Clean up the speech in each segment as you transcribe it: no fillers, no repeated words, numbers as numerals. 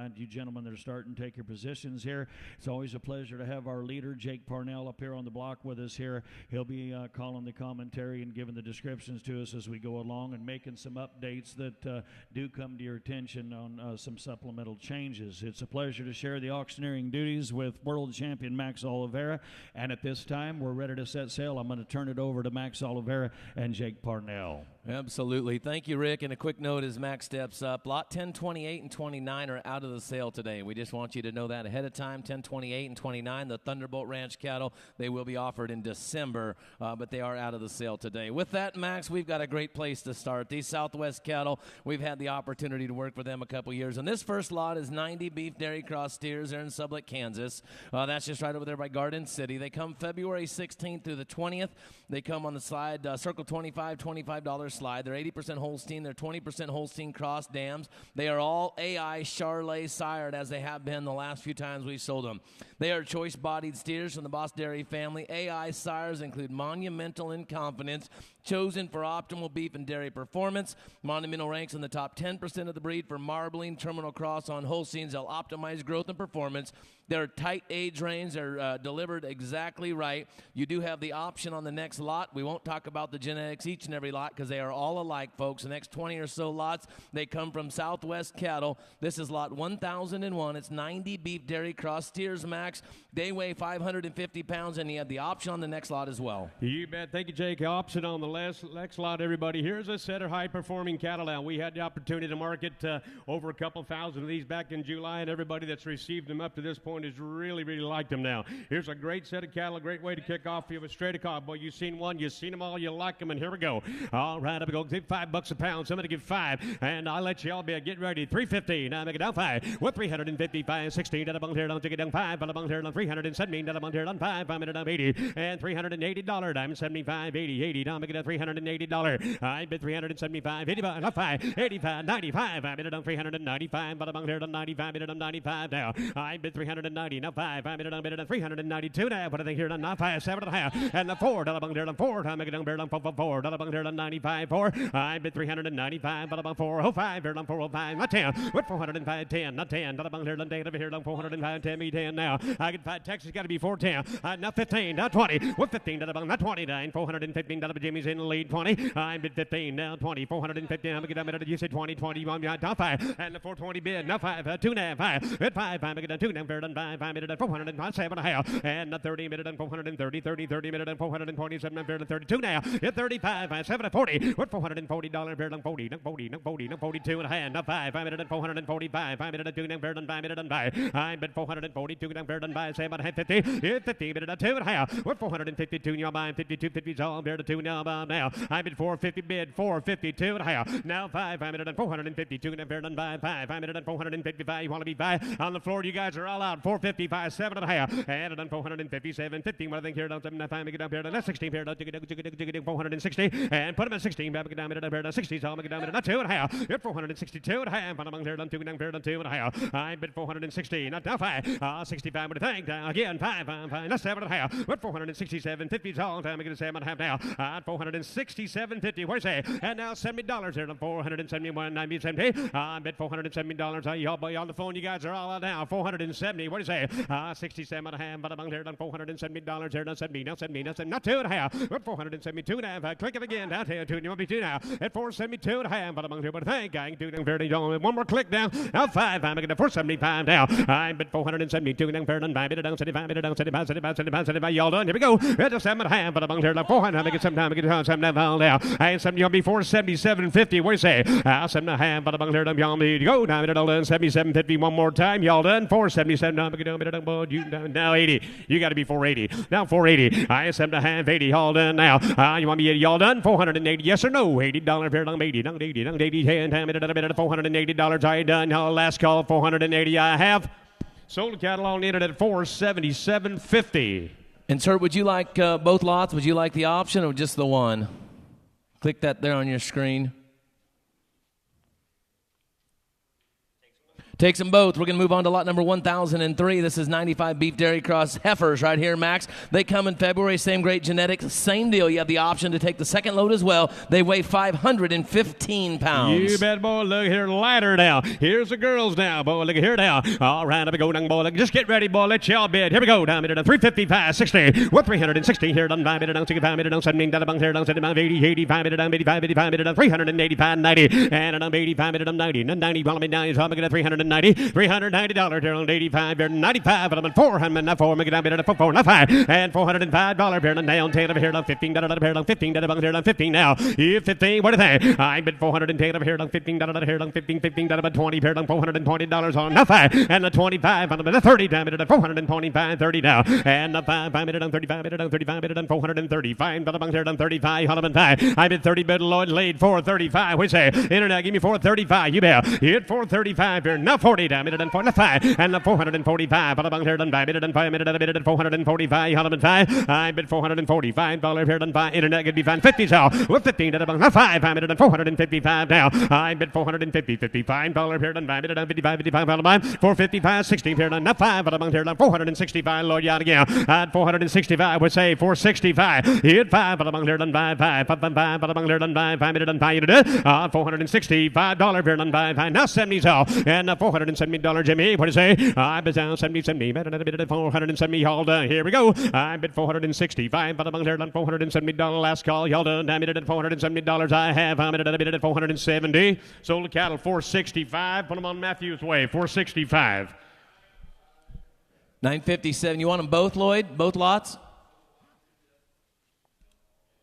invite you gentlemen that are starting to take your positions here. It's always a pleasure to have our leader, Jake Parnell, up here on the block with us here. He'll be calling the commentary and giving the descriptions to us as we go along and making some updates that do come to your attention on some supplemental changes. It's a pleasure to share the auctioneering duties with world champion Max Oliveira. And at this time, we're ready to set sail. I'm going to turn it over to Max Oliveira and Jake Parnell. Absolutely. Thank you, Rick. And a quick note as Max steps up, lot 10, 28, and 29 are out of the sale today. We just want you to know that ahead of time. 10, 28, and 29, the Thunderbolt Ranch cattle, they will be offered in December, but they are out of the sale today. With that, Max, we've got a great place to start. These Southwest cattle, we've had the opportunity to work with them a couple years. And this first lot is 90 beef dairy cross steers. They're in Sublette, Kansas. That's just right over there by Garden City. They come February 16th through the 20th. They come on the slide, Circle 25, $25 slide. They're 80% Holstein. They're 20% Holstein cross dams. They are all AI Charolais sired as they have been the last few times we sold them. They are choice-bodied steers from the Boss Dairy family. AI sires include Monumental in Confidence, chosen for optimal beef and dairy performance. Monumental ranks in the top 10% of the breed for marbling, terminal cross on Holsteins. They'll optimize growth and performance. They're tight age range. They're delivered exactly right. You do have the option on the next lot. We won't talk about the genetics each and every lot because they are all alike, folks. The next 20 or so lots, they come from Southwest Cattle. This is lot 1001. It's 90 beef dairy cross steers, Max. They weigh 550 pounds, and you have the option on the next lot as well. You bet. Thank you, Jake. Option on the next lot, everybody. Here's a set of high-performing cattle now. We had the opportunity to market over a couple thousand of these back in July, and everybody that's received them up to this point has really, really liked them now. Here's a great set of cattle, a great way to kick off. You have a straight across. Boy, you've seen one, you've seen them all, you like them, and here we go. All right, I'm going to give $5 a pound. So I'm going to give 5, and I'll let you all be get ready. $3.50. Now make it down 5. With 355, 16. That amount here, don't take it down 5. But amount here, on 317. That amount here, on 5. I'm down 80. And $380. Diamond 75, 80, 80. Now make it down $380. I bid 375, 85, not 5, 85, 95. I bid it on 395. But amount here, on 95. Bid it on 95 now. I bid 390. Now 5. I bid it on 392 now. But I think here, on 5, 7.5. And the 4. That amount here, on 4. I make it down 4. That amount here, on 95, 4. I bid 395. But about 405. Here, on 405. Not 10. With 405, 10. Not 10. That amount here, on 10. Over here, on 405, 10. Me 10 now. I get 5. Texas got to be 410. Now 15. Now 20. With 15. That about not 29. 415. That about Jimmy's in the lead. 20. I bid 15. Now 20. 415. I'm going to get down. You said 20. 21. Now 5. And the 420 bid. Now 5. 2.5. 5. At 5. I'm going to get down 2. Now fair done 5. 5 minute at 405. 7.5. And the 30 minute and 430. 30 minute and 427. Fair done 32 now. At 35. 7 at 40. With $440. Fair done 40. Now 40. Now 40. Now 42 and a hand. Now 5. 5 minute and 445. 5 minute at 2. Now fair done 5 minute and 5. I bid 442. Now fair done 5. 7 at 50. 50 minute at 2 and a half. With 452. Now buying 52. 50 all fair to 2 now. Now I bid 450. Bid 452 and a half. Now 5. 5 minute and 452. Now fair done 5. 5 minute and 455. You want to be 5 on the floor? You guys are all out. 455. 7 and a half. And it on 457. 15. What I think here down 7. 5. Make it down here. That's 16 here. 460. And put them at 16. Back down minute here. 60. So I'll make it down minute. Not 2 and a half. You're 462 and a half. And among here down 2. Down here down 2 and a half. I bid 460. Not down 5. 65 with a thing. Again 5. 5. That's 7 and a half. With 467. 50 all time. Make it a 7 and a half now. At 467. 50. What do you say? And now $70 here. 471. 90. 70. I bid $470. Y'all on the phone. You guys are all out now. 470. What do you say? 67 and a half. But among here down $470 here. Now 70. Now 70. Now 70. Not 2 and a half. With 472 and a half. Click it again. Down here. 2. You want to be 2 now. At 472 and a half. But among here. But thank I can do them very long. One more click down. Now 5. I'm making it 475 now. I bid 472. Now fair done 5. Bid it down 75. Bid it down 75. 75. 75. 75. Y'all done. Here we go. At the 7 and a half. But among here. 400. I make it sometime. Make it sometime now. And some you'll be 477.50. What do you say? 7 and a half. But among here. Y'all need to go. Now it all done. 77.50. One more time. Y'all done. 477. Now make it down. You now 80. You got to be 480. Now 480. I 7 and a half. 80. All done now. You want me 80? Y'all done? 480. Yes or no? $80. Fair done. 80. Down 80. Down 80. Hand time. $480. I done. Last call. 480. I have sold cattle on the internet at 477.50. And sir, would you like both lots? Would you like the option or just the one? Click that there on your screen. Takes them both. We're going to move on to lot number 1003. This is 95 beef dairy cross heifers right here, Max. They come in February, same great genetics, same deal. You have the option to take the second load as well. They weigh 515 pounds. You bet, boy. Look here, lighter now. Here's the girls now, boy. Look here now. All right, up we go, down, boy. Look, just get ready, boy. Let y'all bid. Here we go. Down, 355, 60. What 360 here, down, 5, down, 65, down, 17, down, here, down, 80, 85, down, 85, 85, down, 385, 90, and down, 85, down, 90, 90, well, down, so I'm going to 390, $390 here on 85, here 95, and I'm 400, 4, make it down, 4, 5, and $405 here, down, 10 over here, down, $15 here, down, 15, down, here, down, 15 now, you 15, what do they? I bid 410 over here, down, $15 here, down, 15, down, 20 here, down, $420 on the 5, and the 25, and the 30, down, 425, 30 now, and the 5, down, 35, down, 35, down, 435, down, here, down, 35, 5, I bid 30, bid Lloyd laid 435, we say, internet, give me 435, you bet, hit 435 here, now 40, down, 45, and the 445, down, here, down, 5, down, 5, bid 445, 5, I bid $445 here, down, 5, internet, give me 50, so, with 15, down, 5, down, 455 now, I bid $455 here, down, 5, down, 55, 455, 60 here, down, 5, down, here, down, 465, Lord, yada, again, at 465, we say 465, hit 5, down, here, down, 5, down, here, down, 5, down, 5, you did, $465 here, down, 5, now 70, so, and $470, Jimmy, what do you say? I bid down 70, bid 470, all done, here we go, I bid $465, down, here, down, $470, last call, y'all done, I bid at $470, I have, I bid at $470, sold the cattle, $465, put them on Matthew's way, $465. 957. You want them both, Lloyd? Both lots?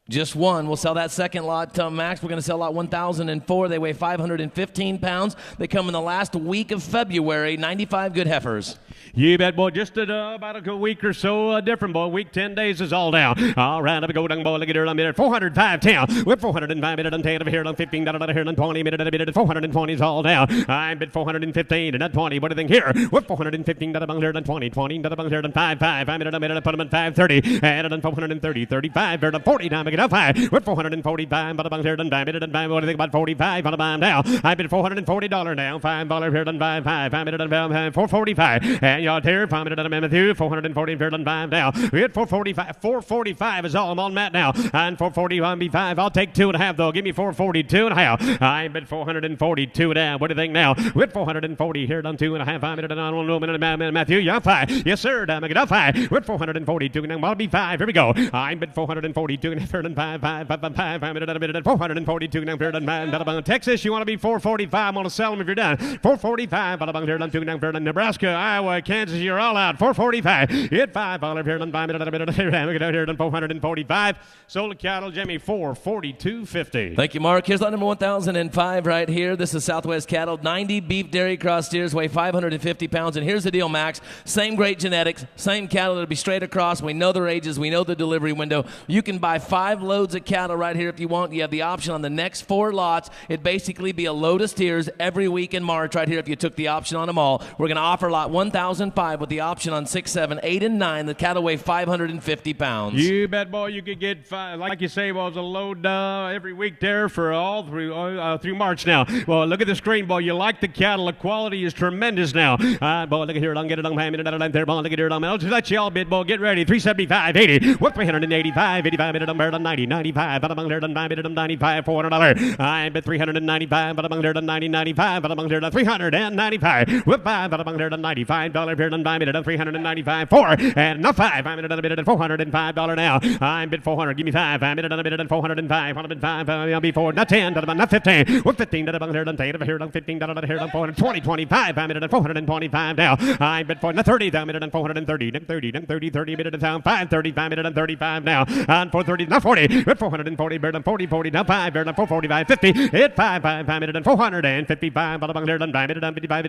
Just one. We'll sell that second lot, Max. We're going to sell lot 1004. They weigh 515 pounds. They come in the last week of February. 95 good heifers. You bet, boy. Just about a week or so different, boy. Week 10 days is all down. All right, up we go, down, boy. Look at her. I'm at 405 10. With 405 minute on 10 over here on 15 down here on 20 minute at 420 is all down. I bid 415 and not 20. What do you think here? With 415 down here on 20 down here on 5 I minute put them in 530 and on 430 35 here on 40 down make it up 5 with 445 but here on 5 minute and 5. What do you think about 45 on the bottom now? I bid $440 now. $5 here on 5 I minute on 445 and y'all here 5 minute on Matthew 440 here on 5 now. We hit 445 is all I'm on Matt now. And 440 on B5. I'll take 2.5 though. Give me 442.5. I bid 442 down. What do you think now? With 440 here on 2.5 5 minute on 1 minute Matthew. You're 5. Yes sir. Down make it up 5. With 442 now. I'll be 5. Here we go. I bid 442 and third and 5 minute on a minute 442 now third and 5. Texas, you want to be 445. I'm going to sell them if you're done. 445 here on 2 now third and Nebraska, Iowa, Kansas, you're all out. 445. Hit $5 here on 5 minute on a minute here on 445. Sold a cattle, Jimmy, 442.50. Thank you, Mark. Here's lot number 1005 right here. This is Southwest Cattle. 90 beef dairy cross steers weigh 550 pounds. And here's the deal, Max. Same great genetics, same cattle. It'll be straight across. We know their ages. We know the delivery window. You can buy 5 loads of cattle right here if you want. You have the option on the next 4 lots. It'd basically be a load of steers every week in March right here if you took the option on them all. We're going to offer lot 1005 with the option on 6, 7, 8, and 9. The cattle weigh 550 pounds. You bet, boy. You could get, like you say, was a load every week there for all through March now. Well, look at the screen, boy. You like the cattle. The quality is tremendous now. Boy, look at here. I'll get it on hand. There, boy. Look at here. I'll just let you all bid, boy. Get ready. 375, 80. What 385, 85 minute on 90, 95. But among there on 9 minute on 95, $400. I bet 395. But among there on 90, 95. But among there on 395. With 5. But among there on $95 here on 5 minute on 395. 4 and not 5. I minute on a minute at $405 now. I bid 400. Give me 5. I minute on a minute at 405. 105. I'll be 4. Not 10. Not 15. With 15. That among there on 10 over here on 15. Down here on 420. 25. I minute at 425 now. I bid 4. Not 30. Down minute on 430. 30 minute down 535 minute on 35 now. On 430. Not 40. With 440. Bird on 40. Now 5. Bird on 445. 50. Hit 5 minute on 455. But among there on 5 minute on 55.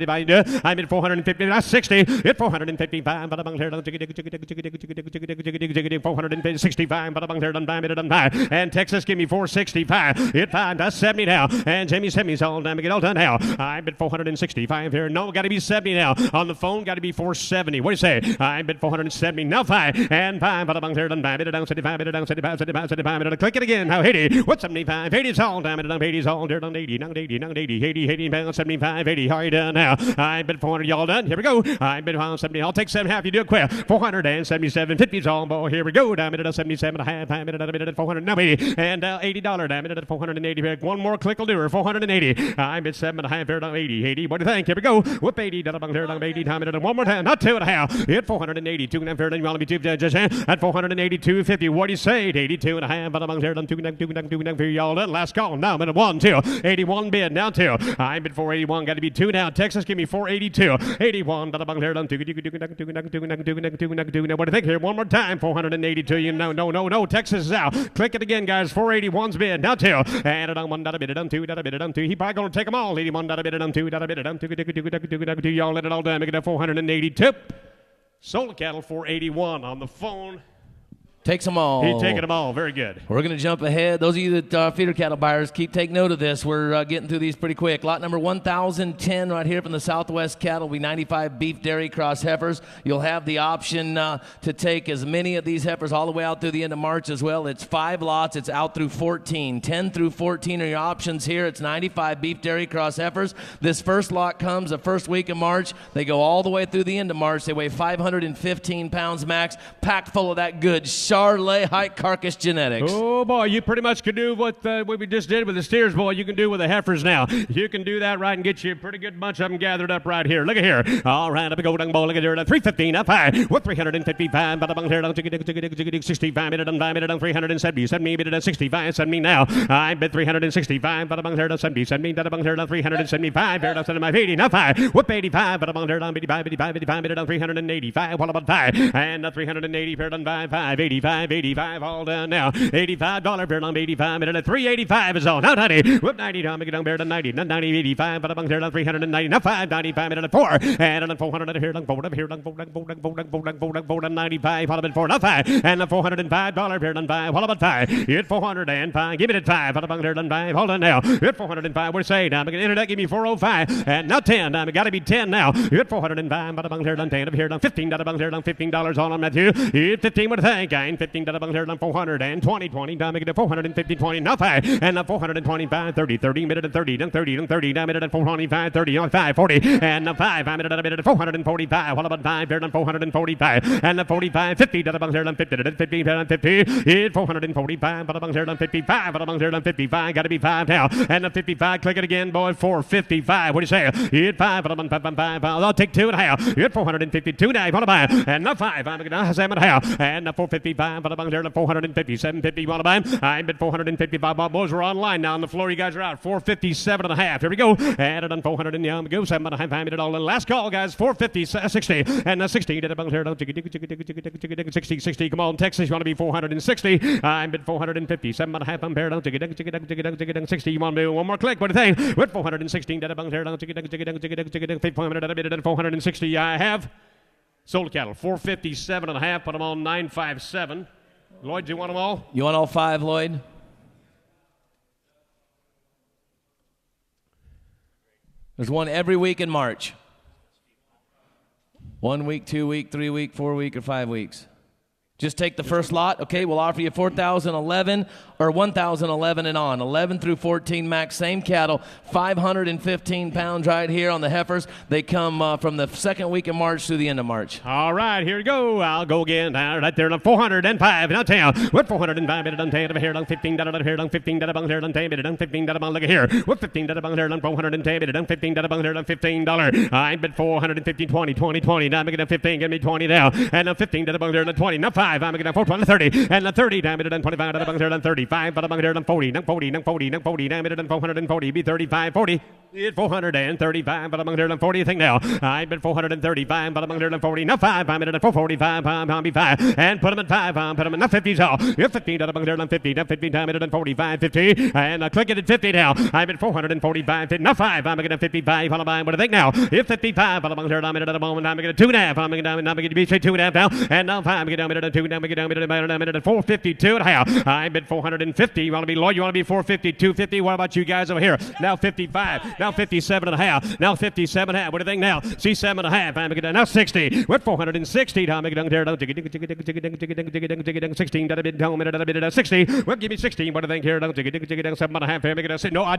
I bid 450. Not 60. 460. Hit 455. Bada bang here done. 465. Bada bang here done. Bye. And Texas give me 465. Hit 5. That's 70 now. And Jimmy's all done. Get all done now. I bid 465 here. No, got to be 70 now. On the phone, got to be 470. What do you say? I bid 470. Now 5. And 5. Bada bang here done. Bid it down. 75. Bid it down. 75. 75. 75. Click it again. Now 80. What's 75? 80's all done. 80's all there done. 80. Now 80. Now 80. 80 pounds. 75. 80. How are you done now? I bid 400. Y'all done? Here we go. I bid 170. I'll take 7.5. You do it quick. 477. 50's all boy. Here we go. Down at 77.5. I bid at 400. Now 80. And $80. Down at 480. One more click will do her. 480. I bid 7.5. Here down 80. 80. What do you think? Here we go. Whoop 80. Down here down 80. Time it one more time. Not 2.5. Hit 482. And fair. You want to be 2 judges at 482.50. What do you say? 82.5. But among here done 2 for y'all done. Last call. Now I'm at 1 2. 81 bid. Now 2. I bid 481. Got to be 2 now. Texas give me 482. 81. But among here done 2. What do you think here? One more time. 482. You know, no. Texas is out. Click it again, guys. 481's bid. Now 2. And it on 1. Bid it on 2. Bid it on 2. He probably going to take them all. 81. Bid it on 2. Bid it on 2. Y'all let it all down. Make it a 482. Sold cattle 481 on the phone. Takes them all. He's taking them all. Very good. We're going to jump ahead. Those of you that feeder cattle buyers, keep note of this. We're getting through these pretty quick. Lot number 1010 right here from the Southwest Cattle will be 95 beef dairy cross heifers. You'll have the option to take as many of these heifers all the way out through the end of March as well. It's 5 lots. It's out through 14. 10 through 14 are your options here. It's 95 beef dairy cross heifers. This first lot comes the first week of March. They go all the way through the end of March. They weigh 515 pounds max, packed full of that good Charolais high carcass genetics. Oh, boy, you pretty much can do what we just did with the steers, boy. You can do with the heifers now. You can do that right and get you a pretty good bunch of them gathered up right here. Look at here. All right, up a go down bowl. Look at here. 315 up high. What 355? But among here, 65. Bid it on 5. Bid it on 370. 70. Bid it on 65. 70 now. I bid 365. But among here, 70. 70. But among here, 375. Bid it on 75. 80. Now 5. Whoop 85. But among here, 85. 85. 85. Bid it on 385. What about 5? And 380. Bid it on 5. 85. 85 all done now. $85 beer on 85 minute. 385 is all. Now 90. Whoop 90 down. Make it down beer to 90. 90 85. But among here on 390. Now 595 minute 4. And on 400 here on 4 here on 95. What about 4? Now 5. And the $405 beer on 5. What about 5? Hit 405. Give it at 5. What about here on 5? Hold on now. Hit 405. What do you say now? Internet give me 405. And now 10. Now got to be 10 now. Hit 405. But among here on 10. Here on 15. About here on $15 on Matthew. Hit 15. What do you think? And 15. About here on 420. 20. Down make it to 450. 20. Now 5. And 425. 30. 30 minute and 30. Then 30. Then 30. Down minute and 425. 30. On 5. 40. And 5. I minute and a minute 445. What about 5? Here on 445. And 45. 50. Down about here on 50. 50. Down 50. Hit 445. But among here on 55. But among here on 55. Got to be 5 now. And 55. Click it again, boy. 455. What do you say? Hit 5. But among 5. I'll take 2.5. Hit 452 now. What about 5? And 5. I'm going to 7.5. And 455. But among here on 450. 750. You want to buy them? I bid 455. Boys, we're online now on the floor. You guys are out. 457.5. Here we go. And it on 400 and yeah, go 7.5. I minute all in. Last call, guys. 450, 60. And 60. Did about here. 60, 60. Come on, Texas. You want to be 460. I bid 450. 7.5. I'm paired on 60. You want to do one more click? What do you think? With 416. Did about here. 460. I have sold cattle. 457.5. Put them on 957. Lloyd, do you want them all? You want all 5, Lloyd? There's one every week in March. 1 week, 2 week, 3 week, 4 week, or 5 weeks. Just take the first lot. Okay, we'll offer you 4,011 or 1,011 and on. 11 through 14 max, same cattle, 515 pounds right here on the heifers. They come from the second week of March through the end of March. All right, here we go. I'll go again. Right there on 405. Now, town. What 405? Bid it on 10. Here on 15. Here on 15. Here on 10. Bid it on 15. Look at here. What 15? Here on 410. Bid it on 15. Here on $15. I bid 450. 20. 20. 20. Now, make it a 15. Give me 20 now. And 15. Here on 20. Now, 5. I'm going to get 420. 30. And 30. Damn it, 25. Here on 35. But I'm going to 40. 40. 40. 40. Damn it, 440. Be 35. 40. It's 435, but among there and 40, you think now. I've been 435, but among there and 40. Now 5, I'm at 445, I'm be 5. And put them at 5, put them at now 50. So you're 15, among there and 50. Now 15 time at 45, 50. And click it at 50 now. I'm at 445, 50. Now 5, I'm going to 55. What do you think now? If 55, but among there, I'm at the moment. I'm going to 2.5. I'm going to be say 2.5 now. And now 5, I'm going to down at 2. Now we get down at 452 and a half. I'm at 450. You want to be low? You want to be 452, 50? What about you guys over here? Now 55. Now 57 and a half. Now 57 and a half. What do you think now? See 7 and a half. I'm going to now 60. What 460? Now I'm going to there. 16. 60. Well, give me 16. What do you think here? 7 and a half. No, I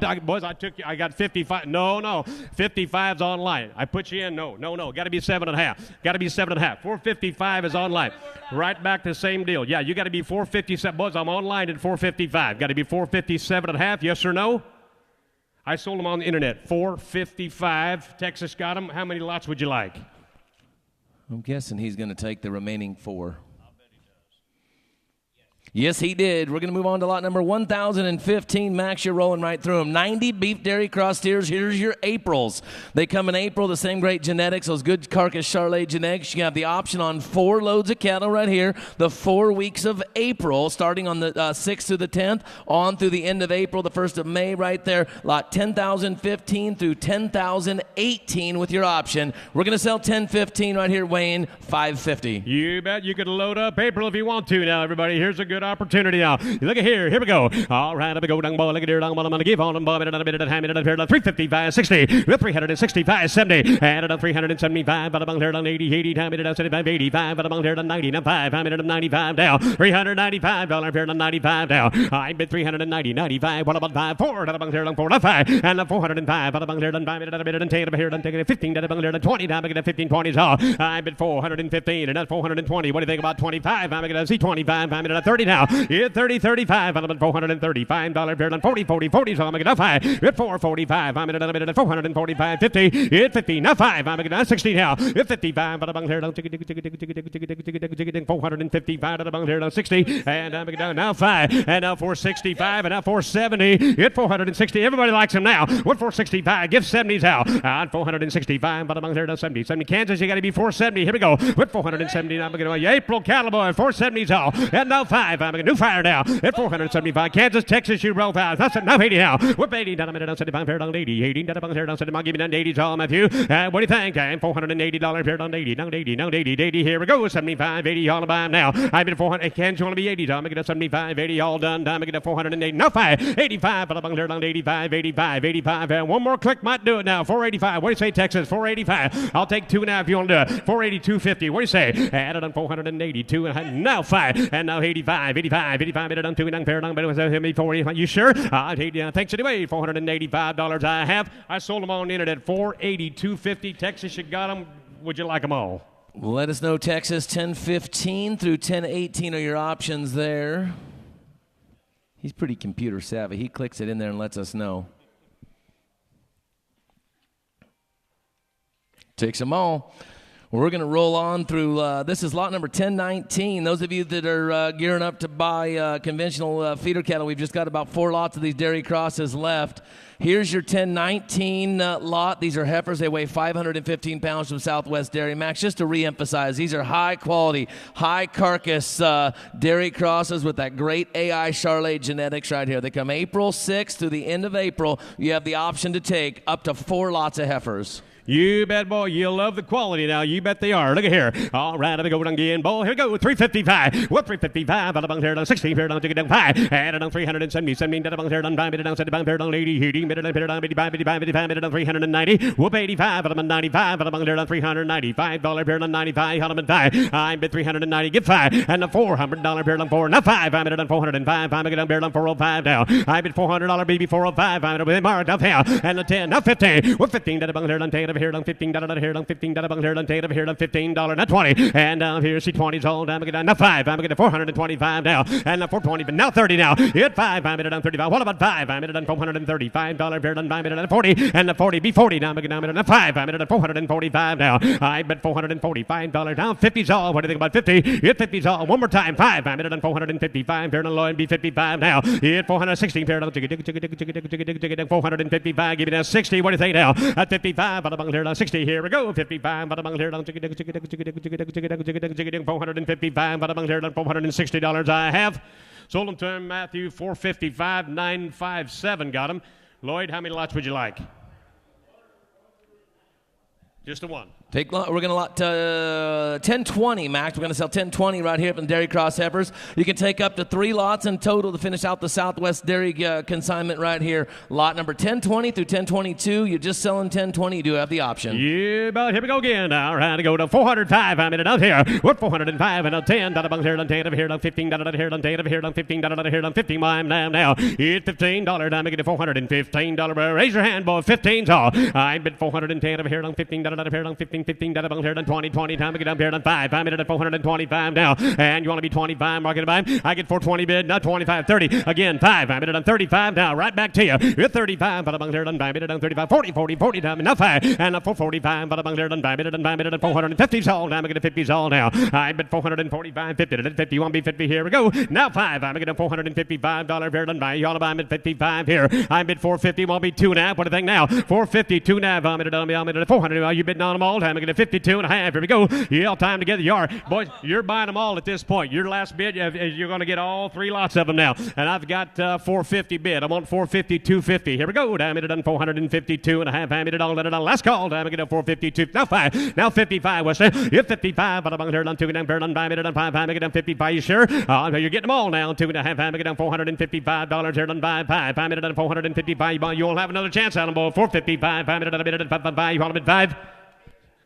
got 55. No. 55's online. I put you in. No. Got to be 7 and a half. Got to be 7 and a half. 455 is online. Right back to the same deal. Yeah, you got to be 457. Boys, I'm online at 455. Got to be 457 and a half. Yes or no? I sold them on the internet. 455. Texas got them. How many lots would you like? I'm guessing he's going to take the remaining 4. Yes, he did. We're going to move on to lot number 1015. Max, you're rolling right through them. 90 beef dairy cross steers. Here's your Aprils. They come in April, the same great genetics, those good carcass Charolais genetics. You have the option on 4 loads of cattle right here. The 4 weeks of April, starting on the 6th through the 10th, on through the end of April, the 1st of May right there. Lot 10,015 through 10,018 with your option. We're going to sell 1015 right here, weighing 550. You bet. You could load up April if you want to now, everybody. Here's a good opportunity now. Look at here. Here we go. All right, I'm going to go down ball. Look at here. I'm going to give on them. Bob, and a bit of hand. 355, 60. 365, 70. And 375. But among there, 80, 80. Time it 75, 85. But among there, 90, 5. I'm at 95 now. $395 here, 95 now. I bid 390, 95. What about 5? 4. Among there, 4, 5. And 405. But among there, 5. A bit of 10 here. Taking 15. Among there, 20. Now I'm going to 15, 20s off. I bid 415. And that's 420. What do you think about 25? I'm going to see 25. I'm at 30 now. Yeah, 30, 35. I'm at $435 here. 40, 40, 40. So I'm going to 5. At 445. I'm at another minute at 445, 50. At 50. Now 5. I'm going to 60 now. At 55. But among there, 455. Among there, 60. And I'm going to now 5. And now 465. And now 470. At 460. Everybody likes him now. What 465? Give 70s out. On 465. But among there, 70. 70. Kansas, you got to be 470. Here we go. With 470. I'm going to April Cowboy. 470s out. And now 5. I'm going to new fire now. At 475. Kansas, Texas, you roll fast. That's it. Now 80 now. Whip 80. Down a minute. Down 75. Here down 80. 80. Down a here down 75. Give me down 80s all, Matthew. What do you think? I'm $480 here down 80. Down 80. Down 80. 80. Here we go. 75. 80 all about now. I've been 400. Kansas, you want to be 80. I'm going to 75. 80 all done. I'm going to 480. Now 5. 85. But I'm there down 85. 85. 85. One more click might do it now. 485. What do you say, Texas? 485. I'll take 2.5 if you want to do it. 482.50. What do you say? Added on 482. And now 5. And now 85. 85. 85. It on 2 and fair. You sure? Thanks anyway. $485 I have. I sold them on the internet. 482.50. Texas, you got them. Would you like them all? Let us know, Texas. 1015 through 1018 are your options there. He's pretty computer savvy. He clicks it in there and lets us know. Takes them all. We're going to roll on through, this is lot number 1019. Those of you that are gearing up to buy conventional feeder cattle, we've just got about 4 lots of these dairy crosses left. Here's your 1019 lot. These are heifers. They weigh 515 pounds from Southwest Dairy Max. Just to reemphasize, these are high quality, high carcass dairy crosses with that great AI Charolais genetics right here. They come April 6th through the end of April. You have the option to take up to 4 lots of heifers. You bet, boy. You'll love the quality now. You bet they are. Look at here. All right, I'm going to go again, boy. Here we go. 355. What 355? But I'm here down 60. Here down 5. And down 370. 70. Down here down 5. Down 75. Here down 80. 80. Down 85. 85. 85. Down 390. Whoop 85. But I'm 95. But I'm here down $395. Here down 95. I'm at 5. I'm at 390. Get 5. And the $400 here down 4. Now 5. I'm at 405. I'm going down 405 now. I'm at $400 baby 405. I'm at Mark down there. And the 10. Now 15. What 15? Down here down 10. of here, done $15 here, done $15 here, done $10 here, done $15, now 20, and down here she 20's all down, I'm now 5, I'm going to 425 now, and now 420, but now 30 now, hit 5, I'm done 35, what about 5, I'm done $435 here, done 5, I'm done 40, and the 40, be 40 now, I'm done 5, I'm done 445 now, I bet $445 down, 50's all, what do you think about 50, hit 50's all, one more time, 5, I'm done 455 here, done low and be 55 now, hit 460 here, done 455, give me that 60, what do you think now, at 55, here, done 60, here we go, 55, here, done 455, here, done $460 I have. Sold them to him, Matthew, 455, 957 got him. Lloyd, how many lots would you like? Just the one. We're going to lot 1020, Max. We're going to sell 1020 right here from the Dairy Cross Heifers. You can take up to 3 lots in total to finish out the Southwest Dairy consignment right here. Lot number 1020 through 1022. You're just selling 1020. You do have the option. Yeah, but here we go again. All right, to go to 405. I'm in it out here. What 405 and a 10. Done here, done 10 here, done 15. Done here, done 10 here, done 15. Done here, done 15. I'm now. It's $15. I'm making it $415. Raise your hand, boy. 15's all. I bid 410 over here, done 15. Done here, done 15. 15 down here, done 20, time to get up here, done 5. I'm in at 425 now. And you want to be 25, market buy? I get 420 bid, not 25, 30. Again, 5. I'm in at 35 now. Right back to you. You're 35, but I'm here, done 5. Done 35, 40, 40, 40 time, now 5. And 445, but I'm here, done 5. Done 5, done 450's all. Now I'm going to 50's all now. I bid 445, 50. 50, 1 be 50. Here we go. Now 5. I'm going to $455 here, done 5. You want to buy? I'm at 55 here. I bid 450, 1 be 2 now. What do you think now? 450, 2 now. I'm at 400. You bid on them all. I'm going to 52 and a half. Here we go. You all time together. You are. Boys, you're buying them all at this point. Your last bid, you're going to get all 3 lots of them now. And I've got 450 bid. I'm on 450, 250. Here we go. Damn it, done 452 and a half. Damn it, all done. Last call. Damn it, 452. Now 5. Now 55, Western. You're 55, but I'm here done 2 and done 5. Done 5. I'm done 55. You sure? You're getting them all now. 2 and a half. I'm done $455 here done 5. I'm done 455. You'll have another chance on them, boy. 455. I'm done 5. You want them at 5?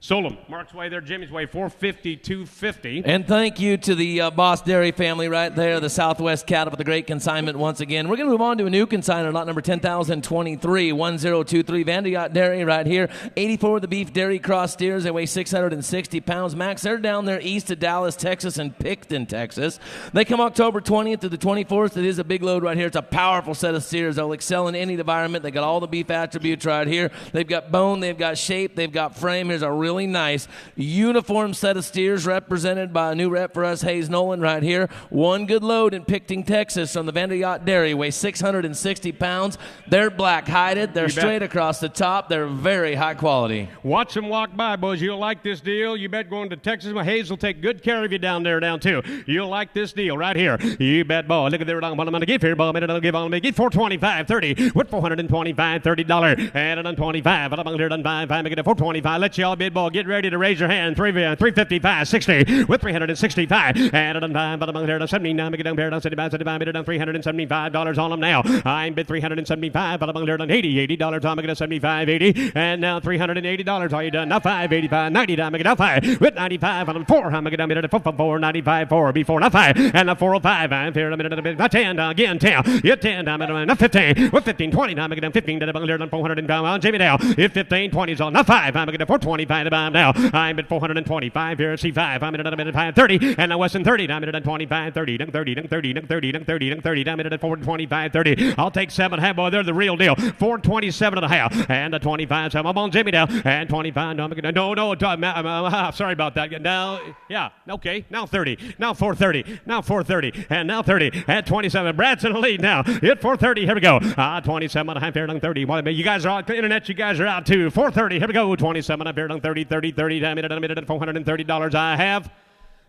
Sold them. Mark's way there, Jimmy's way, 450, 250. And thank you to the Boss Dairy family right there, the Southwest Cattle, for the great consignment once again. We're going to move on to a new consignment, lot number 10,023, 1023, Vanderyacht Dairy right here. 84 of the beef dairy cross steers. They weigh 660 pounds. Max, they're down there east of Dallas, Texas, and Picton, Texas. They come October 20th to the 24th. It is a big load right here. It's a powerful set of steers. They'll excel in any environment. They got all the beef attributes right here. They've got bone, they've got shape, they've got frame. Here's a really nice uniform set of steers represented by a new rep for us, Hayes Nolan, right here. One good load in Picton, Texas from the Vanderyacht Dairy. Weighs 660 pounds. They're black-hided. They're straight across the top. They're very high quality. Watch them walk by, boys. You'll like this deal. You bet going to Texas. Hayes will take good care of you down there, too. You'll like this deal right here. You bet, boy. Look at their what I'm going to give here, boy. I'll give on me. Get $425, 30. With $425, $30. And a done 25. But I'm going to done 5. I'm going to $425. Let you all bid, boy. Get ready to raise your hand. 355, 60 with 365. And a done 5. But I'm going to done 79. I'm going to done 75, 75. I'm done $375 on them now. I'm bid $375. But I'm going to done $80. I'm going to 75, 80. And now $380. All you done? Now 585, 90. I'm going to now 5 with 95. I'm 4. I'm going to done 495, 4 before now 5. And now 405. I'm here. I'm going to done 10 again. 10. You're 10. I'm going to 15 with 15, 20. I'm going to 15. I'm going to done 400. Jamie Dale. If 15, 20 is on. Now 5. I'm going to 425. Now I'm at 425 here at C5. I'm at 530 and now Weston 30. I'm at 25, 30, 30, 30, 30, 30, 30. I'm at 425, 30. I'll take 7 half, boy. They're the real deal. 427 and a half and a 25. So I'm on Jimmy now and 25. No, sorry about that. Now, yeah, okay. Now 30. Now 430. Now 430 and now 30 at 27. Brad's in the lead now. At 430. Here we go. 27 and a half here on 30. You guys are on the internet. You guys are out too. 430. Here we go. 27 up here on 30. 30, 30, I'm at $430 I have.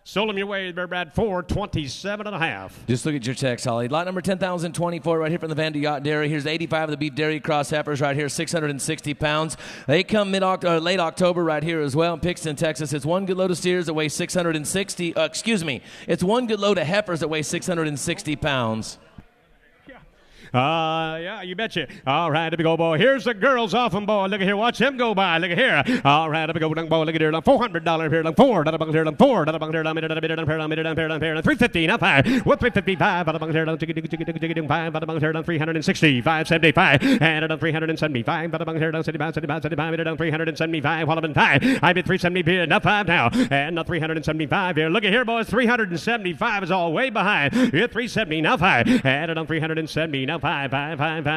Sold them your way, Brad, 427 and a half. Just look at your text, Holly. Lot number 10,024 right here from the Vanderyacht Dairy. Here's 85 of the beef dairy cross heifers right here, 660 pounds. They come late October right here as well in Pixton, Texas. It's one good load of steers that weigh 660, it's one good load of heifers that weigh 660 pounds. Yeah, you betcha. All right, up we go, boy. Here's the girls off them, boy. Look at here. Watch him go by. Look at here. All right, up we go, boy. Look at here. $400 here. $4. $350. Now 5. With $355. $360. $575. And $375. $375. While I'm in 5. I bid $370 bid. Now 5 now. And $375 here. Look at here, boys. $375 is all way behind. You're $370. Now 5. And $370. Now 5.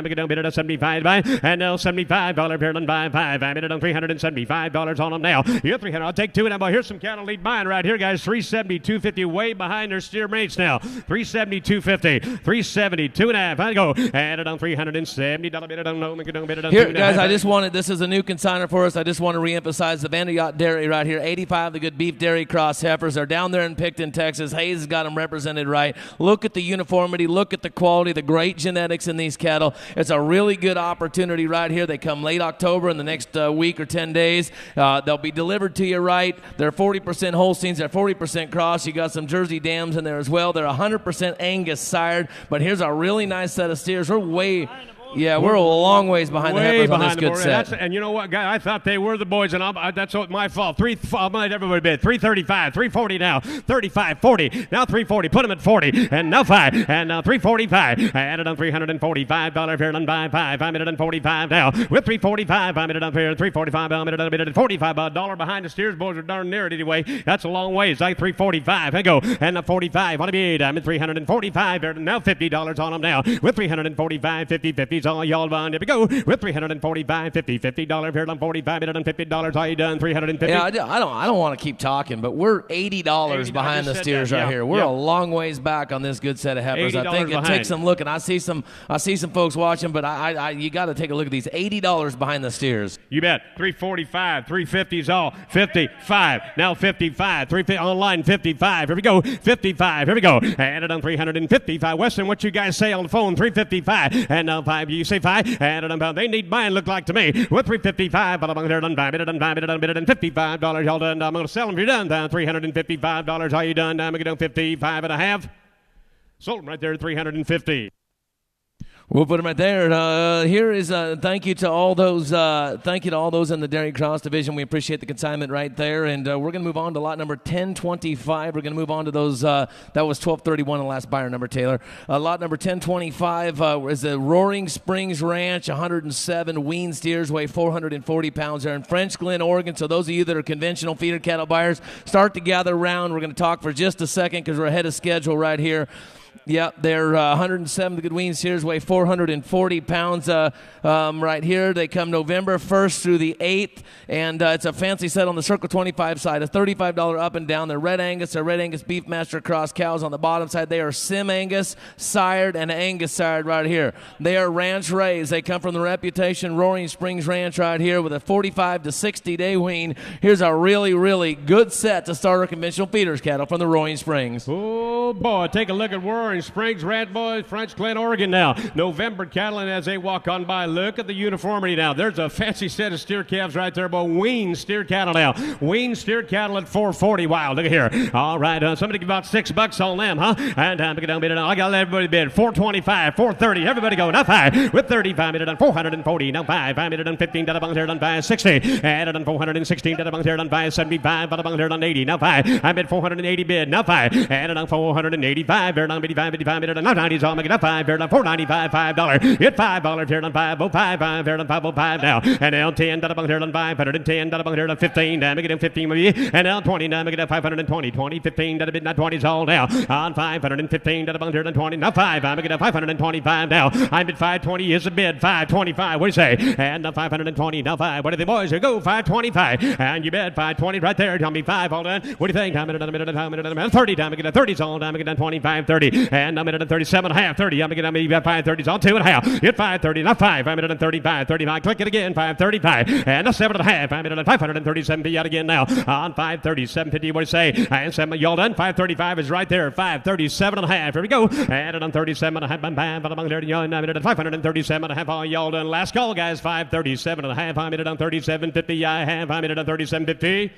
Make it down. Bid it at $75. And now $75 here. Done by 5. I bid it on $375 on them now. You're $300. I'll take 2 now, boy. Here's some cattle lead buying right here, guys. $370, $250 way behind their steer mates now. $370, $250, $370, 2.5. I go. And it on $370. Here, guys, I just wanted, this is a new consignor for us. I just want to reemphasize the Vanderyacht Dairy right here. 85, the good beef dairy cross heifers. They're down there in Picton, Texas. Hayes has got them represented right. Look at the uniformity. Look at the quality, the great genetics in these cattle. It's a really good opportunity right here. They come late October in the next week or 10 days. They'll be delivered to you right. They're 40% Holsteins. They're 40% cross. You got some Jersey dams in there as well. They're 100% Angus sired. But here's a really nice set of steers. We're a long ways behind the heifers on this good set. And you know what, guy? I thought they were the boys, and that's my fault. I'm let everybody bid. $335, $340 now, $35, $40, now $340. Put them at $40, and now 5, and now $345. I added on $345 here, done by 5. I'm at $45 now with $345. I'm at $345. I'm at $45. $1 behind the steers, boys are darn near it anyway. That's a long ways. Like $345. I go, and the 45. What do you I'm at $345 here, now $50 on them now with $345, $50. All y'all done. Here we go with $345, $50 here on $45, $50. All you done? $350. Yeah, I don't want to keep talking, but we're $80 behind the steers right here. We're a long ways back on this good set of heifers. I think it takes some looking. I see some folks watching, but you got to take a look at these. $80 behind the steers. You bet. $345, $350's all 55. Now 55. 350 online 55. Here we go. 55. Here we go. And it on $355. Weston, what you guys say on the phone? $355 and now 5. You say 5, and they need mine, look like to me, with $355, but I'm there done $55. Y'all done. I'm going to sell them. You're done. $355. Are you done? I'm going to do 55.5. Sold them right there at $350. We'll put them right there. Here is thank you to all those in the Dairy Cross division. We appreciate the consignment right there, and we're going to move on to lot number 1025. We're going to move on to those. That was 1231, the last buyer number, Taylor. Lot number 1025 is the Roaring Springs Ranch, 107 wean steers, weigh 440 pounds. They're in French Glen, Oregon. So those of you that are conventional feeder cattle buyers, start to gather around. We're going to talk for just a second because we're ahead of schedule right here. Yep, they're 107. The good wean steers weigh 440 pounds right here. They come November 1st through the 8th, and it's a fancy set on the Circle 25 side, a $35 up and down. They're Red Angus, they're Red Angus Beefmaster Cross cows on the bottom side. They are Sim Angus sired and Angus sired right here. They are ranch raised. They come from the reputation Roaring Springs Ranch right here with a 45 to 60 day wean. Here's a really, really good set to start our conventional feeders cattle from the Roaring Springs. Oh, boy, take a look at Roaring Springs, Rat Boys, French Glen, Oregon now. November cattle, and as they walk on by, look at the uniformity now. There's a fancy set of steer calves right there, boy. Wean steer cattle now. Wean steer cattle at 440. Wow, look at here. All right, somebody give about $6 on them, huh? And I got everybody bid. 425, 430. Everybody go. Now 5 with 35. Minute on 440. Now 5. 5 minute on 15. That here done by 60. And on 416. That here done by 75. But here on 80. Now 5. I bid 480 bid. Now 5. And on 485. There on 85. 55 minute on 90s. I'll make it up 5. There on 495. $5. Hit $5. Here on 505. There on 505 now. And now 10. That here on 510. That here on 15. Make it 15 maybe. And now 20. Now make it 520. 20. 15. That midnight 20s all now. On 515. That here on 20. Now 5. I make it 525 now. I'm at 520 is a bid. 525. What do you say? And 520. Now 5. What do the boys go? 525. And you bet 520 right there. Tell me 5 all done. What do you think? Time minute, a minute, 30. Time make it 30s all. Time make it 25, 30. And I'm at 37 and a half. 30. I'm going to get 530s on 2 and a half. Hit 530. Now 5. I'm at 35. 35. Click it again. 535. And a 7 and a half. I'm at 537. Be out again now. On 537. 50. What do you say? And 7. Y'all done? 535 is right there. 537 and a half. Here we go. And on 37 and a half. I'm at 537 and a half. All y'all done. Last call, guys. 537 and a half. I'm at 37.50. I have. I'm at 37.50.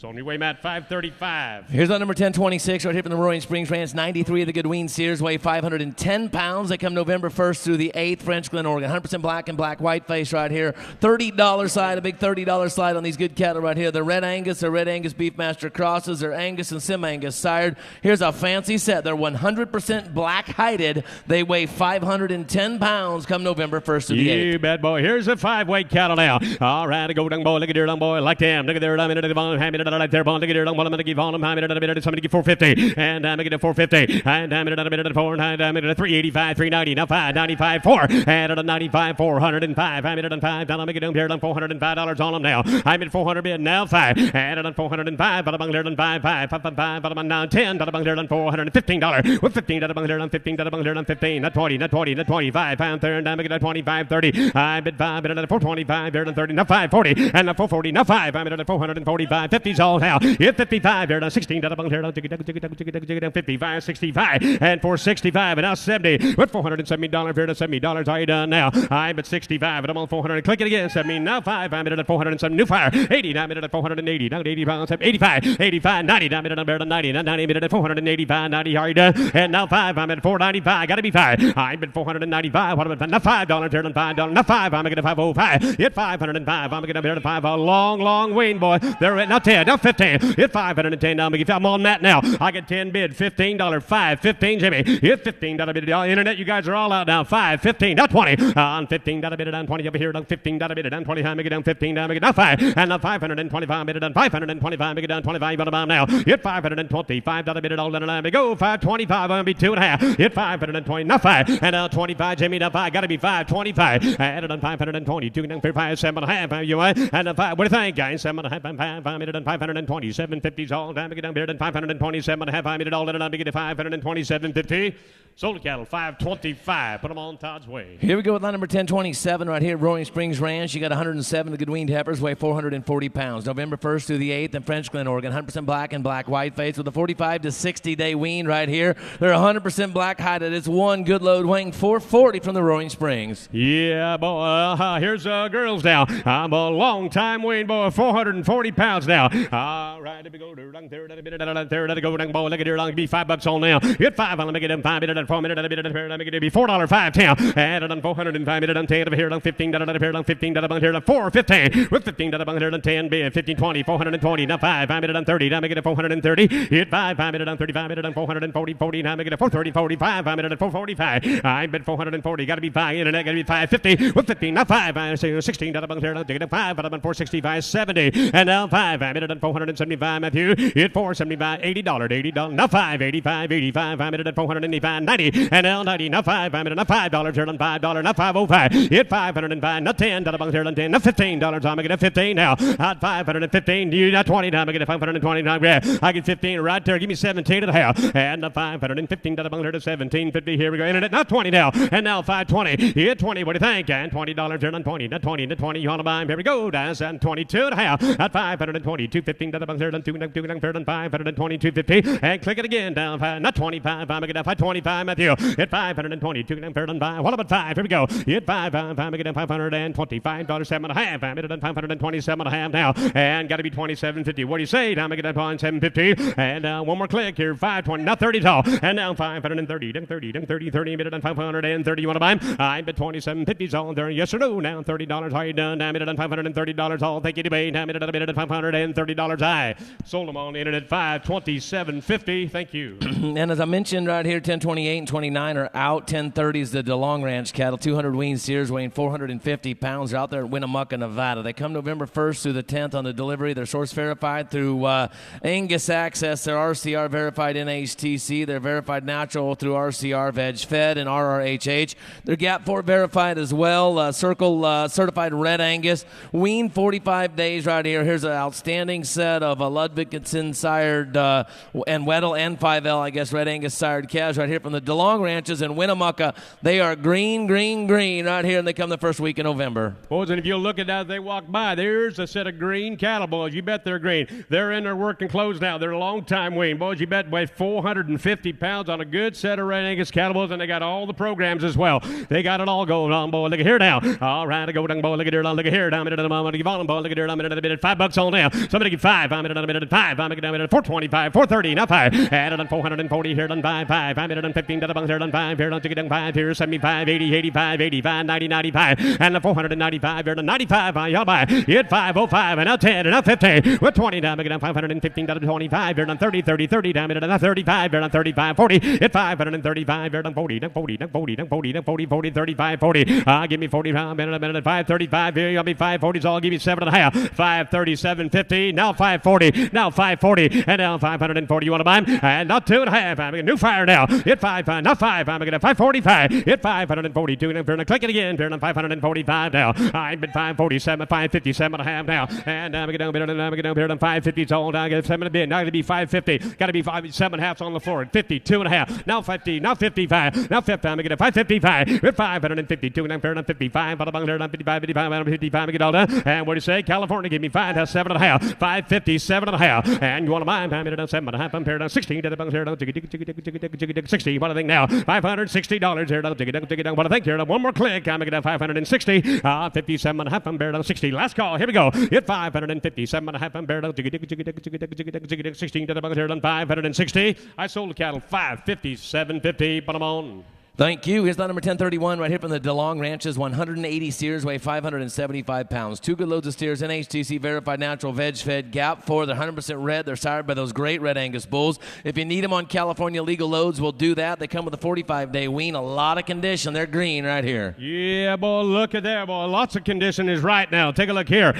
It's on your way, Matt, 535. Here's on number 1026 right here from the Roaring Springs Ranch. 93 of the good wean steers weigh 510 pounds. They come November 1st through the 8th, French Glen, Oregon. 100% black and black white face right here. $30 slide, a big $30 slide on these good cattle right here. They're Red Angus, they're Red Angus Beefmaster crosses. They're Angus and Sim Angus sired. Here's a fancy set. They're 100% black hided. They weigh 510 pounds come November 1st through the 8th. You bet, boy. Here's a 5-weight cattle now. All right, go down, boy. Look at there, boy. Like them. Look at there. I'm in the bottom. Hand me right there, boy. Look at there, boy. I'm going to give on them. I'm going to give 450. And I'm going to get 450. And I'm going to get 4. And I'm going to 385, 390. Now 595, 4. And at 95, 405. I'm in 5. Now I'm going to get them $405 on them now. I'm at 400 bid now 5. And at 405. But I'm there on 5, 5, 5, 5, 5. But I'm now 10. But I'm there on $415. With 15. That I'm there on 15. That I'm there on 15. Not 20. Not 20. Not 25. Pound there. And I'm going to get 25, 30. I'm at 5. But at 425. There on 30. Now 540. And 440. Now 5. I'm at 445. 50's all now. Hit 55. There on 16. That I'm there on 55, 65. And 465. And now 70. With $470. There to $70. Are you done now? I'm at 65. And I'm on 400. Click it again. 70. Now 5. I'm at 407. New fire. 80. I'm at 480. Now 80 pounds. 85. 85. 90. I'm at 90. Now 90. I'm at 485. 90. Are you done? And now 5. I'm at 495. Got to be 5. I'm at 495. What about now $5? There on $5. Now 5. I'm going to 505. Hit 505. I'm going to be 5. A long wean, boy. They're at now 10. Now 15. Hit 510. Now I'm on that now. I get 10 bid. $15. 5. 15, Jimmy. Hit 15. Bid. Internet, you guys are all out now. 5. 15. Now 20. On 15. Bid. Down 20 over here. Down 15. Bid. Down 20. Make it down 15. Make it now 5. And now 525. Bid. Down 525. Make it down 25. Bottom bomb now. Hit 525. Bid. All down. Let me go. 525. I'm going to be 2.5. Hit 520. Now 5. And now 25. Jimmy. Now 5. Got to be 525. Added on 520. 2 down 5. 7.5. You and 5. What do you think, guys? 7.5. 5 minute and 520. 750's all down. Make it down. Bid. 527.5. 5 minute all down. Make it 527.50. Sold the cattle 525. Put them on Todd's way. Here we go with line number 1027 right here, Roaring Springs Ranch. You got 107 of the good weaned heifers, weigh 440 pounds. November 1st through the 8th in French Glen, Oregon. 100% black and black white face with a 45 to 60 day wean right here. They're 100% black hided. It's one good load weighing 440 from the Roaring Springs. Yeah, boy. Here's girls now. I'm a long time wean boy, 440 pounds now. All right, if we go down there, go down, boy. Look at here, I'll be $5 on now. Hit 5, I'll make it in 5 minutes. 4 minutes, I make it be $4, 5 10. And on 405 minutes, 10 over here, on 15, down here, on 15, down here, on 4, 15. With 15, down here, on 10, be 15, 20, 420. Now 5 minutes on 30, now make it a 430. Hit 5 minutes on 35 minutes on 440, 40. Now make it a 430, 45. 5 minutes at 445. I bet 440. Got to be 5. Internet got to be 550. With 15, now 5. I say 16, down here, on 5, but I'm on 465, 70. And now 5 minutes on 475. Matthew, hit 475, $80, $80. Now 5, 85, 85. 5 minutes at 485, 90. And now 90. Now 5 minutes, now $5 here on $5. Now 505. Hit 505. Now 10. Down here on 10. Now $15. I'm making it 15 now. At 515. You got 20. Now I'm making it 520. Now I get 15 right there. Give me 17 and a half. And now 515. Down here to 1750. Here we go. Internet. Now 20 now. And now 520. Hit 20. What do you think? And $20 here on 20. Now 20 to 20. You want to buy them? Here we go. That's at 22 and a half. At 520. 215. Down here on 2. Down here on 520. 250. And click it again. Down 5. Not 25. I'm making it 525. Matthew. Hit 520. 2 down here on 5. What about 5? Here we go. Hit 5. I'm making it $525. 7.5. I'm making it 527.5 now. And got to be 27.50. What do you say? Now making it 7.50. And one more click here. 520. Now 30 tall. And now 530. Down 30. Down 30. 30 minute on 530. You want to buy them? I bet 27.50's all there. Yes or no? Now $30. How you done? Now minute on $530 all. Thank you, debate. Now minute on $530. I sold them on the internet 527.50. Thank you. And as I mentioned right here, 1028 and 29 are out. 1030 is the DeLong Ranch cattle. 200 weaned steers weighing 450 pounds. They're out there at Winnemucca, Nevada. They come November 1st through the 10th on the delivery. They're source verified through Angus Access. They're RCR verified NHTC. They're verified natural through RCR Veg Fed and RRHH. They're Gap 4 verified as well. Circle certified Red Angus. Wean 45 days right here. Here's an outstanding set of Ludwigson sired and Weddell and 5L, I guess, Red Angus sired calves right here from the the DeLong Ranches in Winnemucca. They are green, green, green right here, and they come the first week in November. Boys, and if you look at that as they walk by, there's a set of green cattle, boys. You bet they're green. They're in their working clothes now. They're a long-time wean. Boys, you bet weigh 450 pounds on a good set of Red Angus cattle, boys, and they got all the programs as well. They got it all going on, boy. Look at here now. All right, I go down, boy. Look at here, look at here. Down a minute, I'm going to give on them, boy. Look at here, I'm going to $5 on now. Somebody give 5. I'm going to $5. I'm going to $425, 430, now 5. Added on 440 here, done 5. I'm going to $15, here done 5. Here done 5. Here 75, 80, 85, 85, 90, 95, and the 495 here done 95. Y'all buy. Hit 505 and now 10 and now 50. With 20 down, make it $515 25. Here done 30, 30, 30 down, minute 35. Here done 35, 40. Hit 535. Here done 40, done 40, done 40, done 40, done 40, 40, 35, 40. Give me 40 round, minute 535. Here you'll be 540. So I'll give you 7.5. 537.50. Now 540. Now 540. And now 540. You want to buy them? And not 2.5. I'm making new fire now. Hit 5. Not 5. I'm making 545. Hit 542. And I'm click it again. Here on 545 now. I'm been 547, 557.5 now. And I'm going down here on 550. It's all down. I get 7 a bit. Now going to be 550. Got to be 7.5 on the floor. 52.5. Now 50. Now 55. Now 50. I'm going to 555. With 552. And I'm fair on 55. But I'm there on 55, 55, 55. I get all done. And what do you say? California, give me 5. That's 7.5. 557.5. And you want to buy? I'm here on 7.5. I'm here on 16. To the bunk here on 60. What do I think now? $560 here. What do I think here? One more click. I'm going to 560. 57.5. I'm buried on 60. Last call. Here we go. Hit 557.5. I'm buried on 16 to the bunk here on 560. I sold the cattle 557.50. Put them on. Thank you. Here's lot number 1031 right here from the DeLong Ranches. 180 steers weigh 575 pounds. 2 good loads of steers, NHTC verified natural veg fed gap 4. They're 100% red. They're sired by those great Red Angus bulls. If you need them on California legal loads, we'll do that. They come with a 45-day wean. A lot of condition. They're green right here. Yeah, boy, look at there, boy. Lots of condition is right now. Take a look here.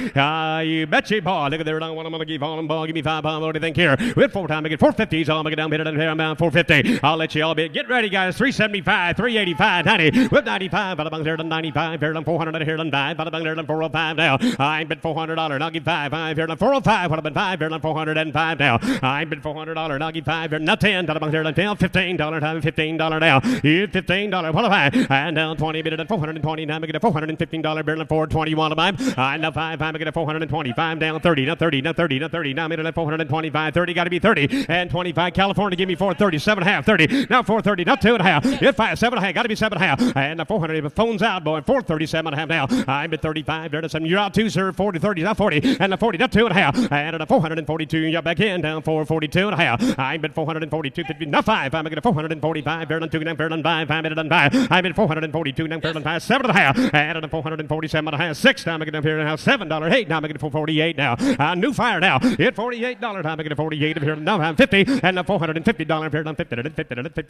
You betcha, boy. Look at there. What I'm going to give on them, boy. Give me 5 pounds. What do you think here? With 4 time, I get 450. So I'm going to get down here. I'm down 450. I'll let you all be. Get ready, guys. 375. 385, 90, with 95, but among there to 95, here on 400, here on 5, but among there to 405 now. I bid $400, and I'll give 5, here on 405, what about 5, here on 405 now. I bid $400, and I'll give 5, here now 10, but among there to $15, time $15 now. Here $15, what about 5, and now 20, bid it at 420, now I get a $415, bid it at 421 to buy. I now 5, I get a 425 down 30, now 30, now 30, now 30, now I at 425, 30, got to be 30, and 25. California, give me 430, 7.5, 30, now 430, now 2.5, hit 5, 7.5, got to be 7.5, and the 400, the phone's out, boy, 437.5 now. I'm at 35, there to 7, you're out 2, sir, 40, 30, now 40, and the 40, now 2.5, and at 442, you're back in, down 442.5, I'm at 442, 50, now 5, I'm at 445, there on 2, now 5, I'm at 5, I'm at 442, now 5, 7.5, and at 447.5, 6, now I'm at $7, 8, now I'm at 448 now, new fire now, hit $48, I'm at 48, here now I'm 50, and the $450, here on 50,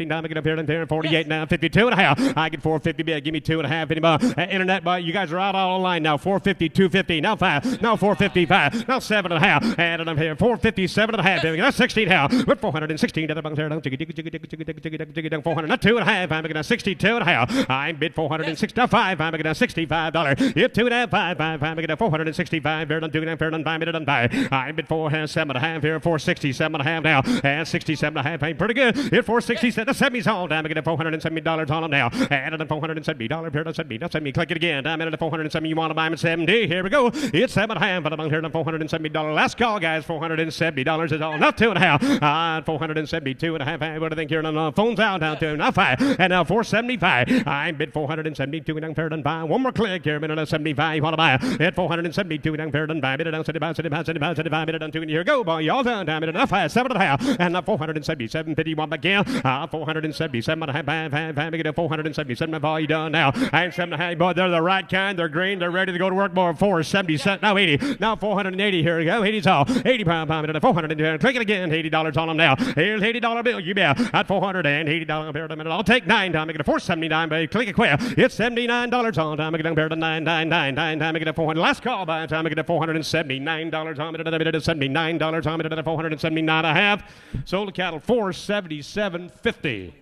now I'm at here 48 now, 52.5, I get 450, give me 2.5 anymore. Internet, boy, you guys are out all online now. 450, 250, now 5, now 455, now 7.5, and I'm here 457.5. That's 16 now. With 416 to the bunks here, 400, not 2.5. I'm going to 62.5. I bid 406, now 5. I'm going to $65. Hit 2.5, 5. I'm going to 465. Here done 2, now fair done 5 minute done 5. I bid 7.5 here, 467.5 now, and 67.5. Ain't pretty good. Hit 467. The 70's on. I'm going to $470 on them now. And at $470, here to $70. Click it again. I'm at $470. You want to buy them at 70? Here we go. It's 7.5, but I'm here at $470. Last call, guys. $470 is all. Not 2.5. 472.5. What do you think here? No, phone's out down to now 5, and now 475. I bid 472 and I'm fair done buy. One more click here. Minute 75. You want to buy at 472 and I'm fair done buy. Minute 75, minute done 2. And here go, boy. Y'all done. Minute 5, 7.5, and now 477.50. One back again. 477.5. 5. Get a 477. All you done now. And 7.5. Boy, they're the right kind. They're green. They're ready to go to work. Boy, 470. Now 80. Now 480. Here we go. 80's all. 80 pound minute. 400. Click it again. $80 on them now. Here's $80 bill. You bet. At $480 bill a minute. I'll take 9 time. Make it a 479. Baby. Click it quick. It's $79 on time. Make it down to 999. Time. Make it a 400. Last call by time. Make it a $479 on minute. $79 on minute. 479.5. Sold the cattle 477.50.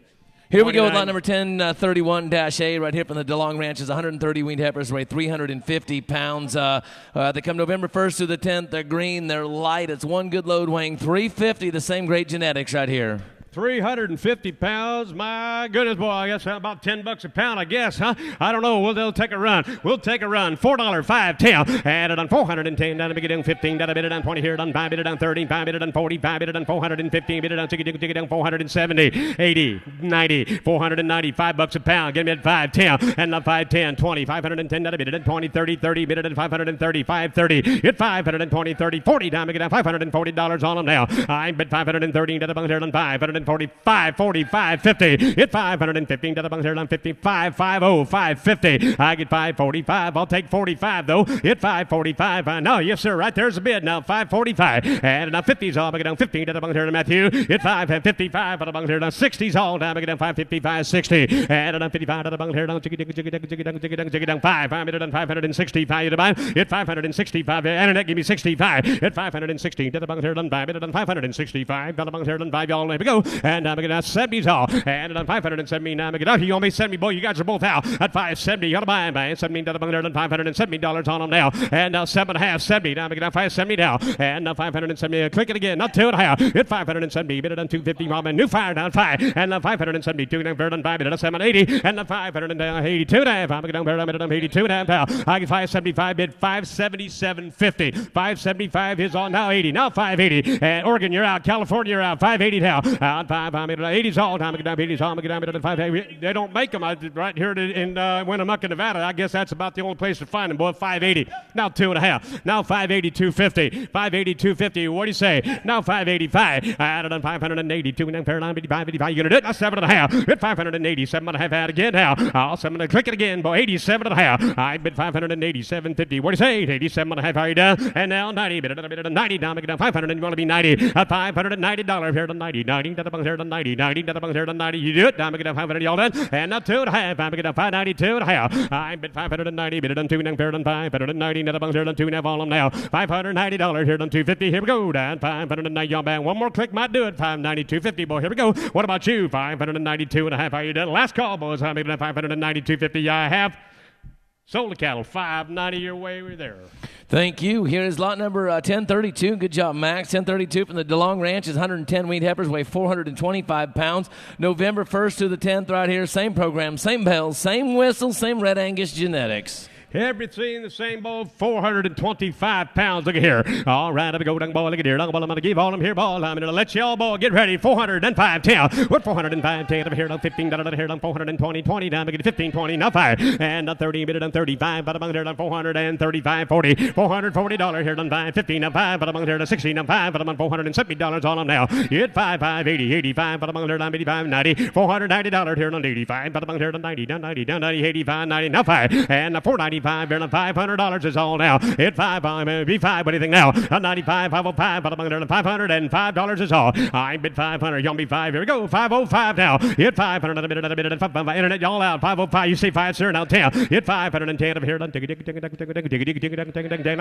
Here we go with lot number 1031-A right here from the DeLong Ranches. 130 weaned heifers weigh 350 pounds. They come November 1st through the 10th. They're green. They're light. It's one good load weighing 350. The same great genetics right here. 350 pounds. My goodness, boy, I guess about $10 a pound, I guess, huh? I don't know. We'll take a run. We'll take a run. $4, 5, 10. Add it on 410. Down to bid it on 15. Down to bid it on 20. Here it on 5. Bid it on 13. 5. Bid it on 40. 5. Bid it on 415. Bid it on 60. Dig it on 470. 80. 90. 490. $5 a pound. Get me at 5, 10. And on 5, 10. 20. 510. Down to bid it on 20. 30. 30. Bid it at 530. 530. Hit 520. 30. 40. Down to get down $540 on them now. I bid 513. Down to bung here on 545. 45. 50. Hit 515. Down to bung here on 55. 50. 550. I get 545. I'll take 45 though. Hit 545. No, yes sir. Right there's a bid now. 545. And now 50's all. I get down 15 to the bung here to Matthew. Hit 555. On the bung here down 60's all. Down I get down 555. 60. And down 55 to the bung here down. Jiggy down 5. 5 minute on 565. Hit 565. Internet give me 65. Hit 516 to the bung here done 5 minute on 565. Down the bung here done 5. Y'all let me go. And I'm going to 70's all. And on 579. I'm going to you only 70. Boy, you guys are both out at 570. You got to buy them. 70 to the bung here done $570 on them now. And now 7.5. 70. Now I'm going to 570 now. And now 570. Click it again. Not 2.5. Hit 570. Bid it on 250. Robin. New fire down 5. And now 572. Down Bird on 5. Bid it on 780. And now 582.5. I'm going to down Bird on 82.5 now. I get 575. Bid 577.50. 575 is on now 80. Now 580. And Oregon, you're out. California, you're out. 580 now. Out 5. I'm going to 80's all. Time to get down 80's all. I'm going to get down 580. They don't make them right here in Winnemucca, Nevada. I guess that's about the only place to find them. Boy, 580. Now 2.5. Now 582.50. 582.50. What do you say? Now 585. I added on 582. And then Paradigm 85. You're going to do it. Now 7.5. Hit 580. 7.5. Add again now. Also, I'm going to click it again. Boy, 87.5. I bid 587.50. What do you say? 87.5. How are you done? And now 90. Bid it on 90. Now make it down 500. And you want to be 90. At $590 here to 90. 90 to the bung here to 90. 90 to the bung here to 90. You do it. Now make it down 500. Y'all done? And now 2.5. I make it down 592.5. I bid 590. Bid it on 2. Now fair on 590. To the bung here to 2. Now all them now. $590 here to 250. Here we go. Down 590. Y'all bang. One more click might do it. 592.50. Boy, here we go. What about you? 592.5. How you done? Last call, boys. I made it at 592.50. I have sold the cattle. 590 your way. We're there. Thank you. Here is lot number 1032. Good job, Max. 1032 from the DeLong Ranch is 110 wheat heifers, weigh 425 pounds. November 1st to the 10th right here. Same program, same bells, same whistle, same Red Angus genetics. Everything the same ball, 425 pounds. Look at here. All right, I'm going to go down, ball. Look at here. I'm going to give all them here, ball. I'm going to let y'all, ball, get ready. 405, 10. What 405, 10 over here? Down 15, down here, down 420, 20. Down, get 15, 20. Now 5. And down 30, bit it on 35. But among there, down 435, 40. $440 here, down 5. 15, down 5. But among there, down 16, down 5. But I'm on $470 on them now. You hit 5, 80, 85. But among there, down 85, 90. $490 here, down 85. But among there, down 90, down 90, down 90, 85, 90. Now 5. And 490. $500 is all now. Hit 5, be 5. What do you think now? 95, 505, but among there, $505 is all. I bid 500. Y'all be 5. Here we go. 505 now. Hit 500. A minute. Internet, y'all out. 505. You say 5, sir. Now 10. Hit 510 over here. Now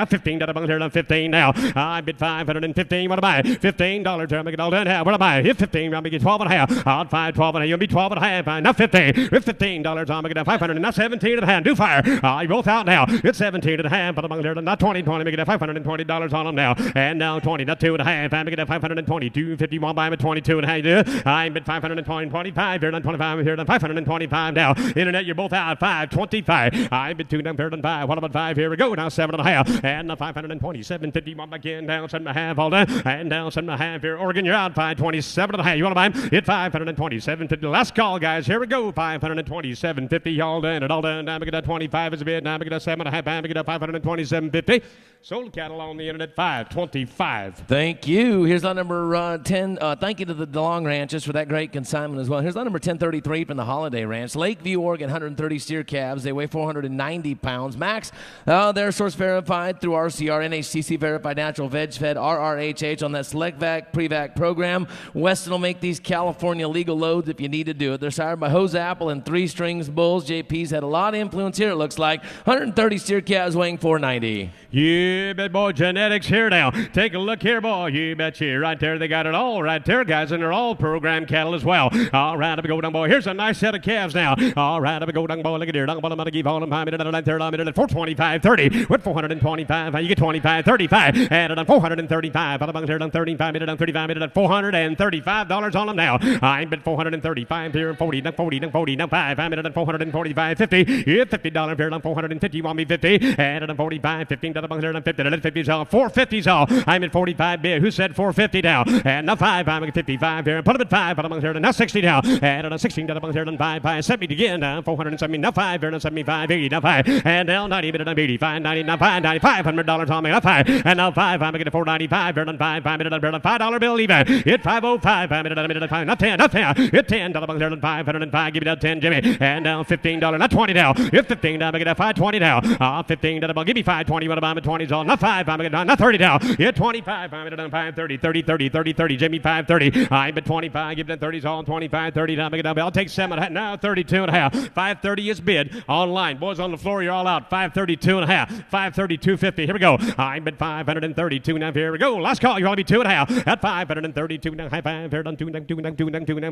15. Among there, 15 now. I bid 515. What am I? $15. I'll make it all done. What am I? Hit 15. I'll make it 12.5. Out 5, 12.5. You'll be 12.5. Now 15. With $15. I'll make it down 500. Now 17.5. Do fire. You're both out now. It's 17.5, but among there, not 20, make it at $520 on them now. And now 20, not 2.5, I make it at 522, 51 by 22.5. I'm at 520, 25, here, 25, here, 525 now. Internet, you're both out, 525. I'm at 2, down, fair, 5. What about 5? Here we go, now 7.5. And 520, 751 again, down 7.5, all done. And down 7.5 here. Oregon, you're out, 527.5. You want to buy them? Hit 527.50. Last call, guys. Here we go, 527.50. All done, and all done. Now make it at 25 is a bid. Now make it at 7.5. Make it up 527.50. Sold cattle on the internet 525. Thank you. Here's lot number 10. Thank you to the DeLong Ranches for that great consignment as well. Here's lot number 1033 from the Holiday Ranch. Lakeview, Oregon, 130 steer calves. They weigh 490 pounds. Max, they're source verified through RCR, NHTC verified natural veg fed, RRHH on that Select Vac Pre-Vac program. Weston will make these California legal loads if you need to do it. They're sired by Hose Apple and 3 Strings Bulls. JP's had a lot of influence here, it looks like. 130 steer calves weighing 490. You bet, boy, genetics here now. Take a look here, boy. You bet you. Right there, they got it all right there, guys, and they're all program cattle as well. All right, up we go, down, boy. Here's a nice set of calves now. All right, up we go, down, boy. Look at here. Down, boy, I'm going to give all them 5 minutes, and 425, 30. With 425, you get 25, 35. Added on 435. Out of here, down 35 minutes, down 35 minutes, $435 on them now. I bet 435 here, 40, down 40, down 40, down 5 minutes, down 445, 50. Yeah, $50 here, down 450. You want me 50? Added on 45, 15. $50 on 50, 50's all, 450's all. I'm at 45 bid. Who said 450 now? And now 5, I'm at 55 here. Put them at 5, but I'm here. Now 60 now. And on 16, I'm here. 5, 70 again. Now 470, now 5 here. Now 75, 80, now 5. And now 90, but I'm 85, 90, now 5, $500 on me. Now 5. And now 5, I'm going to get 495 here. Now 5, 5 minutes, $5 bill even. Hit 505, 5 minutes, 5. Not 10, not 10. Hit $10 here. 505. Give me that 10, Jimmy. And now $15, not 20 now. Hit 15, I'm going to get 520 now. $15, give me 520. What about 20's all? Not 5, I'm going to not 30 now. Hit 25, I'm going to 5, 30, 30, 30, 30, 30. Jimmy 530. I'm at 25. Give them 30's all. 25, 30. Now I'll take 7. Now 32 and a half. 530 is bid online. Boys on the floor, you're all out. 532 and a half. 532.50. Here we go. I'm at 532 now. Here we go. Last call. You're going to be 2 and a half. At 532 now. High 5. Fair done. 2 now.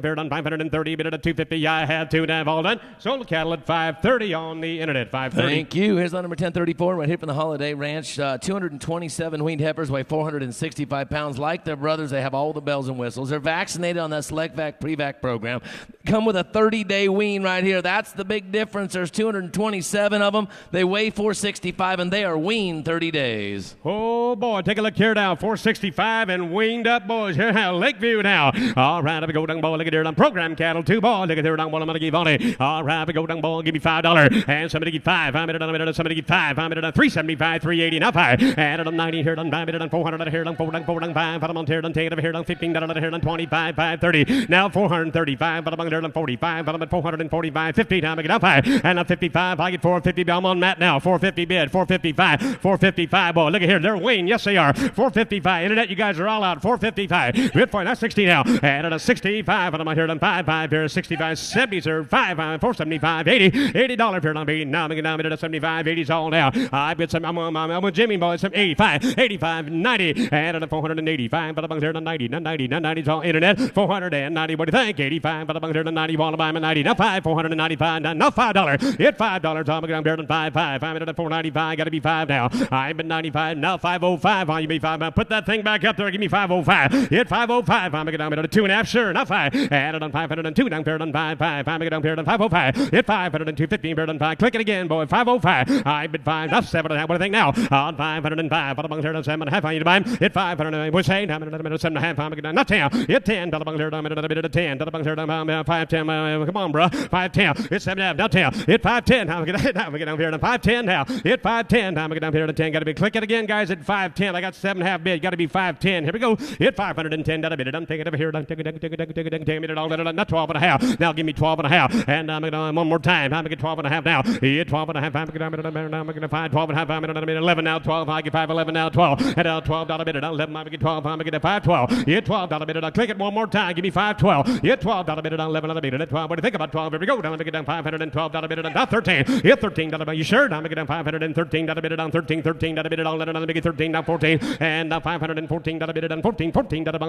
Fair done. 530. Bid at 250. I have 2 now. All done. Sold the cattle at 530 on the internet. 530. Thank you. Here's on number 1034 right here from the Holiday Ranch. 227 weaned heifers weigh 465 pounds. Like their brothers, they have all the bells and whistles. They're vaccinated on that Select Vac Pre-Vac program. Come with a 30-day wean right here. That's the big difference. There's 227 of them. They weigh 465, and they are weaned 30 days. Oh, boy. Take a look here now. 465 and weaned up, boys. Here now. Lakeview now. All right, up we go, down ball. Look at here. On program cattle, 2 ball. Look at here, down ball. I'm going to give on it. All right, up we go, down ball. Give me $5. And somebody give 5. I'm at somebody give 5. I'm at 375, 380. Now 5. And on 90 here, done 5 minutes, on 400 here, done 4, done 4, done 5. But I'm on here, done 10 here, done 15, done here, done 25, 530. Now 435. But I'm on here, done 45. But I'm at 445, 50. Time I get up 5. And on 55, I get 450. I'm on Matt now. 450 bid. 455. 455. Boy, look at here. They're weaned. Yes, they are. 455. Internet, you guys are all out. 455. Bid for it. That's 60 now. And on 65. But I'm on here, done 5 here. 65, 70, sir. 5, 475, 80. $80 here, done 80. Now I'm going to 75, 80's all now. I bid some. I'm with Jimmy, boy. Some 85, 85, 90, and on 485. But I'm there to 90, 90, 90's all internet. 490. What do you think? 85. But I'm there to 90. Want to buy 90. Now 5, 495. Now $5. Hit $5. I'm going to 5, 5. I'm at 495. Got to be 5 now. I'm at 95. Now 505. On you be 5. Put that thing back up there. Give me 505. Hit 505. I'm going to 2.5. Sure. Now 5. Added on 502. Down there on 5, 5. I'm going to 505. Hit 502. 15. Bear on 5. Click it again, boy. 505. I'm at 5. Now 7.5. What do you think now? On 505. But I'm here to 7.5. I need to buy him. Hit 500. What's saying? I'm at 7.5. I'm going not 10. Hit 10. I'm here. I'm at a bit of 10. I'm here. 5, 10. Come on, bro. 5, 10. Hit 7.5. Now 10. Hit 5, 10. I'm going to down here to 5, 10 now. Hit 5, 10. I'm going down here to 10. Got to be click it again, guys. At 5, 10. I got 7.5 bid. Got to be 5, 10. Here we go. Hit 510. Got a bit. I'm taking it over here. Take it all. Not 12.5. Now give me 12.5. And I'm going to one more time. I'm going to get 12.5 now. Hit 12.5. I'm going to 5, 12.5. I'm going to 11 now. 12. I get 5, 11 now. 12. And now $12 bid. 11. I'm going to get 12. I'm going to get 5, 12. Hit $12 bid. I'll click it one more time. Give me 5, 12. Hit $12 bid. 11 bid. 12. What do you think about 12? Here we go. Down. I'm going to get down $512 bid. Down 13. Hit $13 bid. You sure? I'm going to get down $513 bid. Down 13. $13 bid. Let me get 13 down 14. And now $514 bid. Down 14.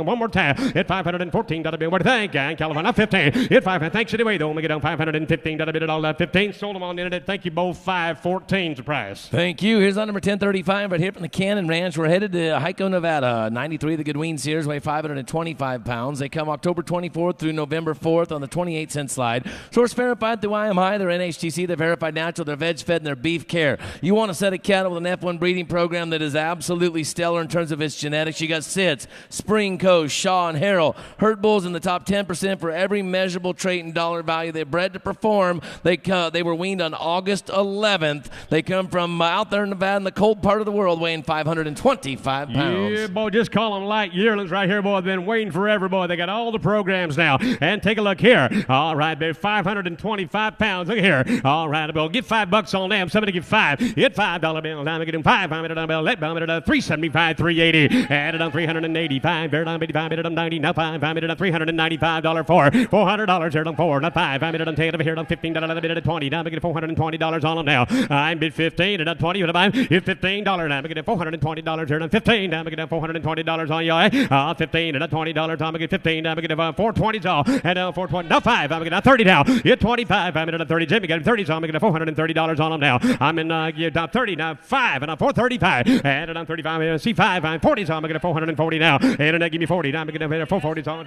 One more time. Hit $514 bid. What do you think? And California 15. Hit 5. Thanks anyway though. I'm going to get down $515 bid. All that 15. Sold them on the internet. Thank you both. 514's the price. Thank you. Here's on number 1035 right here from the Cannon Ranch. We're headed to Hico, Nevada. 93 the good wean steers weigh 525 pounds. They come October 24th through November 4th on the 28-cent slide. Source verified through IMI. They're NHTC. They're verified natural. They're veg fed and they're beef care. You want a set of cattle with an F1 breeding program that is absolutely stellar in terms of its genetics. You got Sitz, Spring Coast, Shaw, and Harrell. Herd bulls in the top 10% for every measurable trait and dollar value. They're bred to perform. They were weaned on August 11th. They come from out there in Nevada in the cold part of the world, weighing 525 pounds. Yeah, boy, just call them light yearlings right here, boy. They've been waiting forever, boy. They got all the programs now. And take a look here. here. All right, baby, 525 pounds. Look here. All right, Bill, get $5 on them. Somebody give 5. Hit $5 bill. Now get him 5. I'm at a bill. Let me at 375, 380. Added on 385. Bear down 85. Bear down 90. Now 5. I'm at a $395 for $400. Here on 4. Not 5. I'm at a 10. Here on 15. Now bid at 20. Now I'm getting $420 on them now. I'm bid 15 and 20. But I'm hit $15. Now I'm getting $420 here on 15. Now I'm getting $420 on you. 15 and $20. I'm getting 15. Now I'm getting 420s all. And now 420. Now 5. I'm getting 30 now. Hit 25. I'm at a 30. Jimmy got 30. So I'm getting $430 on them now. I'm in 30. Now 5 and I'm 435. And I'm 35. See 5. I'm 40. So I'm getting 440 now. And then give me 40. Now I'm getting 440. So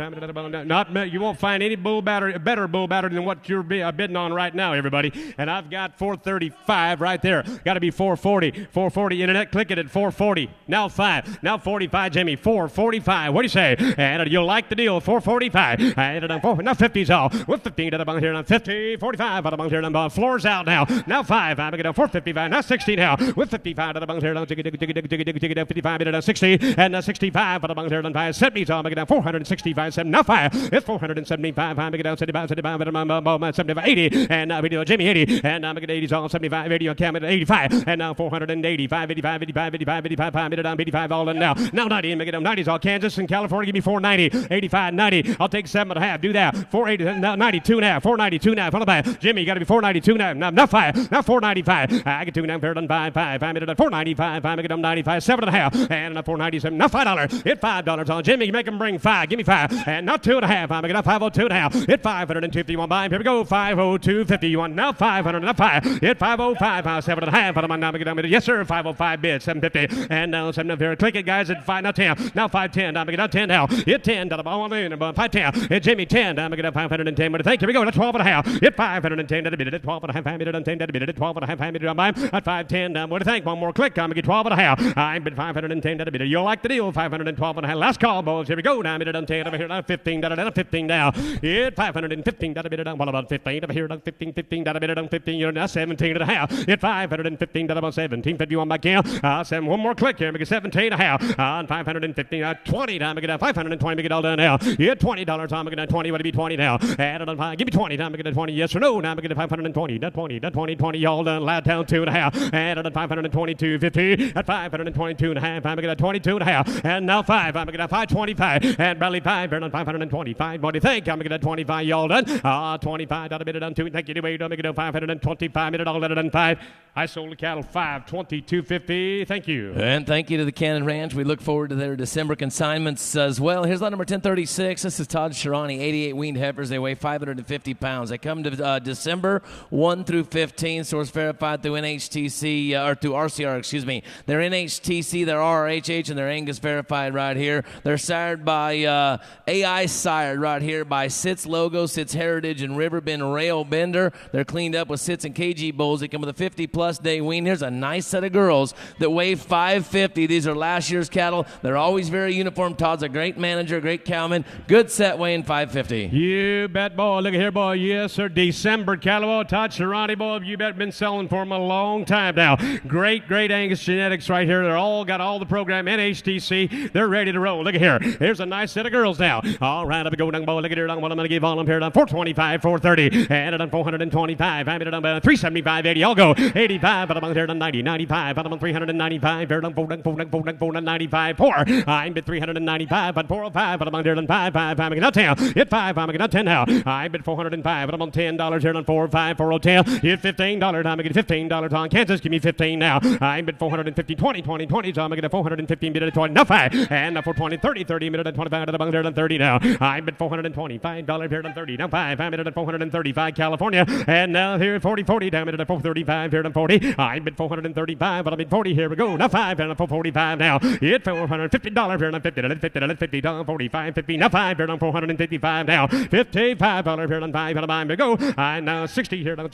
not you won't find any better bull batter than what you're bidding on right now, everybody. And I've got 435 right there. Got to be 440. 440. Internet, click it at 440. Now 5. Now 45, Jimmy. 445. What do you say? And you'll like the deal. 445. And now 50's all. With 15 to the bung here. Now 50. 45 out of the bung here. Now floor's out now. Now 5. I'm going to 455. Now 60 now. With 55 to the bung here. Now 55 to 60. And 65 out of the bung here. Now 5. 70's all. I'm going to 465. 7. Now 5. It's 475. I'm going to 75. 75. 80. And we do Jimmy 80. And I'm going to 80's all. 75. 80 on Cam at 85. And now 485. 85. 85. 85. 85. 85 all in now. Now 90. I'm going to 90's all. Kansas and California. Give me 490. 85. 90. I'll take 7.5. Do that. 480. Now 92 now. 492 now. Follow by Jimmy. You got to be 492 now. Now 5. Now 495. I get 2 now. Fair done 5. 5. I'm at 495. I'm going to 95. 7.5. And 497. Now $5. Hit $5 on Jimmy. You make him bring 5. Give me 5. And now 2.5. I'm going to 502 now. Hit 550. You want buy him? Here we go. 502.50. You want now 500. Now 5. Hit 505. 7.5. I'm now going to yes sir. 505 bid. 750. And now 7 here. Click it guys at 5. Now 10. Now 510. I'm going to 10 now. Hit 10. Down the ball in. 510. Hit Jimmy 10. I'm going to 510. But thank you. Here we go. That's 12.5. Hit 510. That bid. At 12.5. I made it on 10. That bid. At 12.5. I made it on mine. At 510. What do you think? One more click. I'm going to get 12.5. I'm bid 510. That bid. You'll like the deal. 512.5. Last call, boys. Here we go. Now I made it on 10. Over here. Now 15. Down 15 now. Hit 515. That bid. What about 15? Over here. Down 15. 15. That bid. On 15. You're now 17.5. Hit 515. That about 17. 51 by count. 7. One more click here. Make it 17.5. On 515. 20. Now make it 520. Make it all done now. Hit $20. I'm going to 20. What do you be 20 now? Add it on 5. Give me 20. Now make it 20. Yes or no? Now make it 520. That 20. That 20. 20. All done. Loud down 2.5. Add it on 522.50. At 522.5. I'm going to 22.5. And now 5. I'm going to 525. And Bradley 5. Bear on 525. What do you think? I'm going to 25. Y'all done? 25. That'll be it on 2. Thank you. Wait. I'm going to 525. Minute all done 5. I sold the cattle 522.50. Thank you. And thank you to the Cannon Ranch. We look forward to their December consignments as well. Here's lot number 1036. This is Todd Shirani, 88 weaned heifers. They weigh 550 pounds. They come to December 1 through 15. Source verified through NHTC, or through RCR, excuse me. They're NHTC, they're RRHH, and they're Angus verified right here. They're sired by AI sired right here by Sitz Logo, Sitz Heritage, and Riverbend Rail Bender. They're cleaned up with Sitz and KG bulls. They come with a 50-plus day wean. Here's a nice set of girls that weigh 550. These are last year's cattle. They're always very uniform. Todd's a great manager, great cowman. Good set weighing 550. You bet, boy. Look at here, boy. Yes, sir. December cattle. Todd Shirani, boy. You bet. Been selling for them a long time now. Great Angus genetics right here. They're all got all the program. NHTC. They're ready to roll. Look at here. Here's a nice set of girls now. All right, up we go, down, boy. Look at here. What I'm going to give all of them here. Down 425, 430. And it on 425. I made it on 375, 80. I'll go 85. But I'm on here on 90, 95. But I'm on 395. Here on 495. 4. I'm at 395. But 405. But I'm on here on 5. I'm going to 10. Hit 5. I'm going to 10 now. I'm at 405. But I'm on $10 here on 405. 410. Hit $15. I'm going to get $15 on Kansas. Give me 15 now. I'm at 450. 20. So I'm going to get 415. Bid at 20. Now 5. And 420. 30. Minute at 25. I'm on here on 30 now. I'm at $425 here on 30. Now 5. I'm at 435 California. And now here at 40. Down at 435 here on 40. I'm at 435. But I'm at 40. Here we go. Now 5. And 445 now. Hit $450 here on 50. 50 down 45. 50. Now 5 here on 455 now. $55 here on 5. And I'm to go. I'm now 60 here on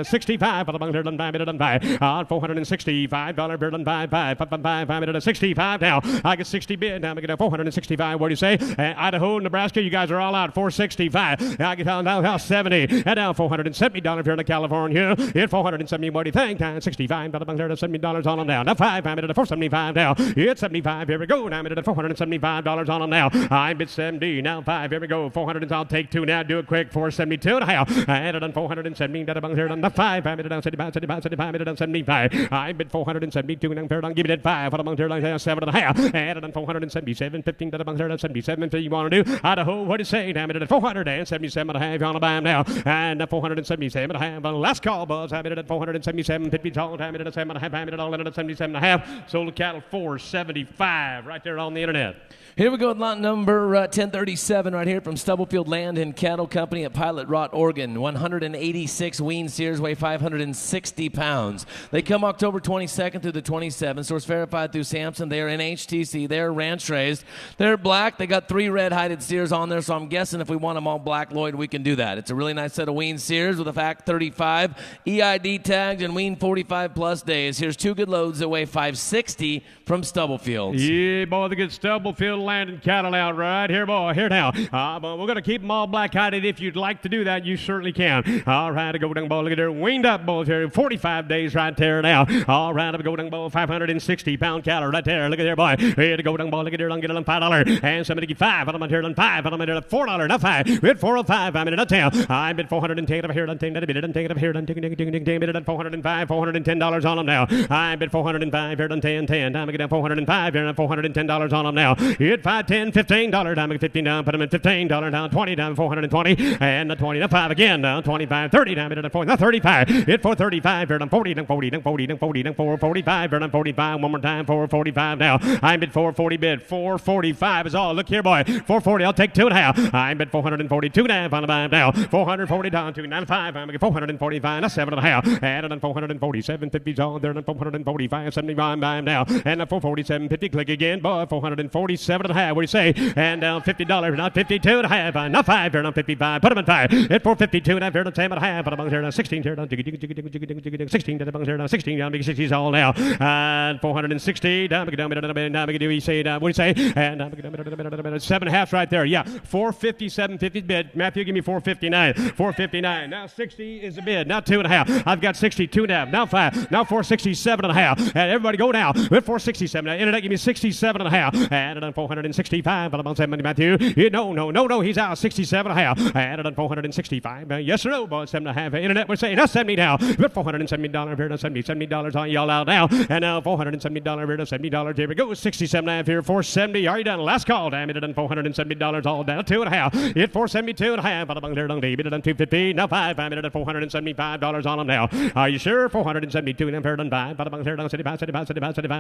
65. But I'm here on 5. On 5. On $465 here on 5. 5 I'm at 65 now. I get 60 bid. Now I get 465. What do you say? Idaho, Nebraska, you guys are all out. 465. I get down now 70. And now $470 here in California. Hit 470. What do you think? 65. But I'm here to $70 on them now. Now 5. I'm at 475 now. Hit 75. Here we go. Now I'm at $475 on them now. I'm at 70. Now 5. Here we go. 400, I'll take 2 now. Do it quick. 472 and a half. And it on 470. That about here on the 5. I made it on 75, 75, 75. Made it on 75. I bid 472 and fair on. Give it at 5. What about here on 7 and a half. And it on 477. 15. That about here on 77. So you want to do Idaho? What do you say? Damn it at 477 and a half. You want to buy them now? And 477 and a half. Last call, Buzz. I made it at 477. 50 all. Damn it at 7 and a half. I made it all in at 77 and a half. Sold the cattle 475 right there on the internet. Here we go with lot number 1037 right here from Stubblefield Land and Cattle Company at Pilot Rot, Oregon. 186 wean steers weigh 560 pounds. They come October 22nd through the 27th. Source verified through Samson. They are NHTC. They're ranch raised. They're black. They got 3 red-hided steers on there, so I'm guessing if we want them all black, Lloyd, we can do that. It's a really nice set of wean steers with a FAC 35, EID tagged, and wean 45-plus days. Here's 2 good loads that weigh 560 from Stubblefield. Yeah, boy, the good Stubblefield Land and Cattle out right here, boy. Here now. But we're going to keep them all black-hided. If you'd like to do that, you certainly can. All right, a go down ball. Look at there. Weaned up bulls here. 45 days right there now. All right, a go down ball. 560-pound cattle right there. Look at there, boy. Here to go down ball. Look at there. Get it on $5. And somebody give 5. I'm here on 5. I'm here on $4. Not 5. Bid 405. I'm in it on 10. I bid 410. I'm here on 10. I bid it on 10. I'm here on 10. Bid it on 405. $410 on them now. I bid 405. Here on 10. I'm going to get down 405. Here on $410 on them now. Hit 5, 10, $15 down, make it $15 down, put them in $15 down, 20 down, 420, and the 20 down, 5 again down, 25, 30 down, bid it on 40, now 35, hit 435, here down 40, down 40, down 40, down 40, down 445, here down 45, one more time, 445 now, I bid 440 bid, 445 is all, look here boy, 440, I'll take 2.5, I bid 442 down, on the buy now, 440 down, 295, I'm making 445, that's 7.5, added on 447, 50's all, there on 445, 75 buy now, and 447, 50, click again, boy, 447 and a half. What do you say? And down $50, not 52 and a half. Not 5, here, not 55. Put them in 5. Hit 452 and a half, here, not 10 and a half. Put them on here, now 16, here, now 16, down 16, down, make 60s all now. And 460, down, make it down, down, make it do, you say, what do you say? And down, make it down, 7 halves right there. Yeah, 457, 50 bid. Matthew, give me 459. 459. Now 60 is the bid. Now 2.5. I've got 62 and a half. Now 5. Now 467 and a half. And everybody go now. With 467. Now, internet, give me 67 and a half. And on 465, but about 70, Matthew. No, he's out. 67 and a half. Added on 465. Yes or no, boy, 7.5. Internet, we're saying that's 70 now. But $470 here to $70 on y'all out now. And now $470 here to $70. Here we go. 67 and a half here. 470. Are you done? Last call. Damn it, on $470 all down. 2.5. Hit 472 and a half. But about there, don't bid it on 250. Now 5. I minute at $475 on them now. Are you sure? 472 and fair done 5. But about there, don't 75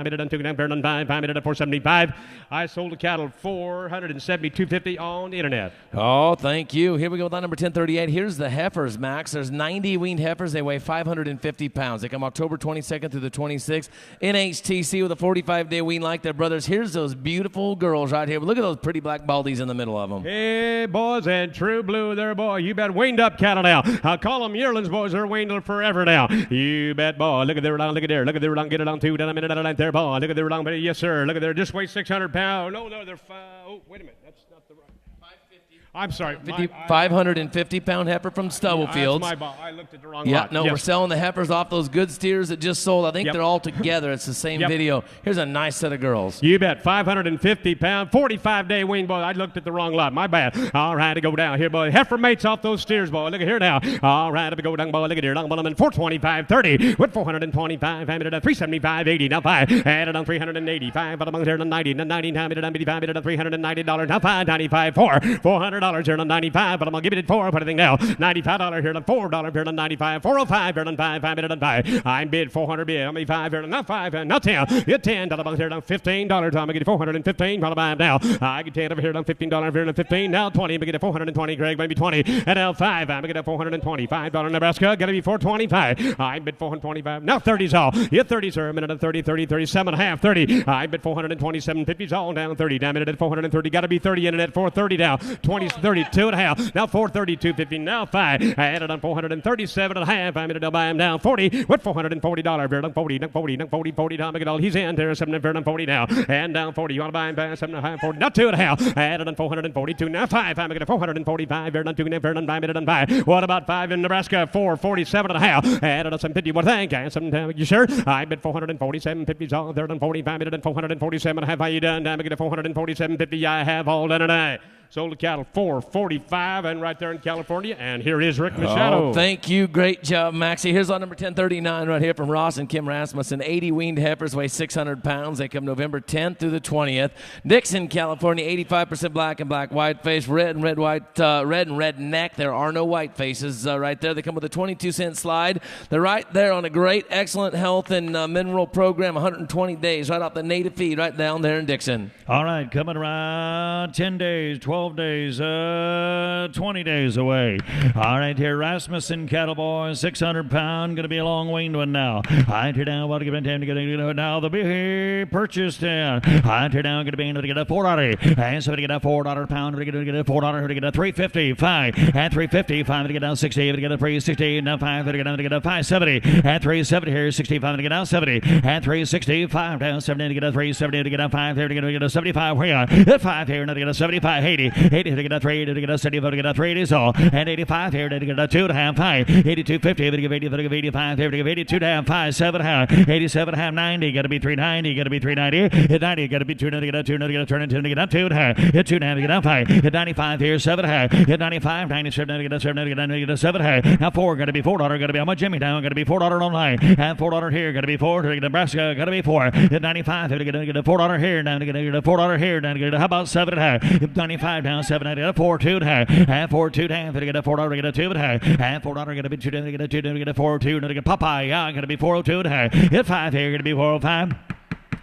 minute on 2 and fair done 5. 5 minute at 475. I sold the cattle 472.50 on the internet. Oh, thank you. Here we go with lot number 1038. Here's the heifers, Max. There's 90 weaned heifers. They weigh 550 pounds. They come October 22nd through the 26th. NHTC with a 45-day wean like their brothers. Here's those beautiful girls right here. Look at those pretty black baldies in the middle of them. Hey, boys, and true blue there, boy. You bet weaned up cattle now. I'll call them yearlings, boys. They're weaned forever now. You bet, boy. Look at their long. Look at there. Look at their long. Get it on 2 down a minute out there, boy. Look at their long. Yes, sir. Look at there. Just weigh 600 pounds. No, they're 5. Oh, wait a minute. That's not the right. 550. I'm sorry. 550-pound heifer from Stubblefield. That's my ball. I looked at the wrong Yeah, lot. no, Yes. We're selling the heifers off those good steers that just sold. I think they're all together. It's the same video. Here's a nice set of girls. You bet. 550-pound, 45-day wean, boy. I looked at the wrong lot. My bad. All right, to go down here, boy. Heifer mates off those steers, boy. Look at here now. All right, to go down, boy. Look at here. Down, boy. I'm in 425.30 with 425. I'm at 375.80. Now 5. Added on 385. But I'm on here on 90. 99. I'm at 85. At $390. Now 595. $400 here on 95. But I'm gonna give it 4. Put anything now. $95 here on $4 here on 95. 405 here on 5. 5 minute on 5. I'm bid 400 bid. I'm 5 here on not 5 and not 10. Get $10 here on $15. I'm gonna get 415. What about now? I get 10 over here on $15 here on 15. Now 20. I'm gonna get 420. Greg, maybe 20. And now 5. I'm gonna get $425. Nebraska. Gotta be 425. I bid 425. Now 30's all. Get 30, sir. A minute at 30, 30, 37 and a half. 30. I bid 427.50's all down 30. Down minute at 430. Gotta be 30 in it at 430 down. 20, 32 and a half. Now 432.50. Now 5. I added on 437 and a half. I'm going to buy him down 40 with $440. Bear down 40, down 40, down 40, 40 down. Make it all. He's in there. 7 and down 40 now. And down 40. You want to buy him down 7 and a half, 40. Now 2 and a half. I added on 442. Now 5. I'm going to 445. Bear down 2 and bear down 5 minute on 5. What about 5 in Nebraska? 447 and a half. I added on 750. What thank you? Some you sure? I bid 447.50's all there on 45 minute and 447 and a half. How you done? I'm going to 447.50. I have all done tonight. Sold the cattle $445, and right there in California. And here is Rick Machado. Oh, thank you. Great job, Maxie. Here's on number 1039 right here from Ross and Kim Rasmussen. 80 weaned heifers weigh 600 pounds. They come November 10th through the 20th. Dixon, California, 85% black and black white face, red and red neck. There are no white faces right there. They come with a 22-cent slide. They're right there on a great, excellent health and mineral program, 120 days, right off the native feed right down there in Dixon. All right, coming around 10 days, 12 days, 20 days away. All right, here, Rasmussen Cattle Boys, 600 pound, going to be a long weaned one now. All right, here now, what to give it time to get it now. The big purchase down. All right, here now, going to be able to get a $4. And so to get a $4 pound, to get a $4, to get a $3.55. At $3.55, to get down 60, to get a $3.60, now $5, to get down to get a $5.70. At $3.70 here, 65, to get down 70. At $3.65, down 70, to get a $3.70, to get down 5 there, to get a 75. Where are you? At 5 here, to get a 75, 80, 80 to get a 3, to get a 75, to get a 3, is all. And 85 here, to get a 2.5, 5, 82.50, to give 80, to give 85 here, to give 82.5, 5, 7, 87.5, 90, got to be 390, got to be 390, at 90, got to be 2, to get a 2, to get a turn into, to get a 2, at 2.5, to get a 5, at 95 here, 7, at 95, 97, to get a 7, to get a 7, now 4, got to be $4, got to be, how much Jimmy down, got to be $4 online, and $4 here, got to be 4, to get Nebraska, got to be 4, at 95, to get a $4 here, down to get a $4 here, down to get a, how about 7.5, 95 down 7, I get a 4, 2, and 4, 2, to get a $4, get a 2, and $4, got to be 2, to get a 2, to get a 4, 2, to get Popeye, yeah, got to be 402, hit 5 here, got to be 405.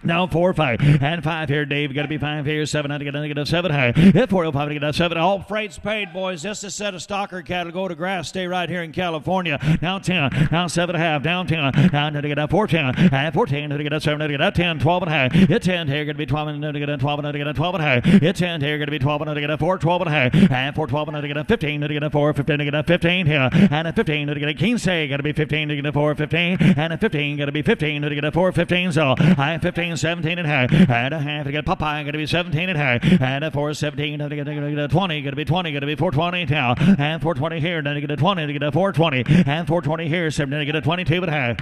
Now 4, 5, and 5 here, Dave. Got to be 5 here, 7. I get a 7 high. Hit 405 to get a 7. All freight's paid, boys. Just a set of stocker cattle go to grass. Stay right here in California. Now 10, now 7.5, down 10, down to get a 14, and 14 to get a 7, to get a 10, 12 and a high. Hit 10 here, going to be 12 and to get a 12 and to get a 12 and a high. Hit 10 here, going to be 12 and to get a 4, 12 and a high, and 4, 12 and to get a 15 to get a 4, 15 to get a 15 here, and a 15 to get a King say. Got to be 15 to get a 4, 15, and a 15 got to be 15 to get a 4, 15. So high 15, 17 and high. And a half to get Popeye, going to be 17 and high. And a 4, 17 to get a 20, going to be 20, going to be 420 now. And 420 here, then to get a 20, to get a 420. And 420 here, 7 to get a 22 and a half.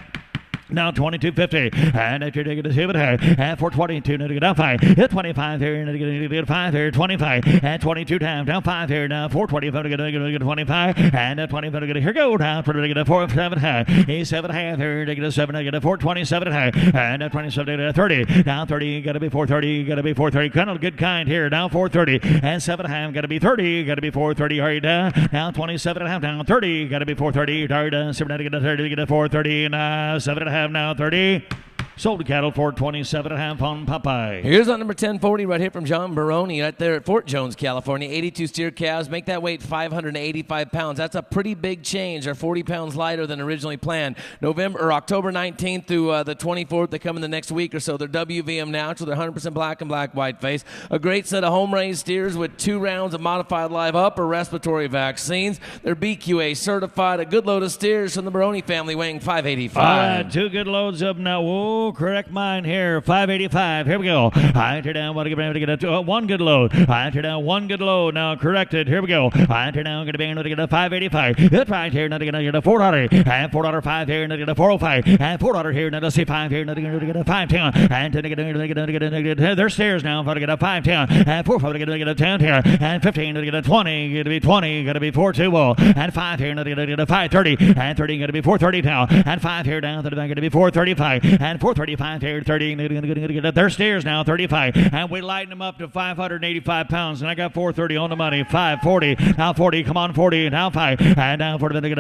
Now 22.50, and after they get a 2 and 422 to get up 5, hit 25 here, and to get 5 here, 25, and 22 times, down 5 here, now 425 to get 25, and 25 to get here, go down for to get a 4, 7 high, a 7 half here, to get a 7, to get a 427 high, and a 27 to get a 30, now 30, got to be 430, got to be 430, kind of good kind here, now 430, and 7 half, got to be 30, got to be 430, hurry down, now 27 and a half, down 30, got to be 430, hurry down, 7 to get a 30, to get a 430, and 7 and a half. Now 30. Sold cattle for 27.5 on Popeye. Here's on number 1040 right here from John Baroni right there at Fort Jones, California. 82 steer calves. Make that weight 585 pounds. That's a pretty big change. They're 40 pounds lighter than originally planned. October 19th through the 24th. They come in the next week or so. They're WVM natural. They're 100% black and black white face. A great set of home-raised steers with 2 rounds of modified live upper respiratory vaccines. They're BQA certified. A good load of steers from the Baroni family weighing 585. 2 good loads up now. Whoa. Correct mine here, 585. Here we go. I enter down. Want to get a 1 good load. I enter down 1 good load. Now corrected. Here we go. I enter down. Going to be able to get a 585. Hit right here. Now to get a $4. And $4 5 here. Now to get a 405. And $4 here. Now to see 5 here. Now to get a 510. And to get their stairs now. For to get a 510. And 4 to get a 10 here. And 15 to get a 20. Got to be 20. Got to be 420. And 5 here. Now to get a 530. And 30 got to be 430 now. And 5 here down to the back. Got to be 435. And 435 here, 30, their stairs now, 35, and we lighten them up to 585 pounds, and I got 430 on the money, 540, now 40, come on, 40, now 5, and now 40, to get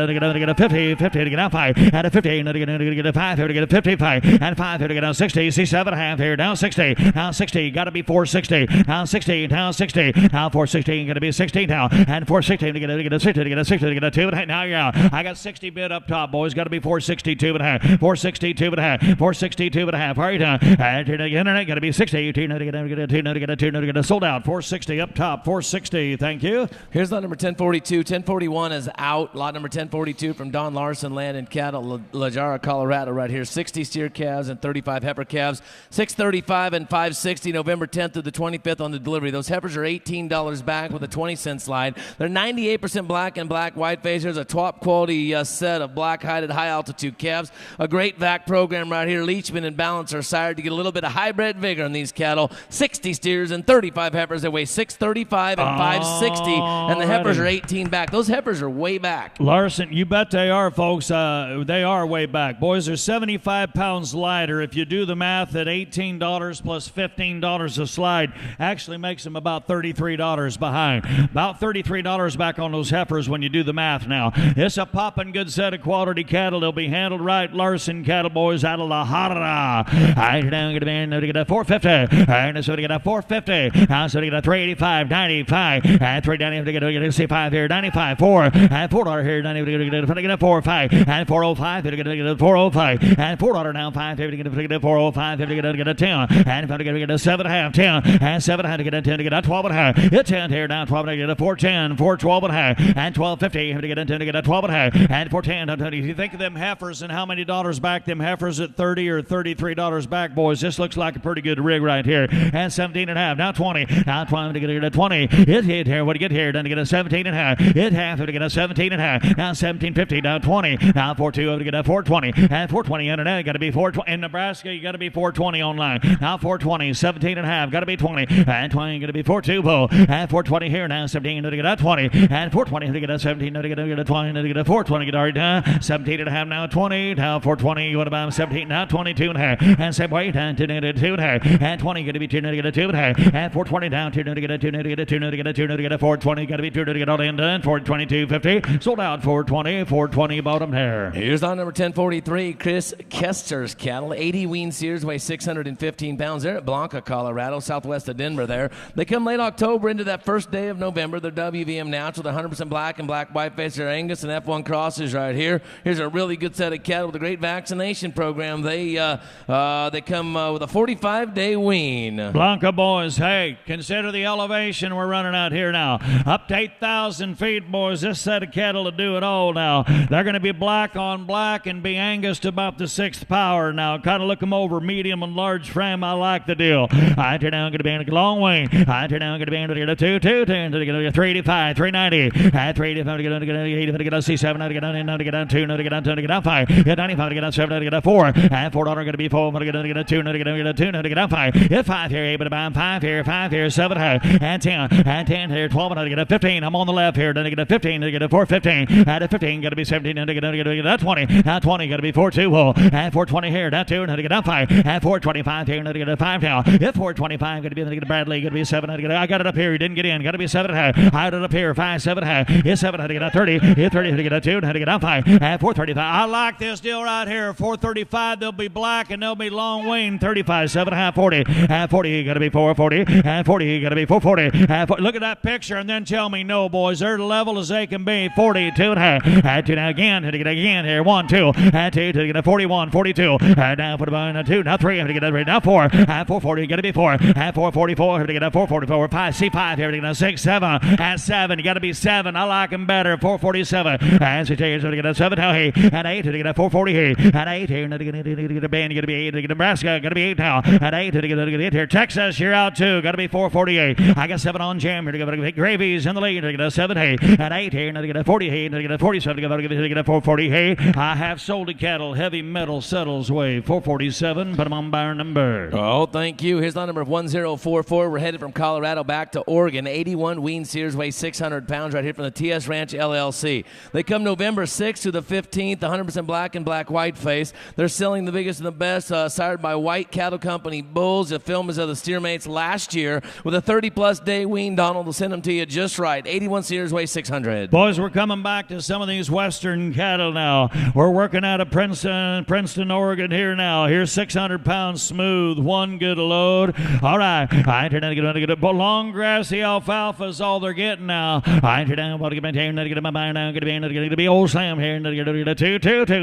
a 50, 50 to get out 5, and a 15, to get a 5 here, to get a 55, and 5 here to get down 60, see 7.5 here, down 60, now 60, got to be 460, now 60, now 60, now 460, going to be 60 now, and 460 to get a 60, to get a 60, to get a 2, and now you're out. I got 60 bid up top, boys, got to be 462 and a half, 462 and a half, 462 and a half. Hurry down. And the internet got to be 60. To get a sold out. 460 up top. 460. Thank you. Here's lot number 1042. 1041 is out. Lot number 1042 from Don Larson Land and Cattle, La Jara, Colorado, right here. 60 steer calves and 35 heifer calves. 635 and 560 November 10th through the 25th on the delivery. Those heifers are $18 back with a 20-cent slide. They're 98% black and black white facers. A top quality set of black hided high altitude calves. A great vac program right here. Leach Basement and Balance are sired to get a little bit of hybrid vigor in these cattle. 60 steers and 35 heifers. They weigh 635 and 560, and the heifers are 18 back. Those heifers are way back. Larson, you bet they are, folks. They are way back. Boys, they're 75 pounds lighter. If you do the math at $18 plus $15 a slide, actually makes them about $33 behind. About $33 back on those heifers when you do the math now. It's a popping good set of quality cattle. They'll be handled right. Larson cattle, boys, out of La Jarra. I'm going to get a 450. And so to get a 450. Now so to get a 385, 95. And 390 to get a C5 here, 95, 4. And $4 here, 90 to get a 4, 5. And 405 to get a 405. And $4 now, 550 to get a 405 to get a 10. And to get a 7.5, 10. And 7.5 to get a 10 to get a 12.5. It's 10 here now, 12 to get a 410, 412.5. And 1250 to get a 10 to get a 12.5. And 410. If you think of them heifers and how many dollars back them heifers at $30 or $33 back, boys, this looks like a pretty good rig right here. And 17.5, now 20. Now 20 to get a 20. It hit here. What do you get here? Then to get a 17.5. It half to get a 17.5. Now 17.50. Now 20. Now 4.2 to get a 4.20. And 4.20 internet. Got to be 4.20. In Nebraska, you got to be 4.20 online. Now 4.20. 17.5. Got to be 20. And 20 got to be 4.2 bull. And 4.20 here. Now 17 to get a 20. And 4.20 to get a 17 to get a 20 to get a 4.20. Get already done. 17.5 now 20. Now 4.20. You want about 17 now 22.5. And same way down to get a 2.5. And 20 got to be 2 to get a 2.5. And 4.20 down 2 to get a 2 to get a 2 to get a 2 to get a 4.20. Got to be 2 to get all in done. 422.50. Sold out 4.20. 4.20 bottom there. Here's on number 1043, Chris Kester's cattle. 80 wean steers weigh 615 pounds. They're at Blanca, Colorado, southwest of Denver there. They come late October into that first day of November. They're WVM natural. They're 100% black and black white face. They're Angus and F1 crosses right here. Here's a really good set of cattle with a great vaccination program. They come with a 45-day wean. Blanca boys, hey, consider the elevation we're running out here now. Up to 8,000 feet, boys. This set of cattle to do it all now. They're going to be black on black and be Angus to about the 6th power now. Kind of look them over, medium and large frame. I like the deal. I turn down, going to be in a long wing. I turn down, going to be in a 2, 2, 10 to get a 385, 390. At 385 to get a C7, to get on 2, to get on 2, to get on 5. At 95 to get on 7, to get on 4. And $4 going to be 4, to get a 2, to get a 2, to get on 5. At 5 here, able to buy 5 here, 7 high. And 10, and 10 here, 12, to get a 15. I'm on the left here, then to get a 15, to get a 415. At a 15, got to be 17, to get a 20. Now 20, got to be 4.2. And 4.20 here, now 2, to get a 5. And 4.25 here, to get a 5 now. At 4.25, going to be to get a Bradley, going to be 7, to get a, I got it up here, he didn't get in, got to be 7 high. I had it up here, 5, 7 high. It's 7, to get a 30. It's 30, to get a 2, to get a 5. And 4.35. I like this deal right here. 4.35, they'll be black and they'll be long wing. 35, 7 high, 40. And 40, got to be 4.40. And 40, got to be 4.40. And look at that picture and then tell me no, boys. They're level as they can be. 42 and a half. And 2 now again, to get again here. 1, 2. And 2, to get a 41, 42. And now put about a 2. Now 3, to get a 3. Now 4. And 4.40, got to be 4. And 4.44, to get a 4.44. 5, C5 here, to get a 6, 7. And 7, you got to be 7. I like them better. 4.47. And 6, to get a 7. Now he. And 8, to get a 4.40 here. And 8 here, to get a band, you got to be 8. To get Nebraska, got to be 8 now. And 8, to get 8 here. Texas, you're out too. Got to be 4.48. I got 7 on jam here to get Gravies in the lead. To get a 7 hay. And 8 here, to get a 40 hay. To get a 47. To get a 4.40 hay. I have sold a cattle. Heavy metal settles weigh 4.47. Put them on by our number. Oh, thank you. Here's the number of 1044. We're headed from Colorado back to Oregon. 81 wean steers weigh 600 pounds right here from the TS Ranch LLC. They come November 6th to the 15th. 100% black and black white face. They're selling the biggest and the best, sired by White Cattle Company bulls. The film is of the steer mates last year with a 30-plus day wean. Donald will send them to you just right. 81 steers weigh 600. Boys, we're coming back to some of these western cattle now. We're working out of Princeton, Oregon here now. Here's 600 pounds smooth, one good load. All right. I turn down to get a long grassy alfalfa is all they're getting now. I turn down to get my mind down, get to be old Slam here, to get a 2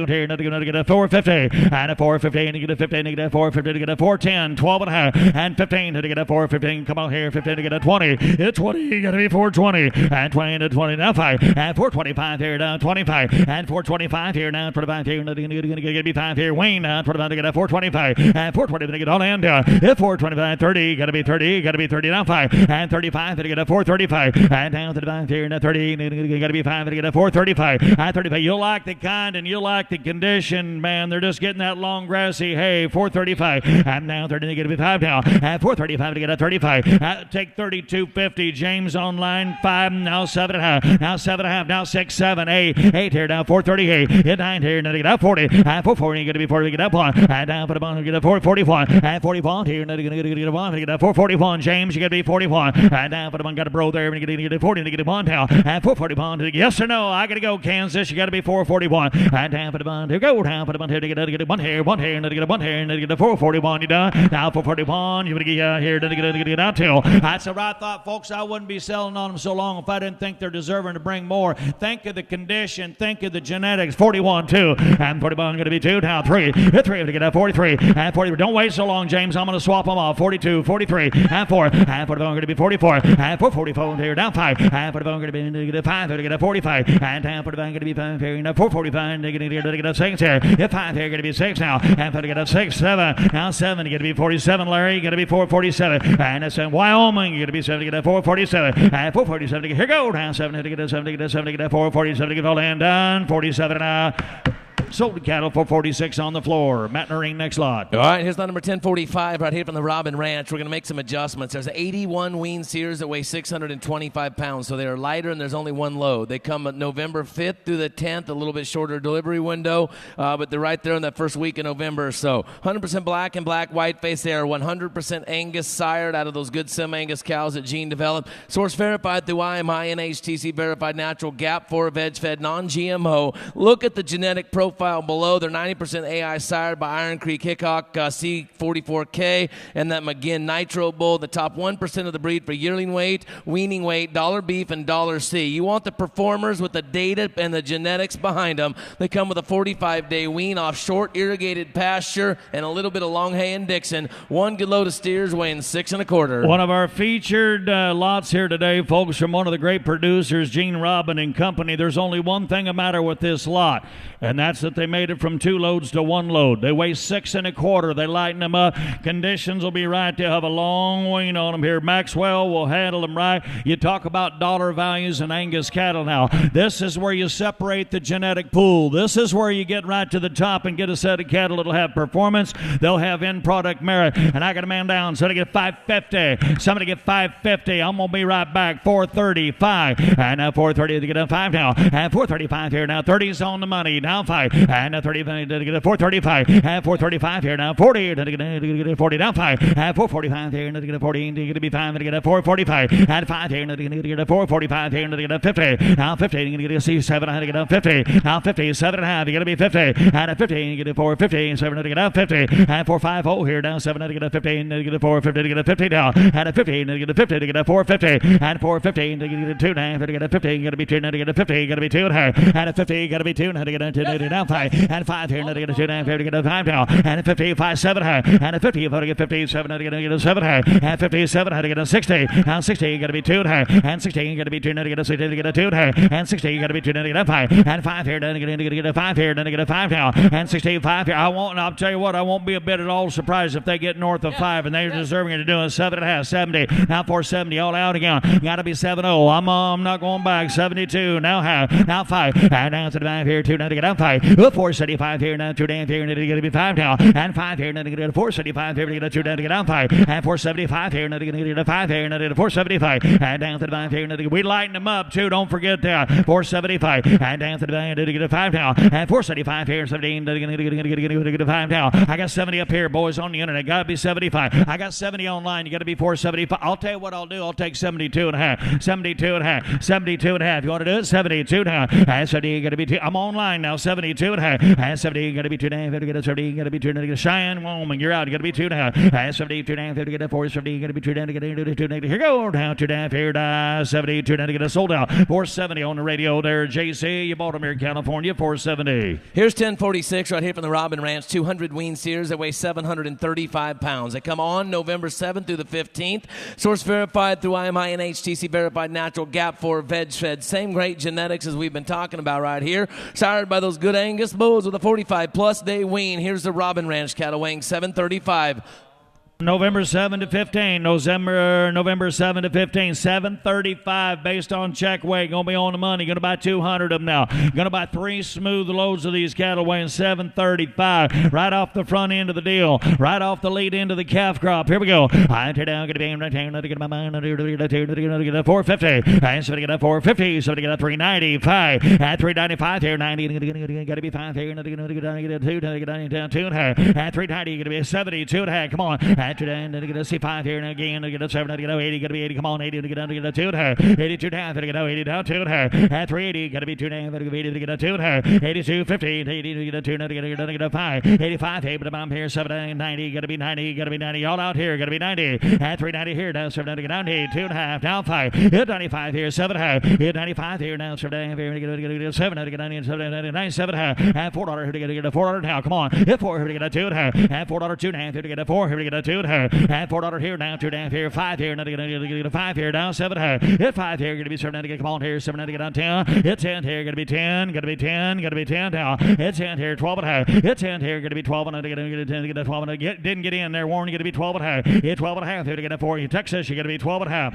here, to get a 4.50 and a 4.50 to get a 15 to get a 4.50 to get a 4.10, 12 and a half and 15 to get a 4.15. Come on here, 15 to get a 20. It's 20. You got to be 4.20 and 20 to 20 now 5 and 4.25 here down 25 and 4.25 here now 25 here. Going to be 5 here. Wayne now 25 to get a 4.25 and 4.20 to get all in down. If 4.25 30 got to be 30. Got to be 30 now 5 and 35 to get a 4.35 and down to the 5 here now 30. Got to be 5 to get a 4.35 and 35. You'll like the kind and you'll like the condition, man. They're just getting that long grassy hay, 435. And now 30 to get a 5 now. At 435 to get a 35. Take 32.50. James online 5. Now 7.5. Now 7.5. Now 6, 7, 8. 8 here now 438. Hit 9 here. Now to get up 40. At 440 going to be 40 to get up 1. And down for the bond to get a 441. At 41 here. Now to get a 1 to get a 441. James you got to be 41. And down for the bond got a bro there. And you get a 40 to get a 1 now. At 440 bond. Yes or no? I got to go Kansas. You got to be 441. And down for the bond. Here go down for the bond here to get a 1 here. 1 here. Now to get a 1 here. Now to get a 441. You done? Now 441. You want to get here. Now to get out till. That's what I thought, folks. I wouldn't be selling on them so long if I didn't think they're deserving to bring more. Think of the condition. Think of the genetics. 41, 2. And 41 going to be 2. Now 3. 3 to get a 43. And 43. Don't wait so long, James. I'm going to swap them off. 42, 43. And 4. And 41 going to be 44. And 444 here. Down 5. And 41 going to be 5 to get a 45. And down 45 going to be 5 here. Now 445. They're going to get a 6 here. 5 here going to be 6 now. And to get a 6, 7. Now 7 going to be 47. Larry going to be 447. And that's in Wyoming. You're going to be 7 to get a 447. And 447 to get here. Go down 7 to get a 7 to get a 7 to get a 447 to get all in done. 47 now. Sold the cattle for 46 on the floor. Matt in the ring, next lot. All right, here's lot number 1045 right here from the Robin Ranch. We're going to make some adjustments. There's 81 wean steers that weigh 625 pounds, so they are lighter and there's only one load. They come November 5th through the 10th, a little bit shorter delivery window, but they're right there in that first week of November or so. 100% black and black white face. They are 100% Angus sired out of those good Sim Angus cows that Gene developed. Source verified through IMI and HTC verified natural gap 4 veg fed non-GMO. Look at the genetic profile below. They're 90% AI sired by Iron Creek Hickok C44K and that McGinn Nitro Bull, the top 1% of the breed for yearling weight, weaning weight, dollar beef, and dollar C. You want the performers with the data and the genetics behind them. They come with a 45-day wean off short irrigated pasture and a little bit of long hay and Dixon. One good load of steers weighing 6 1/4. One of our featured lots here today, folks, from one of the great producers, Gene Robin and Company. There's only one thing the matter with this lot, and that's that they made it from 2 loads to 1 load. They weigh 6 1/4. They lighten them up. Conditions will be right. They'll have a long wean on them here. Maxwell will handle them right. You talk about dollar values in Angus cattle now. This is where you separate the genetic pool. This is where you get right to the top and get a set of cattle that'll have performance. They'll have end product merit. And I got a man down. So to get 550. Somebody get 550. I'm going to be right back. 435. And now 430 to get a 5 now. And 435 here now. 30's on the money. Now 5. And 35 to get a 435. And 435 here now. 40 to get a 40 down 5. And 445 here to get a 40 to get a 5 to get a 445. And 5 here to get a 445 here to get a 50. Now 50 to get a C7 to get a 50. Now 50 7.5 you got to be 50. And a 50 you get a 450 7 to get a 50. And 450 here down 7 to get a 15 to get a 450 to get a 50 down. And a 15 to get a 50 to get a 450. And 415 to get a 2 now to get a 50 got to be 2 to get a 50 got to be 2 and a 50 got to be 2 to get a 2 down 5 and 5 here to get a 2 down to get a 5 now and a 50 5 7 and a 50 to get 57 to get a 7 and 57 to get a 60 and 60 got to be 2 and 60 got to be 2 to get a 60 to get a 2 and 60 got to be 2 to get a 5 and 5 here to get a 5 here to get a 5 now and 65 here. I'll tell you what, I won't be a bit at all surprised if they get north of 5 and they're deserving it to do a 7.5 70 now 470 all out again. Got to be 7-0. I'm not going back. 72 now 5 and now to the 5 here 2 to get up 5 475 here now 2 down here to get to be 5 now and 5 here to get a 475 here to get a 2 down to get down 5 and 475 here to get a 5 here to get a 475 and down to the 5 here to we lighten them up too, don't forget that. 475 and down to the 5 to get a 5 now and 475 here 17 to get a 5 now. I got 70 up here, boys, on the internet. Got to be 75. I got 70 online. You got to be 475. I'll tell you what I'll do. I'll take 72 and a half. 72 and a half. 72 and a half. You want to do it? 72 and a half. And 70 got to be 2. I'm online now. 72 and a half. And 70 got to be 2 and a half. To get a 70 got to be 2 and a half. Cheyenne, Wyoming, you're out. You got to be 2 and a half. And 72 and a half. To get a 470 got to be 2 down to get a 2 and a half. Here go down 2 and a half. Here 72 down to get a sold out. 470 on the radio there. JC, you Baltimore, California. 470. Here's 1046 right here from the Robin Ranch. 200 wean steers that weigh 735 pounds. They come on November 7th through the 15th. Source verified through IMI and HTC verified natural gap 4 veg fed. Same great genetics as we've been talking about right here. Sired by those good Angus bulls with a 45 plus day wean. Here's the Robin Ranch cattle weighing 735. November 7 to 15. November 7 to 15. 735 based on check weight. Going to be on the money. Going to buy 200 of them now. Going to buy 3 smooth loads of these cattle weighing 735. Right off the front end of the deal. Right off the lead end of the calf crop. Here we go. I enter down. Going to be 450. I somebody get a 450. Somebody get a 395. At 395 here. 90. Got to be 5 here. Get a 2. Down 2 and a half. At 390. Going to be a 70. 2 and a half. Come on. At 290. Get a C5 here. And again. Get a 7. Get a 80. Got to be 80. Come on. 80. Get down to get a 2 and a half. 82 and a half. Get a 80 down 2 and a half. At 380. Got to be 2 and a half. 80 to get a 2 and a half. 82 50. 80 to get a 2 and a half. Get a 5. 85. Hey, but I'm here. 7 90. Got to be 90. Got to be 90. All out here. Got to be 90. At 390 here. Down 7 to get 90. 2 and a half. Down 5. Hit 95 here. 7 and a half. Hit 95 here. Now 7 and a half here. Get 7 to get 90. 7 and a half. At $4 here to get a 4 now. Come on. Hit 4 here to get a 2 and a half. At $4 2 and a half here to get a 4 here to get a 2 and a half. At $4 here. Down 2 and a half here. 5 here. Now to get a 5 here. Down 7 and a half. Hit 5 here. Going to be 7 to get. Come on here. 7 to get down 10. Hit 10 here. Going to be 10. Going to be 10. Going to be 10 now. Hit 10 here. 12 and a half. Hit 10 here. Going to be 12 and a half. Get 10 to get a 12 and a half. Didn't get in there. Warren, you're going to be 12 and a half. Hit 12 and a half here to get a 4. You Texas, you're going to be 12 and a half.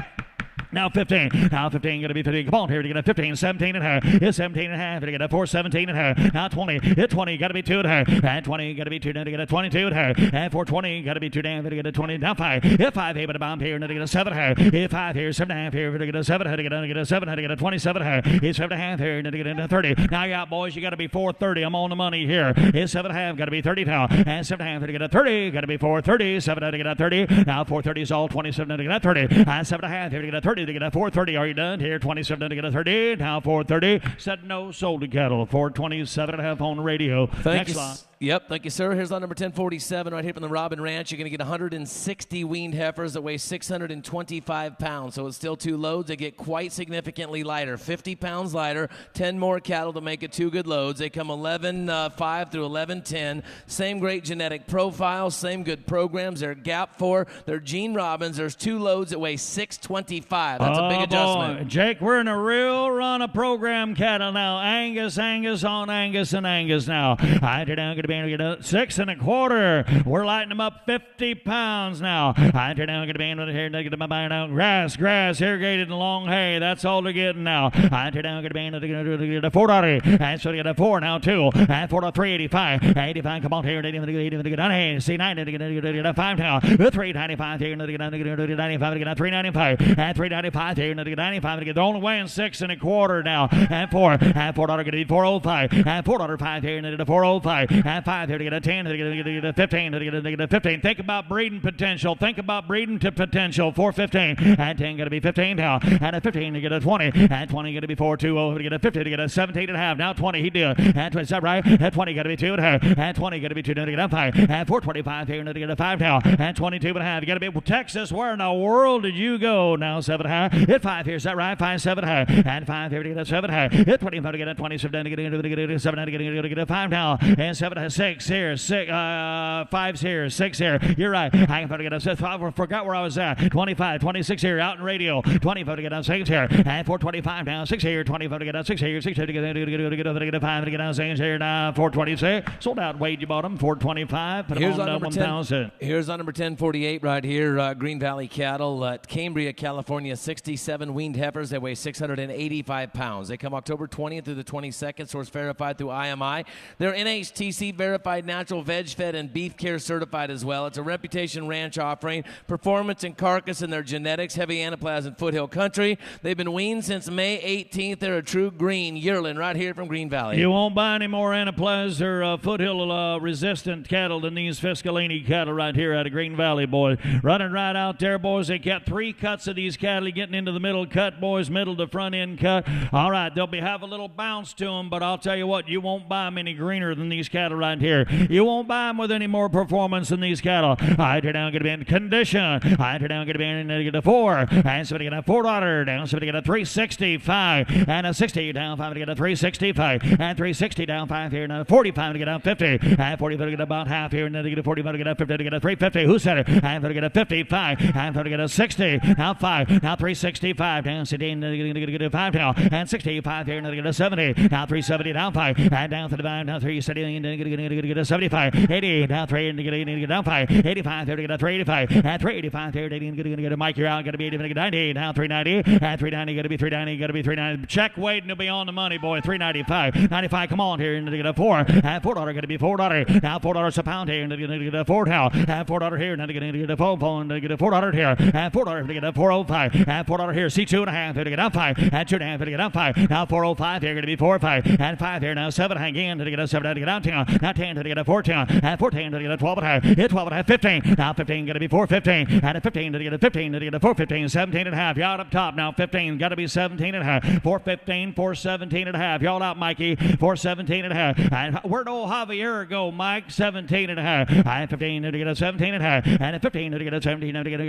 Now 15. Now 15 going to be 15. Come on here to get a 15. 17 and a half. Hit 17 and a half to get a 4. 17 and a half. Now 20. Hit 20. Got to be 2 and a half. And 20. Got to be 2 to get a 22 and a half. And 420. Got to be 2 down to get a 20. Now 5. Hit 5 here, but a bomb here to get a 7 and a half. Hit 5 here. 7 and a half here to get a 7. To get a 7. To get a 27 and a half. Hit 7 and a half here to get a 30. Now you got boys. You got to be 430. I'm on the money here. Hit 7 and a half. Got to be 30 now. And 7 and a half to get a 30. Got to be 430. 7 to get a 30. Now 430 is all 27 to get a 30. And 7 and a half here to get a 30 to get a 430. Are you done? Here, 27 to get a 30. Now 430. Said no, sold to cattle. 427 and a half on the radio. Thank Next you. lot. Yep, thank you, sir. Here's lot number 1047 right here from the Robin Ranch. You're going to get 160 weaned heifers that weigh 625 pounds. So it's still 2 loads. They get quite significantly lighter, 50 pounds lighter, 10 more cattle to make it 2 good loads. They come 11.5 through 11.10. Same great genetic profile, same good programs. They're Gap 4. They're Gene Robbins. There's 2 loads that weigh 625. That's a big adjustment. Boy. Jake, we're in a real run of program cattle now. Angus on Angus and Angus now. I enter down, going to be 6 1/4. We're lighting them up 50 pounds now. I enter down, going to be here, get my mind out. Grass, irrigated and long hay. That's all they're getting now. I enter down, going to get a $4. And so they get a 4 now, 2. And 4 to 385. 85, come on here. 80 to get on hay. C9 to get a 5 now. 395 here, to get 95 to get a 395. And 395 here, to get 95 to get. They're only weighing 6 1/4 now. And 4. And $4 going to be 405. And $4.05 here, to get a 405. And 5 here to get a 10, to get a 15, to get a 15. Think about breeding potential. Think about breeding to potential. 415. And 10 going to be 15 now. And a 15 to get a 20. And 20 going to be 420 to get a 50 to get a 17 and a half. Now 20 he did. And 20, is that right? And 20 going to be 2 and a half. And 20 going to be 2 to get a 5. And 425 here to get a 5 now. And 22 and a half. You got to be Texas. Where in the world did you go? Now 7 and a half. Hit 5 here. Is that right? 5, 7 and a half. And 5 here to get a 7 and a half. Hit 25 to get a 27 to get a 7 to get a 5 now. And 7 and a 6 here. 5's here. 6 here. You're right. I can get a 6. I forgot where I was at. 25, 26 here. Out in radio. 25 to get a 6 here. And 425 now. 6 here. 25 to get a 6 here. 6 here to get a 5 to get a 6 here. Now 426. Sold out. Wade, you bought them. 425. Put them on 1,000. Here's on number 1048 right here. Green Valley Cattle at Cambria, California. 67 weaned heifers. They weigh 685 pounds. They come October 20th through the 22nd. Source verified through IMI. They're NHTC verified, natural veg fed, and beef care certified as well. It's a Reputation Ranch offering. Performance and carcass in their genetics. Heavy anaplasm foothill country. They've been weaned since May 18th. They're a true green yearling right here from Green Valley. You won't buy any more anaplasm or foothill resistant cattle than these Fiscalini cattle right here out of Green Valley, boys. Running right out there, boys. They got 3 cuts of these cattle getting into the middle cut, boys. Middle to front end cut. All right, they'll have a little bounce to them, but I'll tell you what, you won't buy them any greener than these cattle right here. You won't buy them with any more performance than these cattle. I turn down, going to be in condition. I turn down, going to be in get a 4. And somebody get a $4 down. Somebody get a 365 and a 60 down 5 to get a 365 and 360 down 5 here and a 45 to get a 50 and 45 to get about half here and then to get a 45 to get a 50 to get a 350. Who said it? And to get a 55 and to get a 60 now 5 now 365 down 16 to get a 5 now and 65 here and to get a 70 now 370 down 5 and down to the 5 now 370 and then get get a 75, 80, down 3, and get down 5, 85, there to get a 385, at 385, there to get a Mike, you're out, got to be 90, down 390, at 390, got to be 390, got to be 390, check weight and it'll be on the money, boy, 395, 95, come on here, and get a 4, at $4, got to be $4, now $4 a pound here, and get a 4 now, at $4 here, and get a phone, get a $4 here, at $4, to get a 405, at $4 here, see 2.5, to get up 5, at 2.5, to get up 5, now 405 here, going to be 4.5, and 5 here, now 7, again, to get a 7, to get out 10, now 10, to get a 14, at 14, to get a 12.5, hit 12.5, 15, now 15, going to be 415, and a 15, to get a 15, to get a 415, 17.5, y'all out up top, now 15, got to be 17.5, 415, 417.5, y'all out, Mikey, 417.5, and where'd old Javier go, Mike, 17.5, and 15, to get a 17.5, and a 15, to get a 17, to get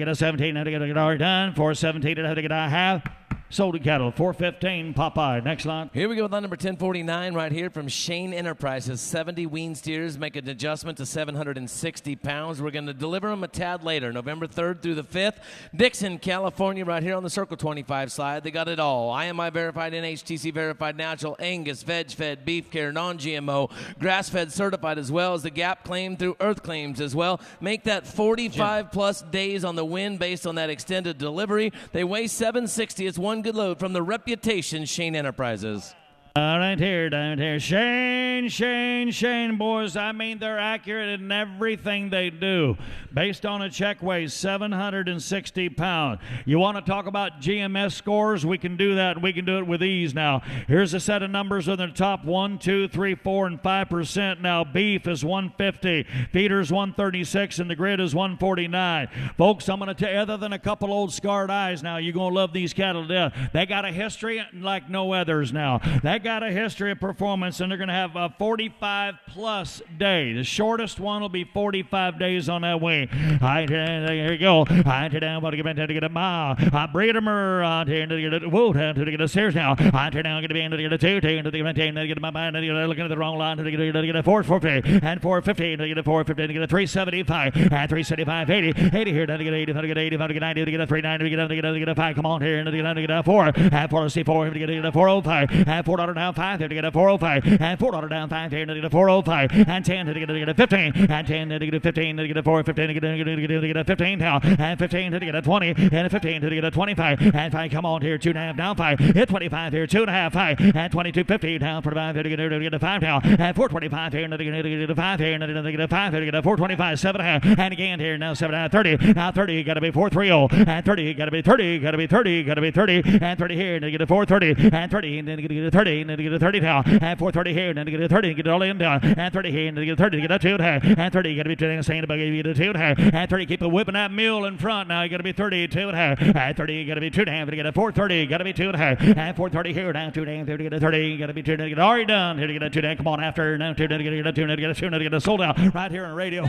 a 17, to get a already done, 417, to get a half. Sold to cattle, 415, Popeye. Next lot. Here we go with lot number 1049 right here from Shane Enterprises. 70 wean steers, make an adjustment to 760 pounds. We're going to deliver them a tad later, November 3rd through the 5th. Dixon, California, right here on the Circle 25 slide. They got it all. IMI verified, NHTC verified, natural, Angus, veg-fed, beef care, non-GMO, grass-fed certified, as well as the gap claim through earth claims as well. Make that 45-plus days on the win based on that extended delivery. They weigh 760. It's one good load from the Reputation Shane Enterprises. Right here, down here. Shane, boys. I mean, they're accurate in everything they do. Based on a check weighs 760 pounds. You want to talk about GMS scores? We can do that. We can do it with ease now. Here's a set of numbers on the top 1, 2, 3, 4, and 5%. Now, beef is 150, feeders 136, and the grid is 149. Folks, I'm going to tell you, other than a couple old scarred eyes now, you're going to love these cattle to death. They got a history like no others now. They got a history of performance, and they're going to have a 45-plus day. The shortest one will be 45 days on that wing. All right, here you go. All right, down, to get a mile. Breed them to get a stairs now. All right, down, get a 2, to get my mind, looking at the wrong line, to get a 450, and 450, to get a 450, to get a 375, and 375, 80 here, to get 80, to get 80, to get 90, to get a 390, to get a 5, come on here, to get a 4, and 4 to see 4, to get a 405, and $4 down 5 here to get a 405, and $4 down 5 here to get a 405, and 10 to get a 15, and 10 to get a 15, to get a 415, to get a 15 now, and 15 to get a 20, and a 15 to get a 25, and 5, come on here, 2.5 down 5, hit 25 here, 2.5, 5, and 22.50 down 45 here to get a 5 now, and 425 here to get a 5 here, to get a 5 here to get a 425, 7.5, and again here now 7.5, 30, now 30, got to be 430, and 30, got to be 30, got to be 30, got to be 30, and 30 here to get a 430, and 30, and then get a 30, and then get a 30 now, and 430 here, and then get a 30, get it all in down, and 30 here, and then get a 30, get a 2, and 30, you got to be turning the same about you get a 2, and 30, keep a whipping that mule in front now, you got to be 30, 2, and 30, you got to be 2.5, to get a 430, got to be 2, and 430 here, down 2, to get a 30, you got to be 2, to get already done, here to get a 2, come on after, now 2, to get a 2, to get a 2, to get a sold out, right here on radio,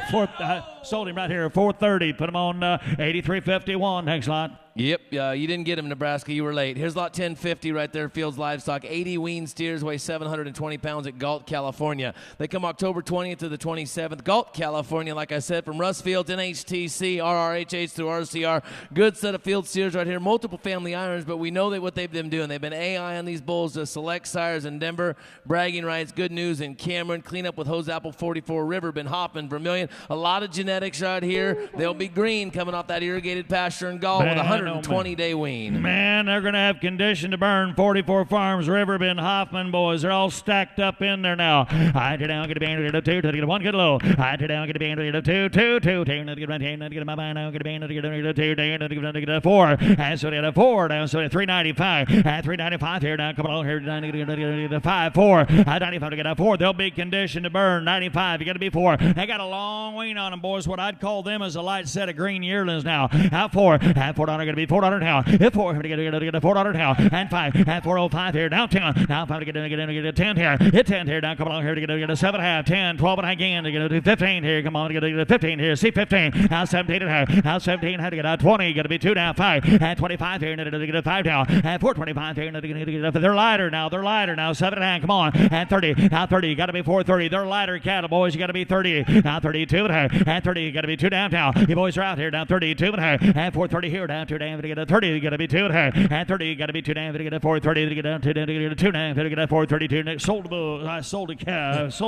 sold him right here, 430, put him on 83.51, next lot. Yep, you didn't get him, Nebraska. You were late. Here's lot 1050 right there, Fields Livestock. 80 wean steers, weigh 720 pounds at Galt, California. They come October 20th to the 27th. Galt, California, like I said, from Russ Fields, NHTC, RRHH through RCR. Good set of field steers right here. Multiple family irons, but we know what they've been doing. They've been AI on these bulls to select sires in Denver. Bragging rights, good news in Cameron. Clean up with Hose Apple 44 River, Ben Hoffman, Vermilion. A lot of genetics right here. They'll be green coming off that irrigated pasture in Galt with 120-day wean. Man, they're going to have condition to burn. 44 Farms, Riverbend, Hoffman, boys. They're all stacked up in there now. I turn down, get a band, get a 2, to get a 1, get low. I turn down, get a band, get a 2, 2, 2, turn to get a 10, to get my mind now, get a band, to get a 2, to get a 4, and so they get a 4 down, so 395, and 395 here down, come on here, down to get a 5, 4, 95 to get a 4. They'll be conditioned to burn. 95, you got to be 4. They got a long wean on them, boys. What I'd call them is a light set of green yearlings now. Out 4, and $4 going to be $4 now. Hit 4 to get a $4 now, and 5, and 405 here, down 10, now 5 to get a 10 here, hit 10 here, down, come on here to get a 7.5, 10, 12 and again to get a 15 here, come on to get a 15 here, see 15, now 17 and a half, now 17 had to get a 20, got to be 2 down, 5, and 25 here, and to get a 5 down, and 425 here, and to get a, they're lighter now, 7 and a half, come on, and 30, now 30, got to be 430, they're lighter cattle, boys, you got to be 30, now 32 and a half, and 30, you got to be 2 down now, you boys are out here, down 32 and a half, and 430 here, down 2 2 down, to get a 30, you got to be 2 and 30, you got to be 2 down, to get a 430, to get down, 2 down, to get a 2 down, to get a 432. Sold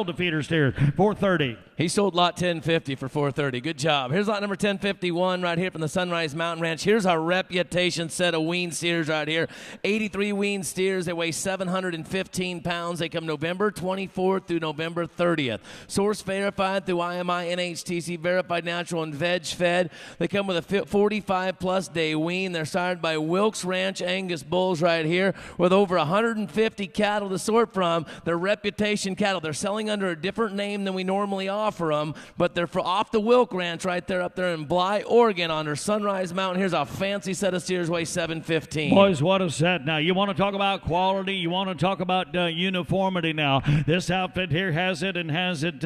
the feeder steers, 430. He sold lot 1050 for 430. Good job. Here's lot number 1051 right here from the Sunrise Mountain Ranch. Here's our reputation set of weaned steers right here. 83 weaned steers. They weigh 715 pounds. They come November 24th through November 30th. Source verified through IMI, NHTC, verified natural and veg fed. They come with a 45-plus day wean. They're sired by Wilkes Ranch Angus bulls right here with over 150 cattle to sort from. They're reputation cattle. They're selling under a different name than we normally offer them, but they're off the Wilk Ranch right there up there in Bly, Oregon under Sunrise Mountain. Here's a fancy set of steers, weigh 715. Boys, what a set. Now, you want to talk about quality, you want to talk about uniformity now. This outfit here has it and has it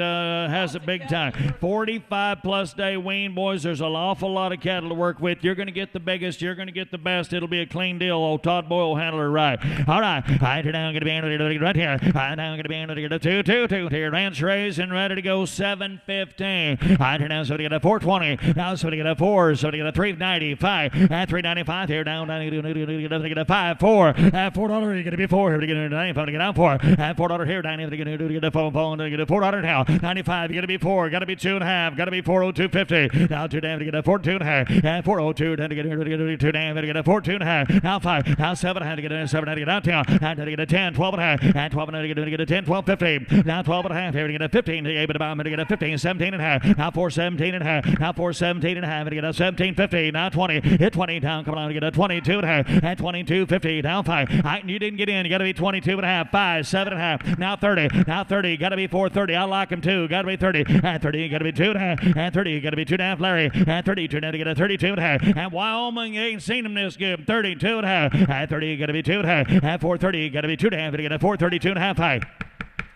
big time. 45-plus day wean, boys. There's an awful lot of cattle to work with. You're going to get the biggest. You're going to get the best. It'll be a clean deal. Old Todd Boyle will handle it right. All right. Right now, going to be right here. Right now, going to be a 2 here. Ranch raised and ready to go. 715. Right here now, somebody got a 420. Now somebody got a 4. Somebody got a 395. At 395 here. Down get a 5 4. At $4 you're going to be 4 here to get a 95 to get out 4. At $4 here. Down here to get a phone to get a $4 now. 95 you're going to be 4. Got to be 2.5. Got to be 402.50. Now 2 down to get a 4.2.5. At 402 down to get a 2 down to get a 4.2.5. Now 5. Now 7 to get a 7 to get out 10. And to get a 10. 12.5. And 12 to get a 10. 12.50. Now 12.5 here to get a 15. To get a 15. 17.5. Now 4.17.5. Now 4.17.5 to get a 17.50. Now 20. Hit 20 down. Come on to get a 22.5. At 22.50. Down 5. You didn't get in. You got to be 22.5. 5. 7.5. Now 30. Now 30. Got to be 4.30. I like him too. Got to be 30. At 30. You got to be 2.5. At 30. You got to be 2.5. Larry. At 32. Now to get a 32.5. At Wyoming, you ain't seen him this good. 32.5. At 30. You got to be 2.5. At 4.30. You got to be 2.5. To get a 4.32.5. 5.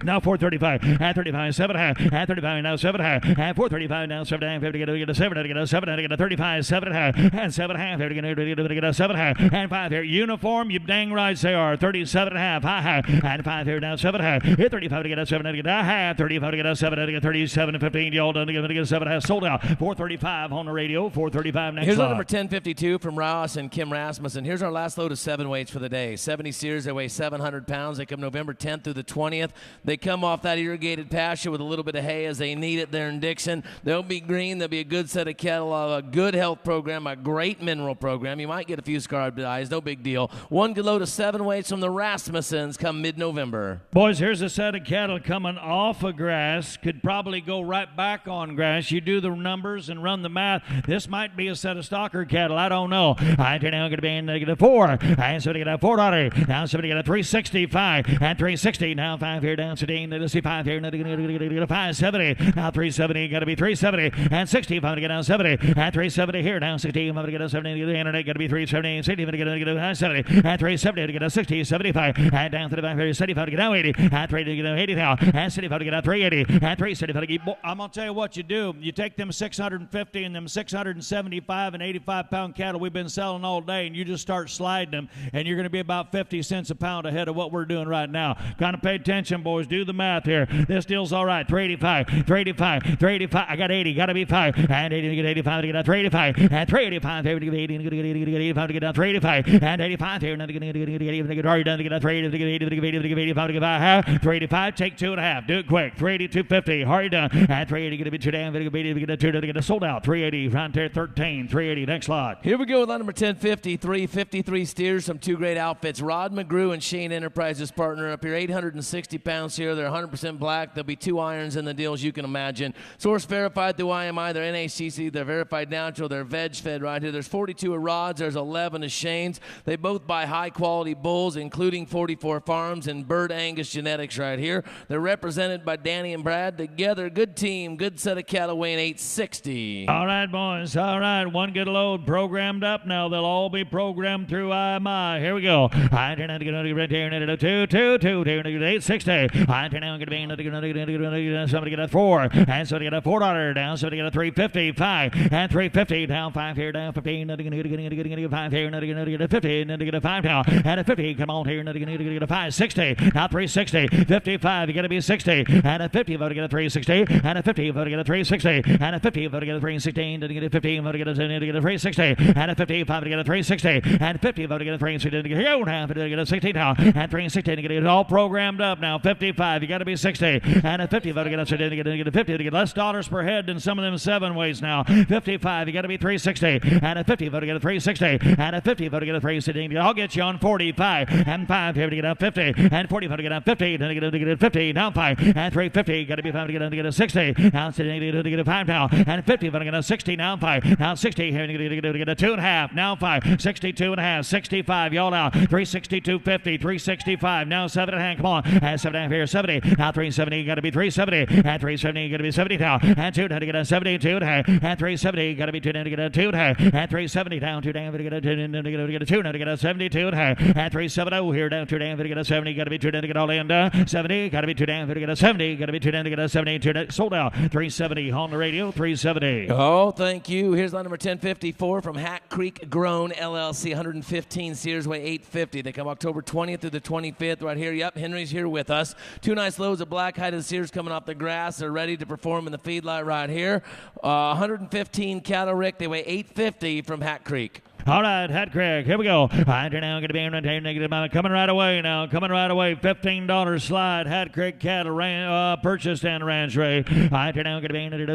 Now 435, at 35, 7.5, at 35, now 7.5, at 435, now 7.5, to get a 7, to get a 7, to get a 35, 7.5, and 7.5, to get a 7.5, and 5 here. Uniform, you dang right they are. 37.5, high, and 5 here, now 7.5, hit 35 to get a 7, to get a high, 35 to get a 7, to get 37.15, y'all done to get a 7.5, sold out. 435 on the radio, 435 next. Here's number 1052 from Ross and Kim Rasmussen. Here's our last load of 7 weights for the day. 70 steers, they weigh 700 pounds. They come November 10th through the 20th. They come off that irrigated pasture with a little bit of hay as they need it there in Dixon. They'll be green. They'll be a good set of cattle, a good health program, a great mineral program. You might get a few scarred eyes, no big deal. One good load of 7 weights from the Rasmussens come mid-November. Boys, here's a set of cattle coming off of grass. Could probably go right back on grass. You do the numbers and run the math. This might be a set of stocker cattle. I don't know. I now going to be in negative 4. And somebody got a $4. Now somebody got a 365 and 360. Now 5 here down 16. Let's see 5 here. Now to get a 570. Now 370. Got to be 370 and 60. I'm to get down 70 and 370 here. Down 16. I'm going to get a 70. The internet got to be 370 and 60. I'm going to get a 70 and 370 to get a 60, 75 and down to the back here. 75 to get down 80 and 3 to get 80 now and 75 to get out 380 and 375 to get. I'm going to tell you what you do. You take them 650 and them 675 and 85 pound cattle we've been selling all day, and you just start sliding them, and you're going to be about 50 cents a pound ahead of what we're doing right now. Kind of pay attention, boys. Do the math here. This deal's all right. 385, 385, 385. I got 80. Got to be 5 and 80 to get 85 to get out 385 and 385 to get 80 to get 80 to get 85 to get out 385 and 85 here. Now to get 80 to get already done to get out 380 to get 80 to get 80 to get 85 to get 5 385. Take 2.5. Do it quick. 380 250. Already done. And 380 get a bit 2 down to get 80 to get a 2 to get a sold out. 380 round there 13. 380 next lot. Here we go with lot number 1053. 53 steers from 2 great outfits. Rod McGrew and Shane Enterprises partner up here. 860 pounds here. They're 100% black. There'll be 2 irons in the deals you can imagine. Source verified through IMI. They're NHCC. They're verified natural. They're veg fed right here. There's 42 of Rod's. There's 11 of Shane's. They both buy high quality bulls, including 44 farms and Bird Angus genetics right here. They're represented by Danny and Brad. Together, good team, good set of cattle weighing 860. All right, boys. All right. One good load programmed up now. They'll all be programmed through IMI. Here we go. I turn out to get right here. 860. Turn down, going to be somebody get a $4, and somebody get a $4 down, somebody get a $3.50, 5, and $3.50 down, 5 here, down 15, going to get 5 here, going to get a 50, and then to get a 5 down, and a 50, come on here, going to get a 5, 60, now 360, 55, you got to be 60, and a 50, vote to get a 360, and a 50, vote to get a 360, and a 50, vote to get a 316, to get a 15, vote to get a 360, and a 55 to get a 360, and 50, vote to get a 360, to get a half, to get a 60 down, and 360 to get it all programmed up now, 55, you got to be 60, and a 50, vote to get a 50, to get less dollars per head than some of them 7 ways now, 55, you got to be 360, and a 50, vote to get a 360, and a 50, vote to get a 360, I'll get you on 45, and 5 here to get up 50, and 40, vote to get up 50, then to get a 50, down 5, and 350, got to be 5 to get a 60, now to get a 5 now, and 50, vote to get a 60, now 5, now 60 here to get a 2.5, now 5, 62 and a half, 65, y'all out, 362.50, 365, now 7.5, come on, and 7.5 here, 70, now 370, got to be 370, and 370, got to be 70 now, and 2 to get a 72 and a half, and 370, got to be 2 to get a 2 and a half, and 370 down, 2 down to get a 2, to get a 2, to get a 72 and a half, and 370 here down, 2 down to get a 70, got to be 2 down to get all in, 70, got to be 2 down to get a 70, got to be 2 down to get a 72, sold out, 370 on the radio, 370. Oh, thank you. Here's line number 1054 from Hack Creek Grown LLC, 115 Sears weigh 850. They come October 20th through the 25th right here. Yep, Henry's here with us. 2 nice loads of black-hided Sears coming off the grass. They're ready to perform in the feedlot right here. 115 cattle, Rick. They weigh 850 from Hack Creek. All right, Hat Craig, here we go. Right now, going to be negative. Coming right away now. Coming right away. $15 slide. Hat Craig cattle purchased and ranch ray. Right now, going to be to get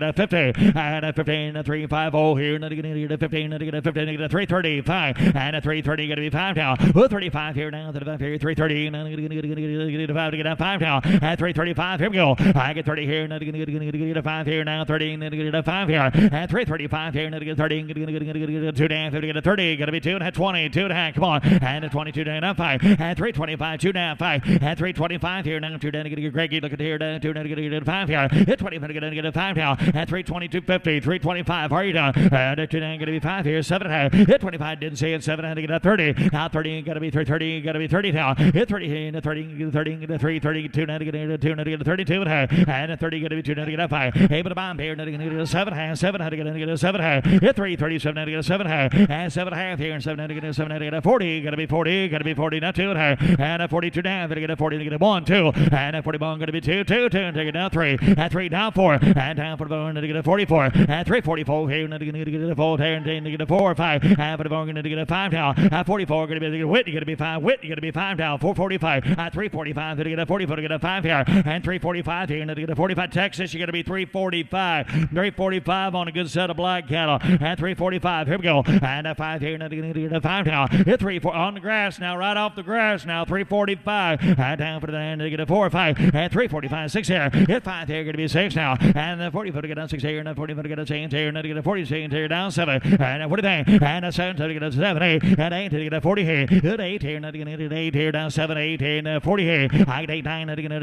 a 50 and a 15, a 350 here. To get a 15, to get a 15, to get a 335 and a 330. Going to be 5 now. 35 here now. 35 here. 330. Now going to get a 5 to get a 5 now. At 335. Here we go. I get 30 here. Now going to get a 5 here now. 30. Now to get a 5 here. At 335 here. Now to get 30. Get 2.5, to get a 30, got to be 2 and a 20, 2.5, come on, and a 22 down, up 5, and 325, 2.5, 5, and 325 here, now 2 down to get a Greggy, look at here, 2 down to get a 5 here, hit 25 to get a 5 now, and 322, 50, 325, are you done, and 2 down, got to be 5 here, 7.5, hit 25, didn't see it, 7 to get a 30, now 30, got to be 330, got to be 30 now, hit 30 here, and a 30, get a 30, get a 3, 30, 2 now to get a 2, now to get a 32 and a 30, got to be 2 now to get a 5, able to bomb here, now to get a 7.5, 7 to get a 7.5, hit 3, 37 now to get a 7.5, and 7.5 here, and 7 to get a 7 to get a 40, got to be 40, got to be 40, not 2 and a 42 down, to get a 40 to get a 1, 2, and a 40 ball, going to be 2, 2, 2, and take it down 3, and 3 down 4, and down for the ball, to get a 44, and 344 here, and to get a 4 here, and to get a 4, 5, and for the ball, going to get a 5 down, 44, going to be a Whit, you got to be 5, Whit, you got to be 5 down, 445, 345, to get a 44, to get a 5 here, and 345 here, and to get a 45 Texas, you got to be 345, 345 on a good set of black cattle, and 345, here we go, and a 5 here, and to get a 5 now, hit 3, 4 on the grass now, right off the grass now, 345, and down for the end to get a 4, 5, and 345, 6 here, hit 5 here, going to be 6 now, and the 40 foot to get down 6 here, and the 40 foot to get a change here, and to get a 40 change here, down 7, and a 40 thing, and a 7 to get a 7, 8, and 8 to get a 40 here, hit 8 here, and to get an 8 here, down 7, 8 here, and 40 here, I get 8, 9, and to get a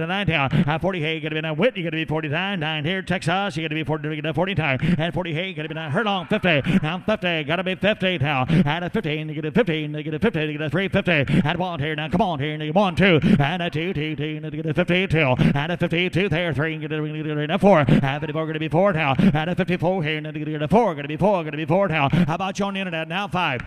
9 down, 40 here, going to be now Whit, you got to be 49, 9 here, Texas, you got to be 40 to get a 40 time, and 40 here, got to be now Hurlong, 50, now 50, got to be 50 now, and a 15, to get a 15, to get a 50, to get a 350, and 1 here, now come on here, and 1, 2, and a 2, 2, 2, to get a 52, and a 52 there, 3, get a 4, and 54, going to be 4 now, and a 54 here, and to get a 4, going to be 4, going to be 4 now, how about you on the internet, now 5.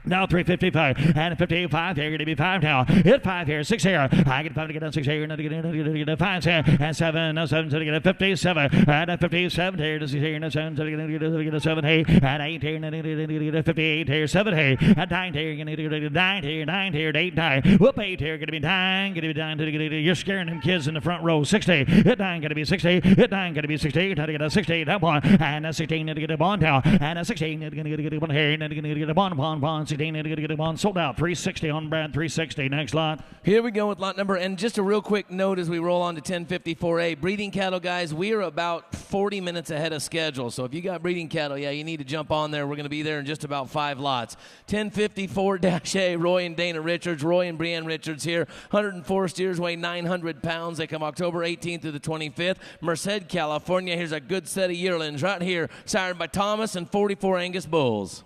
Now 355 and 55 here, going to be 5 now. Hit 5 here, 6 here. I get 5 to get on 6 here, and to get a 5 here, and 7, now 7 to get a 57, and a 57 here, to 6 here, and 7 to get a 7 here, and 8 here, and to get a 58 here, 7 here, and 9 here, going to get a 9 here, 9 here, 8, 9. Whoop, 8 here, going to be 9, going to be 9 to get a, you're scaring them kids in the front row. 60, hit 9, going to be 60, hit 9, going to be 60, to get a 60, that one, and a 16 to get a 1 now, and a 16 going to get a 1 here, and going to get a 1, 16 to get a 1, sold out, 360 on Brad, 360, next lot. Here we go with lot number, and just a real quick note as we roll on to 1054A. Breeding cattle, guys, we are about 40 minutes ahead of schedule, so if you got breeding cattle, yeah, you need to jump on there. We're going to be there in just about 5 lots. 1054-A, Roy and Dana Richards, Roy and Brianne Richards here. 104 steers weigh 900 pounds. They come October 18th through the 25th. Merced, California. Here's a good set of yearlings right here, sired by Thomas and 44 Angus bulls.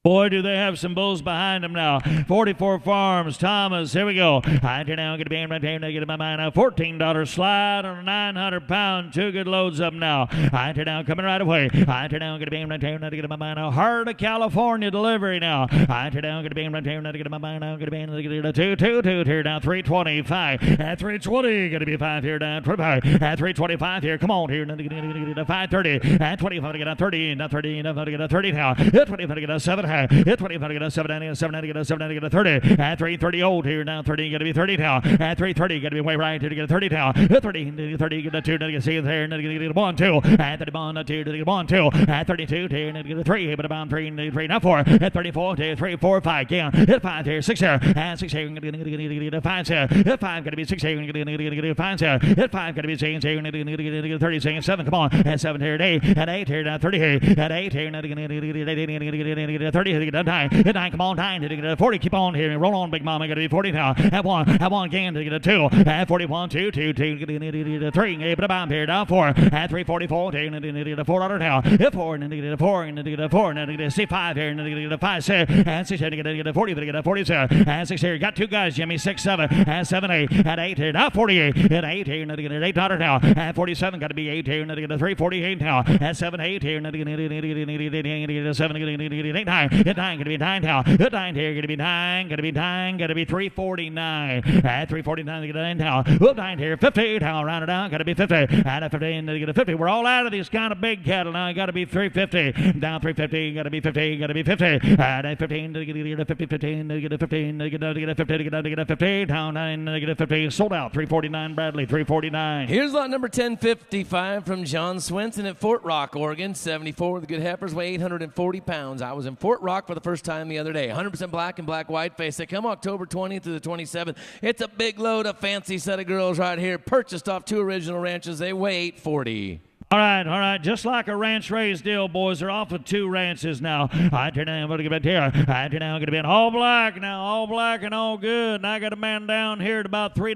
Boy, do they have some bulls behind them now. 44 Farms, Thomas, here we go. I turn now, get a band right here, get in my mind now. $14 slide on a 900-pound, 2 good loads up now. I turn now, coming right away. I turn now, get a band right here, get in my mind now. Heart of California delivery now. I turn now, get a band right here, get in my mind now. Get a band, get a 2 here now, 325. At 320, gonna be 5 here down, 25. At 325 here, come on here, 530. At 25 to get a 30, now 30, now to get a 30 now. At 25 to get a 7 high. At 25 to get a 790, 790 to get a 790 to get a 30. At 330 old here, now 30, gonna be 30 now. At 330, gonna be way right here to get a 30 now. At 30, get a 2, to get a 6 there, and then get a 1, 2. At 30, bond, 2, to get a 1, 2. At 32, here, and get a 3, but about 3, 3, now 4. At 34, 3, 4, 5, down. At 5 here, 6 here. At 6 here, get a 5 here. At 5, gonna be 6 here, get a 5 here. At 5, gonna be 6 here, get a 30, 7, come on. At 7 here, at 8. At 8 here, now 30 here. At 8 here, now get a 30, get a 9. At 9, come on, 9, to get a 40, keep on here. Roll on, big mama, gotta be 40 now. At 1 again, to get a 2. At 41, 2, get a 3, but a bomb here, down 4. At 344, get a $4 now. At 4, and then get a 4, and then get a 4, and then get a C5 here, and then get a 5, 6. And 6 here, get a 40, but get a 47. And 6 here, got 2 guys, Jimmy, 6, 7. And 7, 8. At 8 here, now 48. At 8 here, and then get an $8 now. At 47, got to be 8 here, and then get a 348 now. At 7, 8 here, and then get a 7, get 8, 9. At 9, gonna be 9 now. At 9 here, gonna be 9, gonna be 9, gonna be 349. At 349, get a 9 now. Up 9 here, 50 now, round it down, gotta be 50. At a 50, and get a 50. We're all out of these kind of big cattle now. Gotta be 350. Down 350, gotta be 50, gotta be 50. At a 15, to get a 50, 15, to get a 15, to get a 50, to get a 50. Down 9, to get a 50. Sold out. 349, Bradley, 349. Here's lot number 1055 from John Swenson at Fort Rock, Oregon. 74 the good heifers weigh 840 pounds. I was in Fort Rock for the first time the other day. 100% black and black white face. They come October 20th through the 27th. It's a big load of fancy set of girls right here. Purchased off 2 original ranches. They weigh 840. All right. Just like a ranch raised deal, boys. They're off of 2 ranches now. I turn down, going to get here. I turn down, going to be all black now, all black and all good. And I got a man down here at about $3,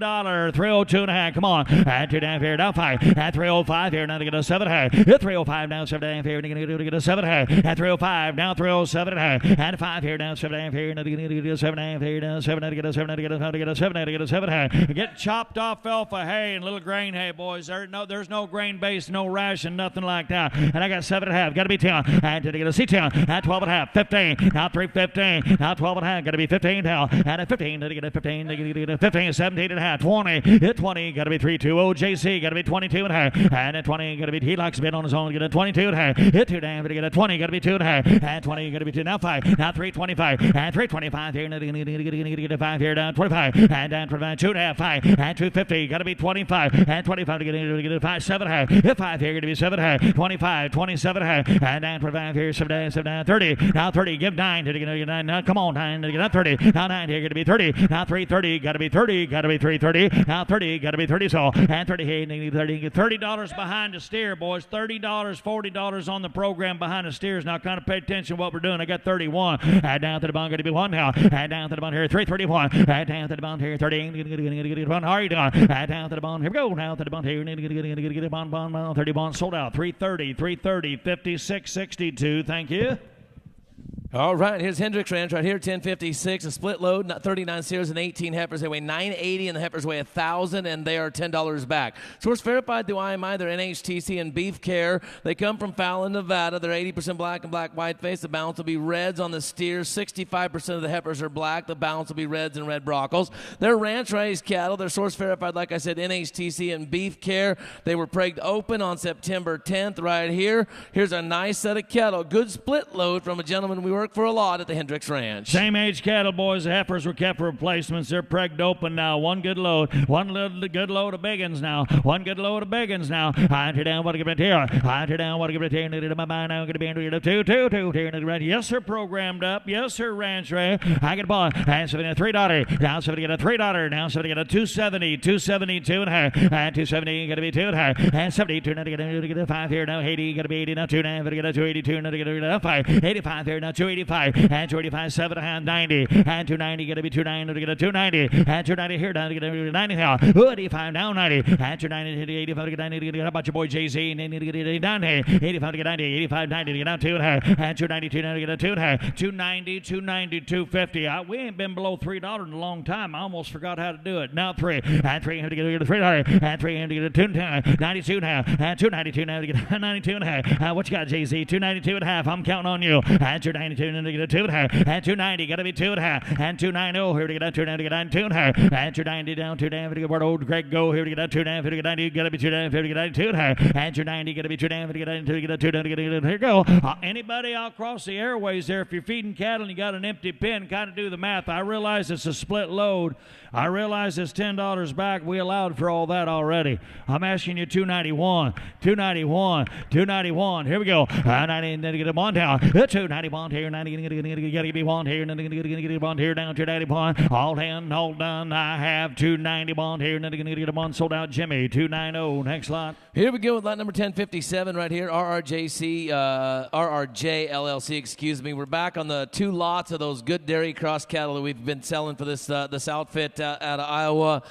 302.5. Come on. I turn down here, now 5. At 305 here, now to get a 7 high. At 305 now, 7 here, to get a 7 high. At 305 now, 307 high. At 5 here, now 7 here, now to get a 7 here, now 7 to get a 7 to get a 7 to get a 7 to get a 7 high. Get chopped off alpha hay and little grain hay, boys. There's no grain base, no ration, nothing like that. And I got 7.5. Got to be 10. And to get a C10 at 12.5. 15. Now 315. Now 12.5. Got to be 15 now. And at 15. To get a 15. To get a 15. 17.5. 20. At 20. Got to be 3-2. OJC. Got to be 22.5. And at 20. Got to be he likes a bit on his own. Get a 22.5. Hit 2 down. To get a 20. Got to be 2.5. And 20. Got to be 2. Now 5. Now 325. And 325 here. Get a 5 here. Down 25. And down 25. 2.5. 5. And 250. Got to be 25. And 25 to get a 5. 7.5. Hit 5 here. Got to be 7 high, 25, 27 high, and down 25 here, 7 down, 30. Now 30, give 9 to get 9. Now come on, 9 to get 30. Now 9 here, gonna be 30. Now 330, gotta be 30, gotta be 330. Now 30, gotta be 30. So and 30 here, $30 behind the steer, boys. $30, $40 on the program behind the steers. Now kind of pay attention to what we're doing. I got 31. And down to the bond, gonna be 1 now. And down to the bond here, 331. And down to the bond here, 30. Get 1. How are you doing? And down to the bond. Here we go. Now to the bond here. Get a bond. 30 bond sold out. 330, 56, 62. Thank you. All right, here's Hendricks Ranch right here, 1056, a split load, 39 steers and 18 heifers. They weigh 980 and the heifers weigh 1,000, and they are $10 back. Source verified through IMI. They're NHTC and Beef Care. They come from Fallon, Nevada. They're 80% black and black white face. The balance will be reds on the steers. 65% of the heifers are black. The balance will be reds and red brockles. They're ranch raised cattle. They're source verified, like I said, NHTC and Beef Care. They were pregged open on September 10th right here. Here's a nice set of cattle. Good split load from a gentleman we work for a lot at the Hendricks Ranch. Same age cattle, boys. The heifers were kept for replacements. They're pregged open now. 1 good load. 1 good load of big ones now. 1 good load of big ones now. I enter down what to give it here. I enter down what to give it here. My mind now going to be into 2 here. Yes, sir. Programmed up. Yes, sir. Ranch Ray. I get a ball. And so $3. Now so get a $3. Now so get a 270. 272 and a half. And 270 going to be 2 and a half. And 72 now to get a 5 here. Now 80 going to be 80 now 2 now. Get a 282 now to get a 5. 85 here now 2. 285, and 285, 7 and 90, and 290, gonna be 290 to get a 290, and 290 here down to get a 90 now, 85 down 90, and 290 to 85 to get 90 to get about your boy Jay-Z, and need to get 80 down 85 to get 90, 85, 90 to get down 2 and 292 to get a 2 290, 290, 250. We ain't been below $3 in a long time. I almost forgot how to do it. Now 3, and 3 to get a 300, and 3 to get a 292 now, and 292 now to get a 92 and a half. What you got, Jay-Z? 292 and a half. I'm counting on you. And 292 to get a 2 and a half, and 290 got to be 2 and a half, and 290 here to get down 290 to get down 2 and a half, and 290 down 290 to get where old Greg go here to get down 290 to get 90. Got to be 290 to get down 2 and a half, and 290 got to be 290 to get down to get a 290 to get here go. Anybody out across the airways there, if you're feeding cattle and you got an empty pen, kind of do the math. I realize it's a split load. I realize it's $10 back. We allowed for all that already. I'm asking you 291, 291, 291. Here we go. 90 and then get a bond down. 290 bond here, 90 got to be bond here, and then get a bond here down to 90 bond. All done. I have 290 bond here, and then get a bond sold out. Jimmy 290. Next lot. Here we go with lot number 1057 right here. RRJ LLC. Excuse me. We're back on the 2 lots of those good dairy cross cattle that we've been selling for this outfit out of Iowa.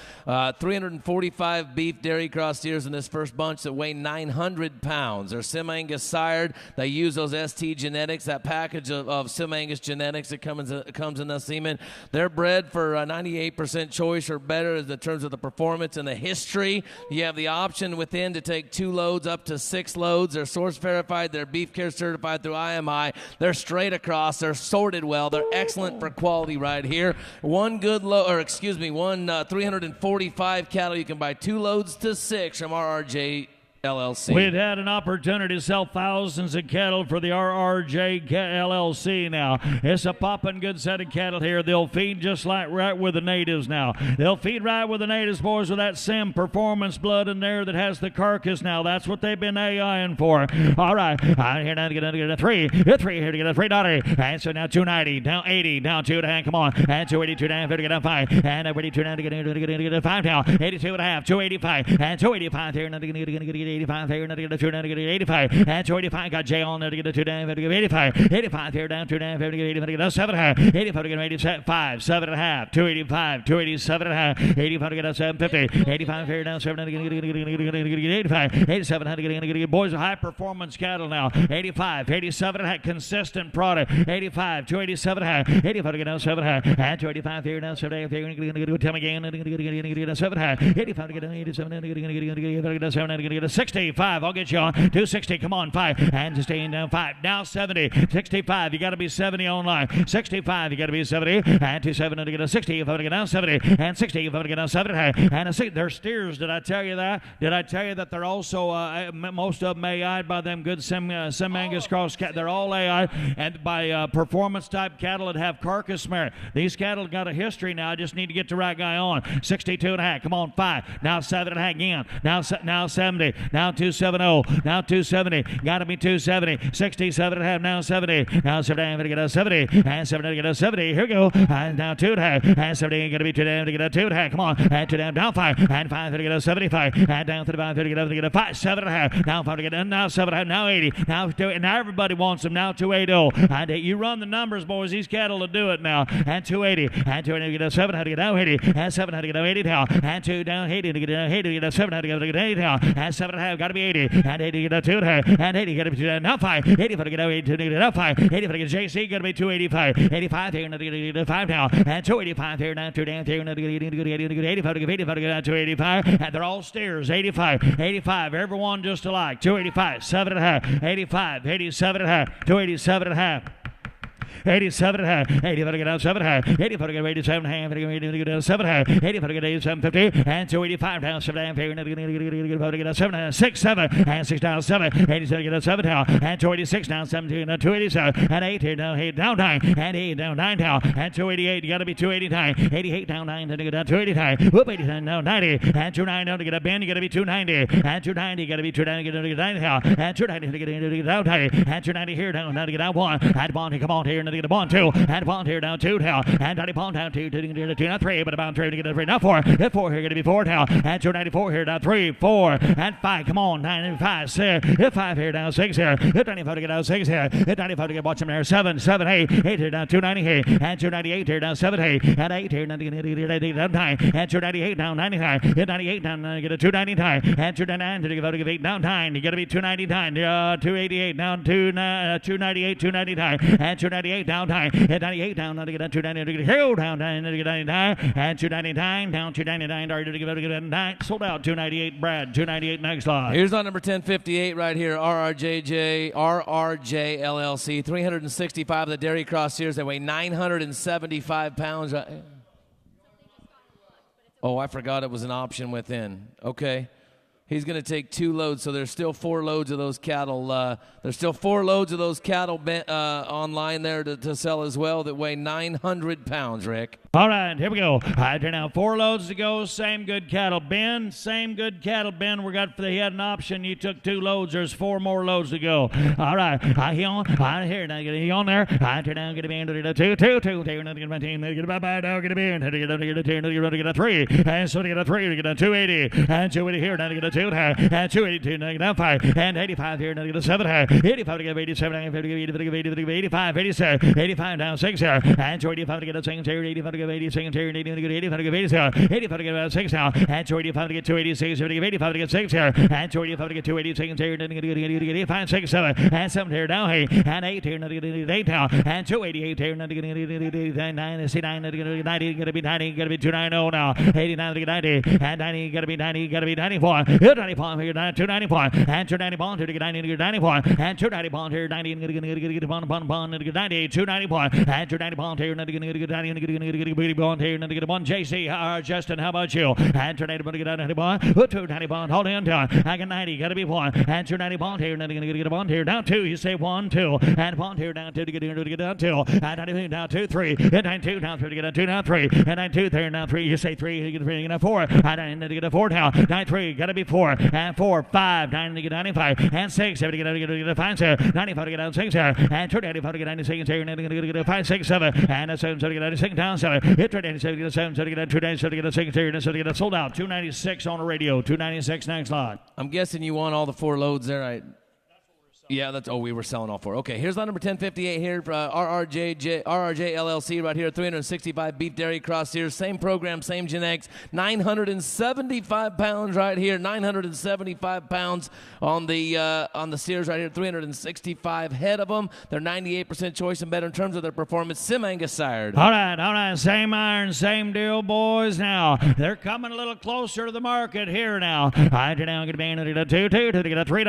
345 beef dairy cross steers in this first bunch that weigh 900 pounds. They're Sim-Angus sired. They use those ST genetics, that package of Sim-Angus genetics that comes in the semen. They're bred for 98% choice or better in terms of the performance and the history. You have the option within to take 2 loads up to 6 loads. They're source verified. They're beef care certified through IMI. They're straight across. They're sorted well. They're excellent for quality right here. One 345 cattle. You can buy 2 loads to 6 from RRJ LLC. We've had an opportunity to sell thousands of cattle for the RRJ LLC now. It's a popping good set of cattle here. They'll feed just like right with the natives now. They'll feed right with the natives, boys, with that Sim performance blood in there that has the carcass now. That's what they've been AIing for. All right. Here now to get a 3. 3 here to get a $3. And so now 290, now 80, now 2 and come on. And 282 down to get a 5. And 82 down to get a 5 now. 82 and a half, 285. And 285 here. Now to get 85 here, now to get a 2 down to get 85, and 285 got Jay on there to get a 2 down to get 85, 85 here down 2 down to get 85 to get a 7 and a half, 85 to get 85, 7 and a half, 285, 287 and a half, 85 to get a 750, 85 here down 7 to get 85, 87 to get boys of high performance cattle now, 85, 87 and a half, consistent product, 85, 287 and a half, 85 to get down 7 and a half, and 285 here down 7 and a half, tell me again, get a 7 and a half, 85 to get 87 and get 7 and get a 65. I'll get you on 260. Come on, 5 and staying down 5. Now 70. 65. You got to be 70 online. 65. You got to be 70 and 270 to get a 60. If I'm to get down 70 and 60. If I'm to get down 70 and a 6. They're steers. Did I tell you that? Did I tell you that they're also most of them AI'd by them good Sim-Angus cross cattle? They're all AI and by performance type cattle that have carcass merit. These cattle got a history now. I just need to get the right guy on. 62 and a half. Come on, 5. Now 7 and a half again. Now 70. Now 270. Now 270. Got to be 270. 67 and a half. Now 70. Now 70 to get a 70. And 70 to get a 70. Here we go. And now 2 and a half. And 70 got to be 2 down to get a 2 and a half. Come on. And 2 down. Down 5. And 5 to get a 75. And down 35 to get a 5. 7 and a half. Now 5 to get in. Now 7 and a half. Now 80. Now everybody wants them. Now 280. And you run the numbers, boys. These cattle will do it now. And 280. And 280 to get a 7 to get down 80. And 7 to get down 80 now. And 2 down 80 to get down 80 to get a 7 to get 80 now. And 7 and a half. Got to be 80. And 80 to get a 2 and a half. And 80 got to be 2 down. Now 5. 80 to get down 80 to get down 5. 80 to get JC. Got to be 285. 85 here. Now to get 5 now. And 285 here. Now 2 down here. Now to get 85 to get 85 to get down 285. And they're all steers. 85. 85. Everyone just alike. 285. 7 and a half. 85. 87 and a half. 287 and a half. 87 and a half, 85 to get down 7 and a half, 85 to get 87 and a half, 85 to get down 7 and a half, 85 to get 87.50, and 285 down 7 and a half, 85 to get down 7 and a half, 6, 7, and 6 down 7, 87 to get down 7 down, and 286 down 17, and 287, and 8 here down 8 down 9, and 8 down 9 down, and 288, you got to be 289, 88 down 9 to get down 289, whoop 89 down 90, and 29 down to get a bend, you got to be 290, and 290, you got to be 290 to get 90 down, and 290 to get down 90, and 290 here down to get out 1, and Bonnie, come on here. here, and get a bond 2, and bond here down 2 now, and 90 bond down 2, 2, now 3, but a bond 3 to get a 3, now 4, hit 4 here, going to be 4 now, and 294 here, down 3, 4, and 5, come on, 9 and 5, 6, hit 5 here, down 6 here, hit 95 to get down 6 here, hit 95 to get watch him there, 7, 8, 8 here, down 290 here, and 298 here, down 7, 8, and 8 here, down 9, and 298 down 99, hit 98 down, get a 299, and 299 to get 8 down 9, you got to be 299, 288 down 298, 299, and 298 down 9, hit 98 down, to get a 290, to get down 9, to get 99, and 299 down 299, to get 9, sold out 298, Brad, 298 next lot. Here's on number 1058 right here, RRJ LLC, 365 of the Dairy Cross steers that weigh 975 pounds. Oh, I forgot it was an option within. Okay. He's going to take 2 loads, so there's still 4 loads of those cattle. There's still 4 loads of those cattle online there to sell as well that weigh 900 pounds, Rick. All right, here we go. All right, now 4 loads to go. Same good cattle, Ben. Same good cattle, Ben. He had an option. You took 2 loads. There's 4 more loads to go. All right, he on. Here, now get he on there. I turn down, get a band, get a 2, 2, 2. Take another, get my team. Get a bye, now get a band. Get a 2, get a 3, and so get a 3, get a 280, and 280 here. Now get a 2, and 282, now get a 5, and 85 here. Now get a 7, 85 to get 87, 85, 87, 85 down 6 here, and 285 to get a 6 here, 85 to get 86, 85 to get 85 to get 86, 85 to get about 6 now, and 285 to get 286, 85 to get 6 here, and 285 to get 286 here, and get 85, 6, 7, and 7 here down here, and 8 here, and get 8 now, and 288 here, and get 9, 9, and get 90, got to be 90, got to be 290 now, 89 to get 90, and 90, got to be 90, got to be 94, 95 here, 295, and 290 bond here to get 90, to get 94, and 290 bond here, 90, and get bond, and get 90, 290 bond, and 290 bond here, and get 90, and get bond here, and get a 1, JC, Justin, how about you? And 290 bond, get 90 bond, 290 bond, hold in down, I got 90, got to be 1, and 290 bond here, and get a bond here, down 2, you say 1, 2, and bond here, down 2 to get down 2, and 92 down 2, 3, and 92 down 3 to get down 2, down 3, and 92 there, now 3, you say 3, you get 3, you get a 4, and to get a 4 down, 93, got to be 4, and 4, 5, 9 to get 95, and 6, 7 to get a 5, 95 to get down 6 here, and 295 to get 96 here, and to get a 5, 6, 7, and a 7 to get 96 down 7, hit 297 to get a 7, to get a 297 to get a 6 here, and to get a sold out, 296 on the radio, 296 next lot. I'm guessing you want all the 4 loads there, right? Yeah, we were selling all 4. Okay, here's lot number 1058 here for RRJ LLC right here, 365 beef dairy cross steers, same program, same genetics, 975 pounds right here, 975 pounds on the steers right here, 365 head of them. They're 98% choice and better in terms of their performance. Sim Angus sired. All right, same iron, same deal, boys. Now they're coming a little closer to the market here now. I turn down, get a band, to get a 2, 2, to get a 3,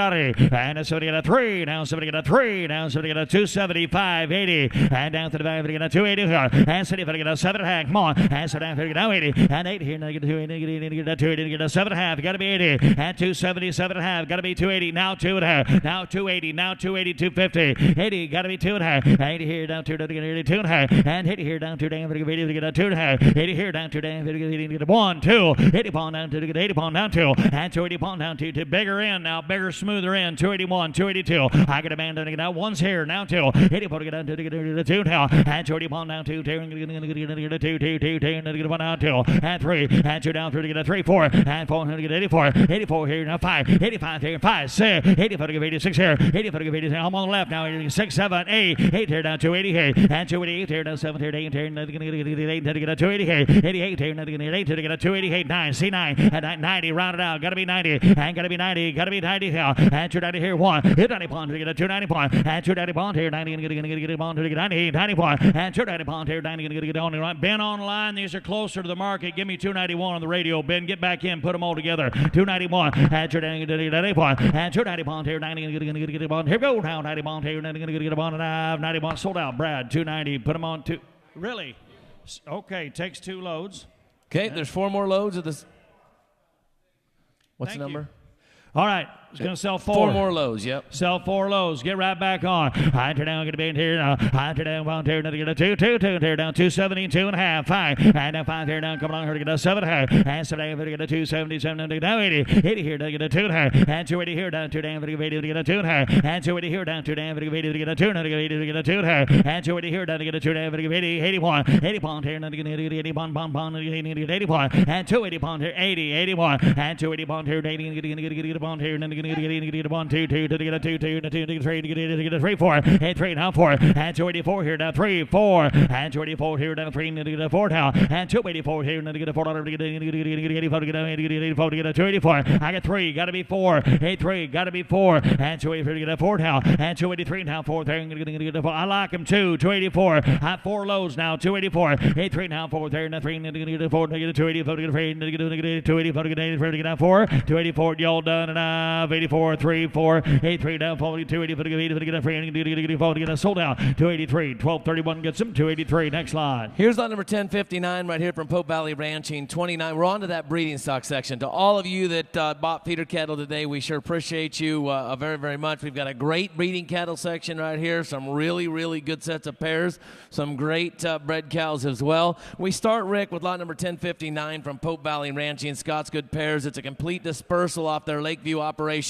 and so to get a 3. Now somebody get a 3, now somebody get a 275, 80, and down to the back, get a 280 here, and city for get a 7.5, come on, and so down to get a 80, and 8 here, now get a 280, get a 280, get a 7.5, got to be 80, and 277.5, got to be 280, now 2.5, now 280, now 280, 250, 80, got to be 2.5, 80 here, down 2, to get 82.5, and 80 here, down 2, down to get a 2.5, 80 here, down 2, down to get a 1, 2, 80 pound down to get 80 pound down 2, and 280 pound down to bigger in, now bigger, smoother in, 281, 282. I got a man to get out 1's here now 2. 80 pound to get down to get a 2 now, and 280 pound down 2, 2, and get a 2, 2, 2, 2, and get a 1 out 2, and 3, and 2 down 3 to get a 3, 4, and 4 to get 84, 84 here now 5, 85 here 5, 6, 85 to get 86 here, 85 to get 86. I'm on the left now. 6, 7, 8, 8 here down 280 here, and 288 here down 7 here, 8 here, and get a 280 here, 88 here, and get 8 to get a 288, 9, C9, and 90 rounded out. Got to be 90, and got to be 90, got to be 90 here, and 290 here 1, hit 90 pound to get a 290 pound, and 290 pound here 90, and get a pound to get 90 pound, and 290 pound here 90, and get on the right. Ben on the line. These are closer to the market. Give me 291 on the radio. Ben, get back in. Put them all together. 291, and 290 pound, and 290 pound here 90, and get a pound. Here we go now. 90 pound here, and get a pound, and 90 pound sold out. Brad, 290. Put them on 2. Really? Okay, takes 2 loads. Okay, there's 4 more loads of this. What's the number? All right. It's going to sell 4. 4 more lows, yep. Sell 4 lows. Get right back on. High turn down, going to be in here now. High turn down, one turn down, get a 2, 2, 2, turn down, 270, 2.5, 5. And now 5 turn down, come along here to get a 7.5. And 7 down, get a 270, 7 down, down 80. 80 here, down, get a 2.5. And 280 here, down 2 down, get a 80 to get a 2.5. And 280 here, down 2 down, get a 80 to get a 2, to get a 2.5. And 280 here, down to get a 2 down, get a 80, 81. 80 pound here, down to get 80 pound, 80 pound. And 280 pound here, 80, 81. And 280 pound here, 80, get a pound here, and then get a 1, 2, 2, to get a 2, 2, to get a 3, to get a 3, 4, and 3, now 4, and 284 here, now 3, 4, and 284 here, now 3, to get a 4 now, and 284 here, now to get a 4, to get a 84, to get a 284. I got 3, got to be 4, 83, got to be 4, and 284 to get a 4 now, and 283 now 4, there, get a 4. I like him 2, 284. I have 4 lows now, 284, 83 now 4, there, now 3, to get a 4, to get a 284, to get a 3, to get a 284, to get a 83, to get a 4, 284, y'all done, and I have 84, 3, 4, 83 down, 42, 80 for the get a free, to get a sold out, 283, 1231 gets him, 283, next line. Here's lot number 1059 right here from Pope Valley Ranching, 29. We're on to that breeding stock section. To all of you that bought feeder cattle today, we sure appreciate you very, very much. We've got a great breeding cattle section right here, some really, really good sets of pairs, some great bred cows as well. We start, Rick, with lot number 1059 from Pope Valley Ranching, Scott's Good Pairs. It's a complete dispersal off their Lakeview operation.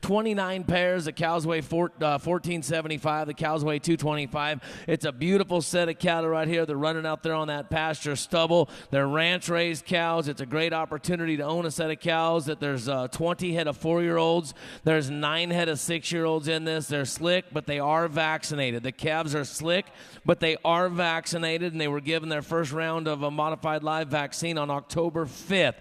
29 pairs. The cows weigh 1475. The cows weigh 225. It's a beautiful set of cattle right here. They're running out there on that pasture stubble. They're ranch-raised cows. It's a great opportunity to own a set of cows. That there's 20 head of 4-year-olds. There's 9 head of 6-year-olds in this. They're slick, but they are vaccinated. The calves are slick, but they are vaccinated, and they were given their first round of a modified live vaccine on October 5th.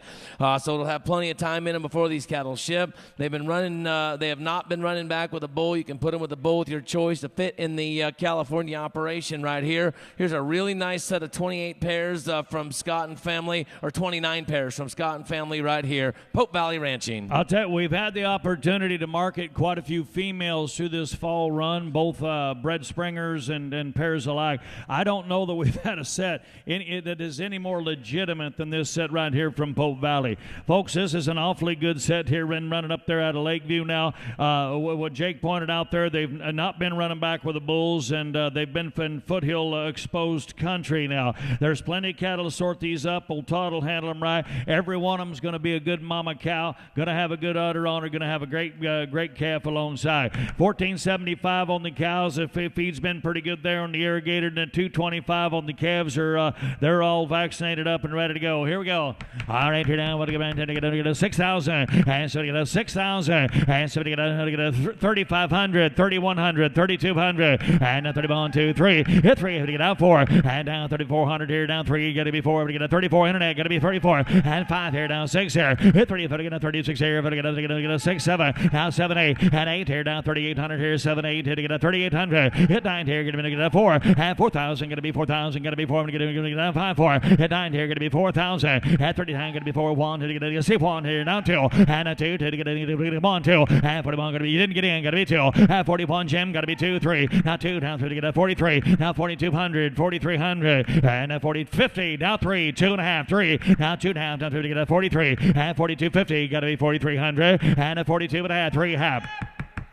So it'll have plenty of time in them before these cattle ship. They've been running. They have not been running back with a bull. You can put them with a bull with your choice to fit in the California operation right here. Here's a really nice set of 28 pairs from Scott and Family, or 29 pairs from Scott and Family right here, Pope Valley Ranching. I'll tell you, we've had the opportunity to market quite a few females through this fall run, both bred springers and pairs alike. I don't know that we've had a set that is any more legitimate than this set right here from Pope Valley. Folks, this is an awfully good set here running up there out of Lakeview now. What Jake pointed out there, they've not been running back with the bulls, and they've been in foothill exposed country now. There's plenty of cattle to sort these up. Old Todd will handle them right. Every one of them is going to be a good mama cow, going to have a good udder on her, going to have a great calf alongside. 1475 on the cows. The feed's been pretty good there on the irrigated, and 225 on the calves. They're all vaccinated up and ready to go. Here we go. All right, here now. What do you get a 6,000, and so you get a 6,000, and so you get a 3,500, 3,100, 3,200, and a 31, 2, 3. Hit 3 to get out 4, and down 3,400 here, down 3. Got to be 4 to get a 34 internet. Got to be 34, and 5 here, down 6 here. Hit 3 to get a 36 here. To get a 6, 7, now 7, 8, and 8 here, down 3,800 here, 7, 8 to get a 3,800. Hit 9 here, going to get a 4, and 4,000. Going to be 4,000. Going to be 4. Going to get a 5, 4. Hit 9 here, going to be 4,000. At 39, going to be 4, 1 to get a 6, 1 here, now 2, and a 2 to get a 1, 2, and 41 going to be, you didn't get in, got to be 2. At 41, Jim, got to be 2, 3. Now 2 down 3 to get a 43. Now 4,200, 4,300, and a 50. Now 3, 2.5, 3. Now 2.5 down 3 to get a 43. And 4,250, got to be 4,300, and a 42.5, 3 half.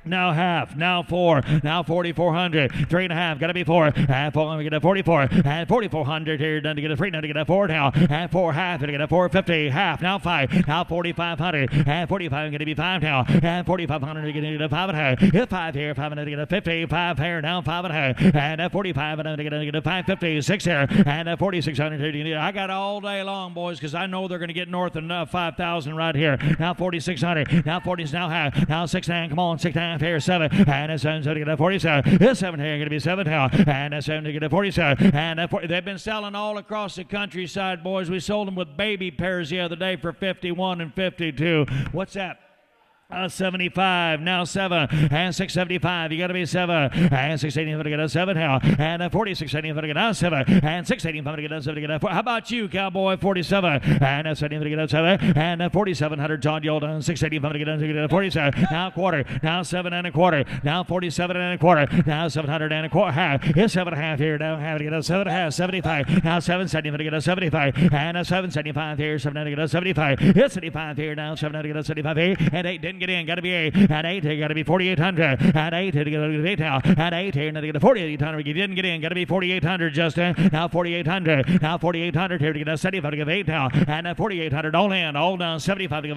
Now half, now 4, now 4,400, 3.5, got to be 4, and 4, we get a 44, and 4,400 here, done to get a 3, now to get a 4 now, and 4 half, to get a 450, half, now 5, now 4,500, and 45, going to be 5 now, and 4,500 to get a 5.5, hit 5 here, 5 to get a 50, 5 here, now 5.5, and a 45, and to get a 550, 6 here, and a 4,600 here. I got all day long, boys, because I know they're going to get north of 5,000 right here. Now 4,600, now 40, now half, now 6 9, come on, 6 9. Here 7, and a 7 to get a 47. This 7 here going to be 7 now, and a 7 to get a 47. And they've been selling all across the countryside, boys. We sold them with baby pairs the other day for 51 and 52. What's that? 75, now 7, and 675, you got to be 7, and 685 to get a 7 now, and 4685 to get a 7, and 685 to get a 7 to get a 4. How about you, Cowboy? 47, and 75 to get a 7, and 4,700, John Yolden, 685 to get a 47, now quarter, now 7 and a quarter, now 47 and a quarter, now 700 and a quarter, half, here's 7.5 here, now have to get a 7.5, 75, now 775 to get a 75, and a 775 here, 7 to get a 75, here's 75 here, now 7 to get a 75 here, and 8 didn't get in. Got to be 8. At 8, got to be 4,800. At 8, to get 8 now. At 8 here, to get 4,800. You didn't get in. Got to be 4,800, Justin. Now 4,800. Now 4,800 here to get a 75 to get 8 now. And 4,800 all in. All down 75 to get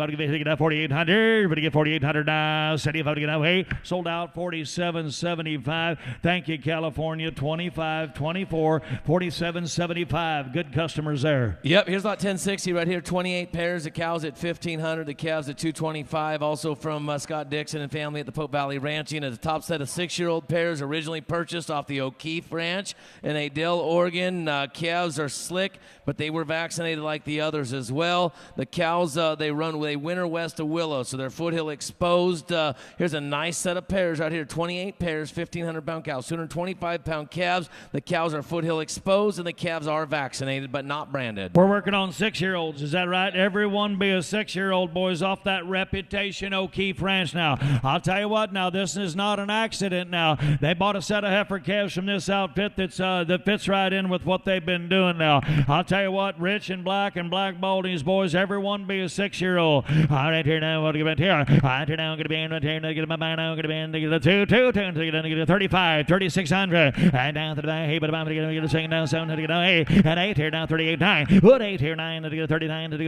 4,800. But to get 4,800 now. 75 to get 8. Sold out 47.75. Thank you, California. 25.24. 47.75. Good customers there. Yep, here's lot 1060 right here. 28 pairs. The cows at 1,500. The calves at 225. Also from Scott Dixon and family at the Pope Valley Ranching. A top set of 6-year-old pairs originally purchased off the O'Keefe Ranch in Adel, Oregon. Calves are slick, but they were vaccinated like the others as well. The cows, they winter west of Willow, so they're foothill exposed. Here's a nice set of pairs right here. 28 pairs, 1,500-pound cows, 225-pound calves. The cows are foothill exposed, and the calves are vaccinated, but not branded. We're working on 6-year-olds. Is that right? Everyone be a 6-year-old, boys, off that Reputation O'Keefe Ranch now. I'll tell you what, now, this is not an accident now. They bought a set of heifer calves from this outfit that fits right in with what they've been doing now. I'll tell you what, Rich and Black Baldies, boys, everyone be a 6-year-old. All right, here now, what do you get here? All right, here now, I'm going to be in, get my mind now, going to be in, get a 2, get a 35, 3,600, and down to the back, hey, but I'm going to get a second down, 7, to get an 8, and 8 here now, 38, 9, good 8 here, 9, to get a 39, to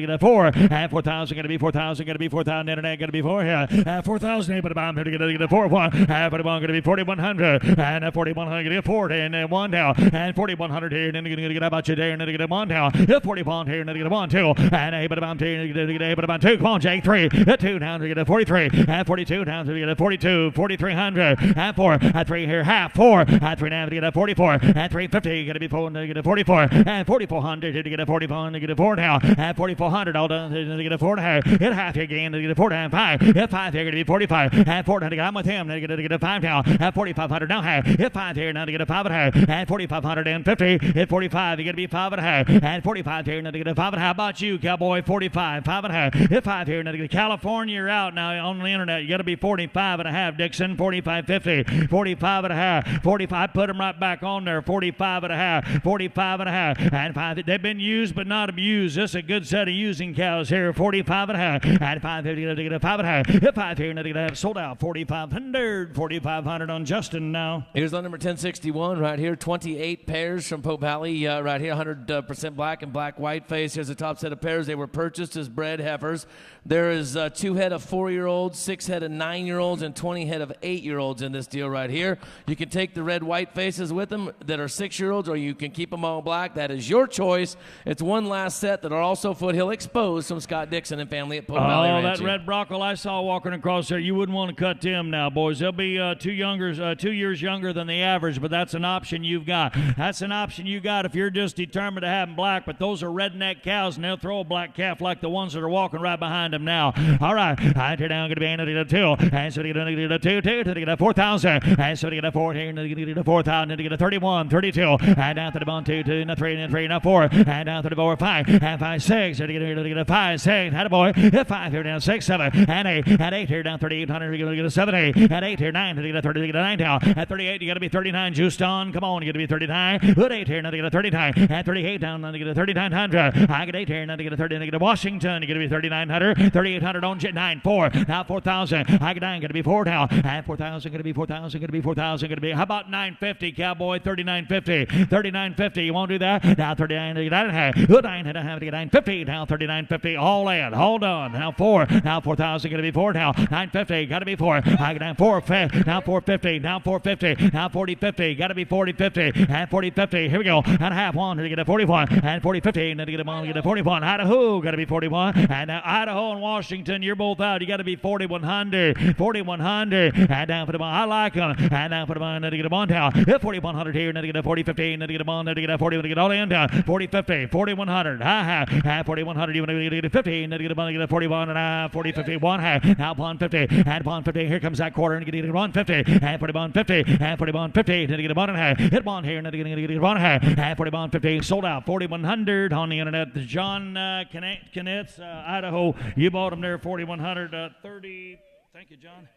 get a 4, and 4,000, going to be 4,000, going to be 4,000, internet, going to be 4 here, 4,000, but I'm going to get a 4, 1, 41, going to be 4,100, and 4,100, going to get 40, and 1 down, and 4,100 here, and then you're going to get about you there, and then you get a 1 down, 41 here, and then you get a 1, 2, and 8, but I'm 2, and you get a but I'm 2, come on, Jake, 3, 2 down, to get a 43, and 42 down, to get a 42, 4,300, and 4, 3 here, half, 4, 3 down, to get a 44, and 350, going to be 4, to get a 44, and 4,400, to get a 44, to get a 4 now, and 4,400, all done, to get a 4 and a half, hit half here again, to get a 4 and 5, hit 5 here, going to be 45, and 400, I'm with him, to get a 5 now, and 4,500 down half, hit 5 here, now to get a 5 and a half, and 4,550, hit 45, you're going to be 5 and a half, and 45 here, now to get a 5 and a half. How about you, cowboy? 45, 5 and a half, hit 5 here, now to get California, you're out now on the internet, you got to be 45 and a half, Dixon, 45.50, 45 and a half, 45, put them right back on there, 45 and a half, 45 and a half, and 5, they've been used but not abused. This is a good set of using cows here, 45 and a half, and 550 to get a 5 and a half, hit 5 here, now to get a sold out, 4,500 on Justin now. Here's lot number 1061 right here, 28 pairs from Pope Valley right here, 100% black and black white face. Here's the top set of pairs. They were purchased as bred heifers. There is 2 head of 4-year-olds, 6 head of 9-year-olds, and 20 head of 8-year-olds in this deal right here. You can take the red white faces with them that are 6-year-olds, or you can keep them all black. That is your choice. It's one last set that are also foothill exposed from Scott Dixon and family at Pope Valley Ranching. That red broccoli I saw walking across there, you wouldn't want to cut them now, boys. They'll be 2 years younger than the average, but that's an option you've got. That's an option you got if you're just determined to have them black, but those are redneck cows, and they'll throw a black calf like the ones that are walking right behind them now. All right, I turn down, going to be into the 2, and so to get a 2, to get a 4,000, and so to get a 4, and to get a 4,000, to get a 31, 32, and down to the bone 2, and a 3, and 3, and a 4, and down to the 4, 5, and 5, 6, to get a 5, 6, had a boy, 5 here down, 6, 7, and 8, and 8 here down, 3,800, you're going to get a 7, 8, and 8 here, 9, to get a 30, to get a 9 down, at 38, you got to be 39, juiced on, come on, you got to be 39, good 8 here, now to get a 39, and 38 down, now to get a 3,900, I get 8 here, now to get a 30, and to get a Washington, you got to be 3,900, 3,800 on 9, 4, now 4,000, I get 9, going to be 4 now, and 4,000, going to be 4,000, going to be 4,000, going to be, how about 950, cowboy, 39.50, 39.50, you won't do that, now 39, to get 9, good 9, and I have to get 950, now 39.50, all in, hold on, now 4, now 4,000, going to be 4 now, 950, got to be 4, I get 9, 4, now 450, now 450, now 40.50, got to be 40.50, and 40.50, here we go, and a half 1 to get a 41, and 40.50, and then to get a 1, to get a 41, Idaho, got to be 41, and now Idaho and Washington, you're both out, you got to be 4,100, 4,100, and down for the ball, I like them, and down for the ball, and then to get a 1 down, 4,100 here, and then to get a 40.50, and then to get a 1, then to get a 40, and to get all in down, 40.50, 4,100, and 4,100, you want to get a 50, and then to get a 1, get a 41, and 40.50, 1 half, now 150, and 150, here comes that quarter, and get a 150, and 41.50, and 41.50, then to get a 1 and a half, hit 1 here, and then to get a 1 and a half, and 41.50, sold out, 4,100 on the internet. John Knitz, Idaho, you bought them there, 4,100, 30. Thank you, John.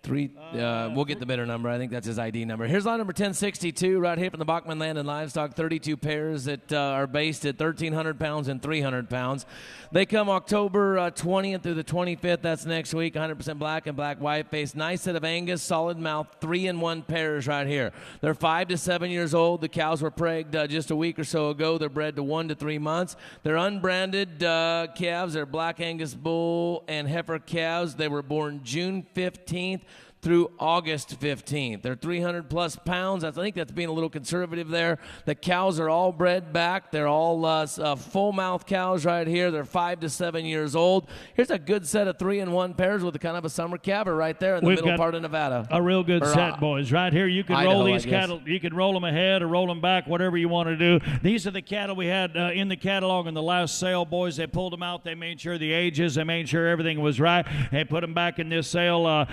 We'll get the bidder number. I think that's his ID number. Here's lot number 1062 right here from the Bachman Land and Livestock. 32 pairs that are based at 1,300 pounds and 300 pounds. They come October 20th through the 25th. That's next week. 100% black and black white face. Nice set of Angus, solid mouth, 3-in-1 pairs right here. They're 5 to 7 years old. The cows were pregged just a week or so ago. They're bred to 1 to 3 months. They're unbranded calves. They're black Angus bull and heifer calves. They were born June 15th through August 15th. They're 300 plus pounds. I think that's being a little conservative there. The cows are all bred back. They're all full mouth cows right here. They're 5 to 7 years old. Here's a good set of 3-in-1 pairs with a kind of a summer caber right there in the middle part of Nevada. A real good set, boys. Right here, you can roll these cattle. You can roll them ahead or roll them back, whatever you want to do. These are the cattle we had in the catalog in the last sale, boys. They pulled them out. They made sure the ages. They made sure everything was right. They put them back in this sale.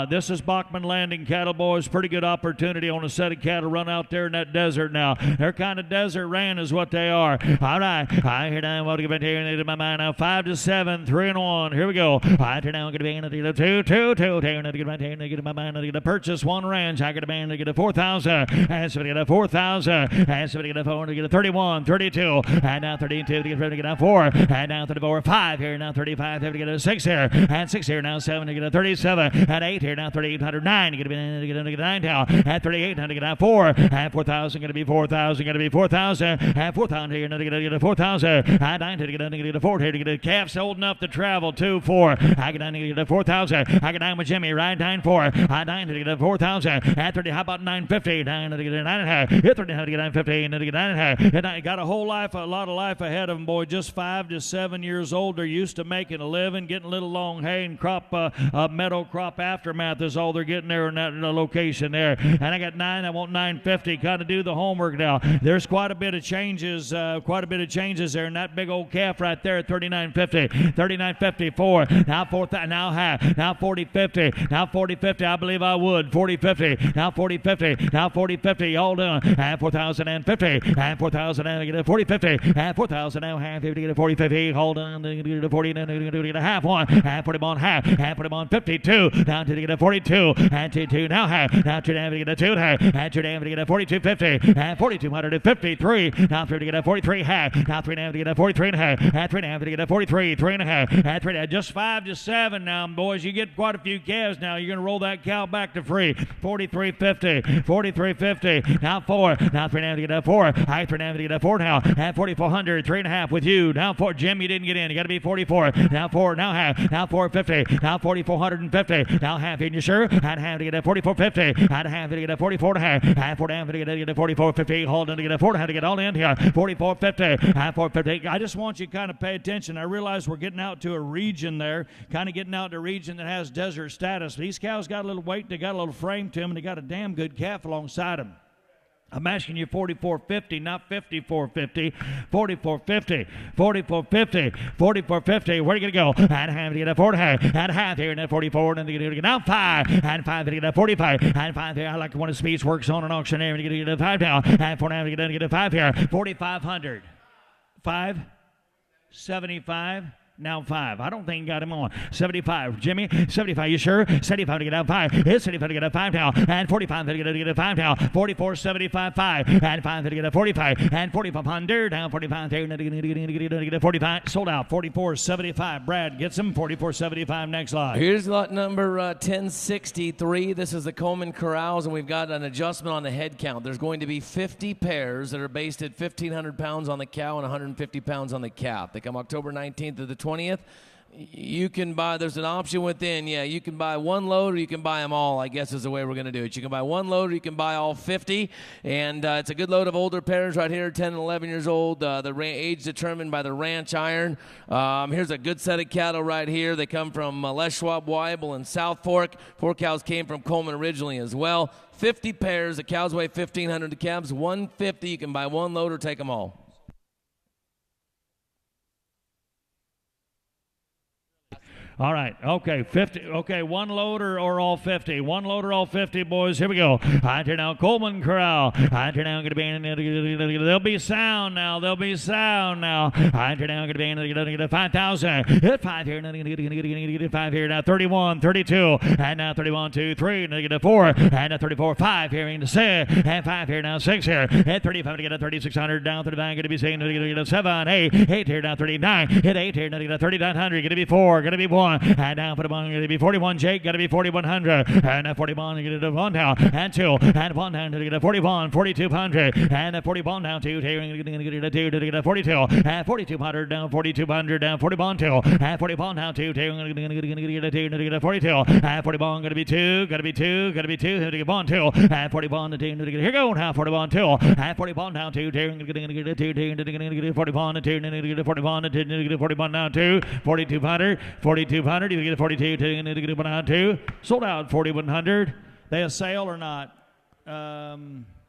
This is Bachman Landing cattle, boys. Pretty good opportunity on a set of cattle run out there in that desert now. They're kind of desert ran is what they are. All right. I hear now what to get into my mind now. 5 to 7, 3-in-1. Here we go. I turn now going to be in the 2, 2, 2. Taking to get my mind to purchase one ranch. I got a band to get a 4,000. And somebody get a 4,000. And somebody get a 4 to get a 31, 32. And now 32 to get ready to get a 4. And now 34, 5 here. Now 35 to get a 6 here. And 6 here. Now 7 to get a 37. And 8 here. Now 3,809. To get a 9 now. At 3,800 to get a 4. And 4,000 going to be 4,000. Going to be 4,000. And 4,000 here. Now to get a 4,000. And 9 to get a 4 here. To get a calf's old enough to travel. 2, 4. I get 9 to get a 4,000. I get 9 with Jimmy. Right 9, 4. I 9 to get a 4,000. At 30. How about 950? 9 to get a 9.5. Hit 30 to get 950. To get 9.5. And I got a lot of life ahead of them, boy. Just 5 to 7 years old. They're used to making a living, getting a little long hay and meadow crop aftermath is all they're getting there in that location there. And I got 9. I want 950. Kind of do the homework now. There's quite a bit of changes there, and that big old calf right there at 39.50, 39.54. Now 4,000. Now half. Now 40.50. Now 40.50. I believe I would. 40.50. Now 40.50. Now 40.50. All done. And 4,050. And 4,000. And get a 40.50. And 4,000. Now half. To get a 40.50. Hold on. To get a 40. And to get a half one. And put him on half. And put him on 52. Down to get a 42. And 2 now half. Now 2 down to get a 2 half. And 2 down to get a 42.50. And 4,253. Now 3 to get a 43 half. Now 3 down to get a 43 and a half. And 3 down to get a 43, 3 and a half. And 3 down. Just 5 to 7 now, boys. You get quite a few calves now. You're going to roll that cow back to free. 43.50. 43.50. Now 4. Now 3 down to get a 4. I 3 down to get a 4 now. And 4,400. 3 and a half with you. Now 4. Jim, you didn't get in. You got to be 44. Now 4. Now half. Now 4.50. Now 4,450. Now half. In you sure? And half to get a 44.50. And half to get a 44 and a half. And 4 down to get a 44.50. Hold on to get a 4 to get all in here. 44.50. And 4.50. I just want you to kind of pay attention. I realize we're getting out to a region there, kind of getting out to a region that has desert status. These cows got a little weight, they got a little frame to them, and they got a damn good calf alongside them. I'm asking you 44.50, not 54.50. 44.50, 44.50, 44.50. Where are you going to go? And half to get a 4 and a half. And half here, and then 44. And then you get now 5. And 5 to get a 45. And 5 here. I like when the speech works on an auctioneer. And you get a 5 down. And 4 down to get a 5 here. 4,500. 5. 75. Now 5. I don't think you got him on. 75. Jimmy, 75. You sure? 75 to get out 5. It's 75 to get a 5 now. And 45 to get a 5 now. 44, 75, 5. And 5 to get a 45. And 4,500. Now 45 to get a 45. Sold out. 44, 75. Brad gets him. 44, 75. Next lot. Here's lot number 1063. This is the Coleman Corrals, and we've got an adjustment on the head count. There's going to be 50 pairs that are based at 1,500 pounds on the cow and 150 pounds on the calf. They come October 19th to the 20th. You can buy, there's an option within, you can buy one load or you can buy them all, I guess is the way we're going to do it. You can buy one load or you can buy all 50, and it's a good load of older pairs right here, 10 and 11 years old, the age determined by the ranch iron. Here's a good set of cattle right here. They come from Les Schwab, Weibel, and South Fork. 4 cows came from Coleman originally as well. 50 pairs. The cows weigh 1,500. The calves 150. You can buy one load or take them all. All right. Okay. 50. Okay. One load or all 50. One load or all 50, boys. Here we go. Here now, Coleman Corral. Here now, going to be. There'll be sound now. There'll be sound now. Here now, going to be 5,000. Hit 5 here. 5 here now. 31, 32, and now 31, 2, 3. Negative 4, and now 34, 5 here into 6, and 5 here now 6 here. Hit 35 to get a 3,600 down 39. Going to be saying to get a 7, 8 here now 39. Hit 8 here. Going to get a 3,900. Going to be 4. Going to be 1. And now put him on, going to be 41, Jake, got to be 4,100, and 41, get it to 1 down, and 2, and 1 down to get a 41, 4,200, and 41 down 2, going to get a 2 to get a 42, and 4,200 down, 4,200 down, 41 2, and 41 down 2, going to get a 2 to get a 42, and 41 going to be 2, got to be 2, got to be 2, to get 1 2, and 41 to get here go now 41 2, and 41 down 2, going to get a 2, to get a 41 to 2, to get a 41 to 2, to get a 41 down 2, 4,200, 4,200. You get a 42, to get a 102. Sold out 4,100. They a sale or not? No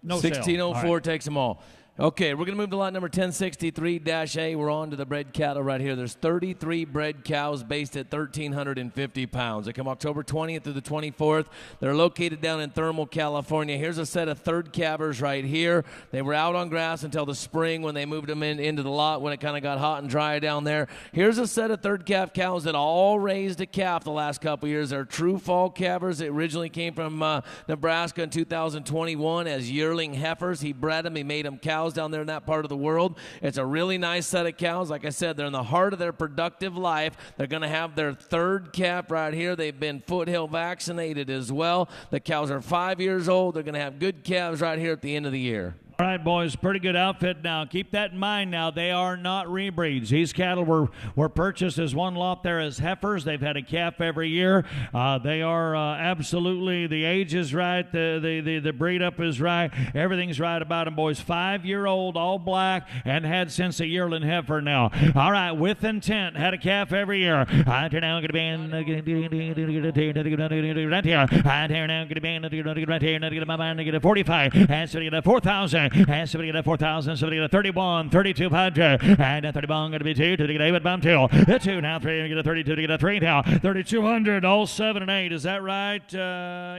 1604 sale. Right. takes them all. Okay, we're going to move to lot number 1063-A. We're on to the bred cattle right here. There's 33 bred cows based at 1,350 pounds. They come October 20th through the 24th. They're located down in Thermal, California. Here's a set of third calvers right here. They were out on grass until the spring when they moved them into the lot when it kind of got hot and dry down there. Here's a set of third calf cows that all raised a calf the last couple years. They're true fall calvers. They originally came from Nebraska in 2021 as yearling heifers. He bred them. He made them cows down there in that part of the world. It's a really nice set of cows. Like I said, they're in the heart of their productive life. They're going to have their third calf right here. They've been foothill vaccinated as well. The cows are 5 years old. They're going to have good calves right here at the end of the year. All right, boys, pretty good outfit now. Keep that in mind now. They are not rebreeds. These cattle were purchased as one lot there as heifers. They've had a calf every year. They are absolutely, the age is right, the breed up is right. Everything's right about them, boys. 5-year-old, all black, and had since a yearling heifer now. All right, with intent, had a calf every year. Now going to be in right here. Right here now going to be in right here. Going to get a 45, and so you get a 4,000. And somebody get a 4,000, somebody get a 31, 3,200, and a 31 going to be 2, to get a bump 2, 2 now 3, get a 32, to get a 3 now, 3,200, all 7 and 8, is that right?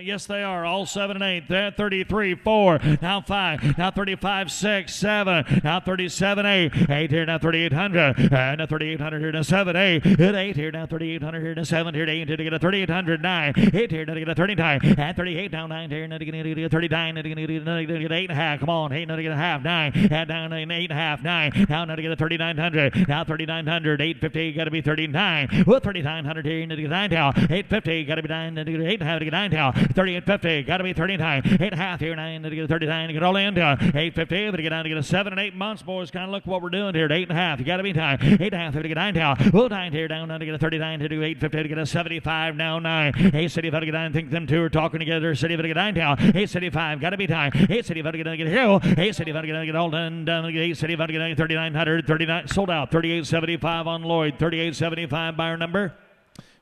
Yes, they are, all 7 and 8, there 33, 4, now 5, now 35, 6, 7, now 37, 8, 8 here now 3,800, and a 3,800 here now 7, 8, hit 8 here now 3,800 here now 7, here 8 to get a 3,800, 9, 8 here now to get a 39, and 38 now 9 here now to get a 39, to get 8.5, come on, 8 now to get a half, 9, and down to 8.5, 9, now to get a 3,900, now 3,900, 850, got to be 39, well 3,900 here to get 9 down, 850, got to be 9 to get 8.5 to get 9 down, 3,850, got to be 39, 8.5 here, 9 to get 39, to get all in down, 850, but to get down to get a 7 and 8 months, boys, kind of look what we're doing here, 8.5, you got to be 9, 8.5 to get 9 down, well 9 here, down to get a 39, to do 850 to get a 75, now 9, 875 to get 9, I think them two are talking together, 75 to get 9 down, 875, got to be 9, 875 to get here, 875 to get all done, down to get 875 to get 3,900, 39, sold out, 38.75 on Lloyd, 38.75 buyer number.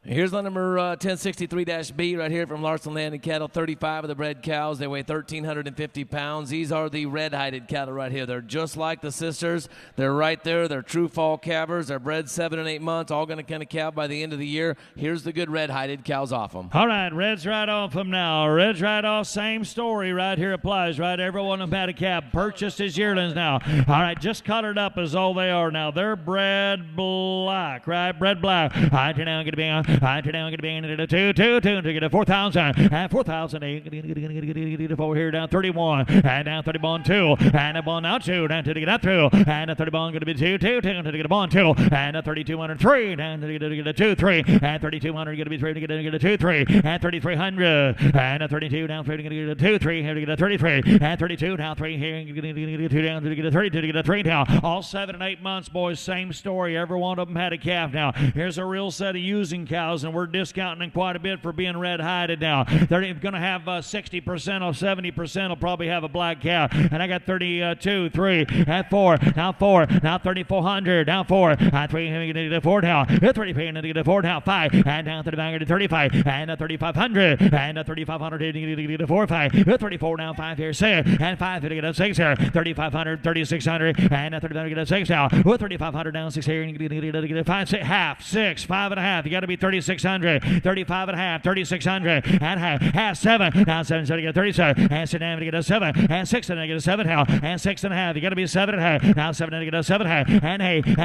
Here's the number 1063-B right here from Larson Land and Cattle. 35 of the bred cows. They weigh 1,350 pounds. These are the red-hided cattle right here. They're just like the sisters. They're right there. They're true fall calvers. They're bred 7 and 8 months, all going to kind of calve by the end of the year. Here's the good red-hided cows off them. All right, Red's right off them now. Red's right off, same story right here applies, right? Every one of them had a calf, purchased as yearlings now. All right, just colored up is all they are now. They're bred black, right? Bred black. All right, you're now going to be on. I turn down, get a band at a 2, to get a 4,000, and 4,000, get a 4 here, down 31, and down 31, 2, and a ball now 2, down to get up 2, and a 30 ball going to be 2, to get a ball 2, and a 3,200, 3, down to get a 2, 3, and 3,200, going to be 3, to get a 2, 3, and 3,300, and a 32, down 3, to get a 2, 3, here to get a 33, and 32, down 3, here, get a 2, down to get a 32, to get a 3 down. All 7 and 8 months, boys, same story. Every one of them had a calf now. Here's a real set of using cows, and we're discounting them quite a bit for being red-hided now. They're going to have 60% or 70% will probably have a black calf. And I got 32, 3, and 4, now 4, now 3,400, now 4, 3, get a 4 now, 30, get a 4 now, 5, and down to the back, 35, and 3,500, and 3,500, get a 4, 5, 34 now, 5 here, 6, and 5 to get a 6 here, 3,500, 3,600, and 3,500, get a 6 now, 3,500 down, 6 here, and get a 5, 6, half, 6, 5 and a half. You got to be 30 3,600, 35 and a half, 3,600, and half, 7, now 7, so to get 37, and 7 and to get a 7, and 6 and to get a 7, and 6 and a half, you got to be 7 and a half, now 7 and to get a 7, and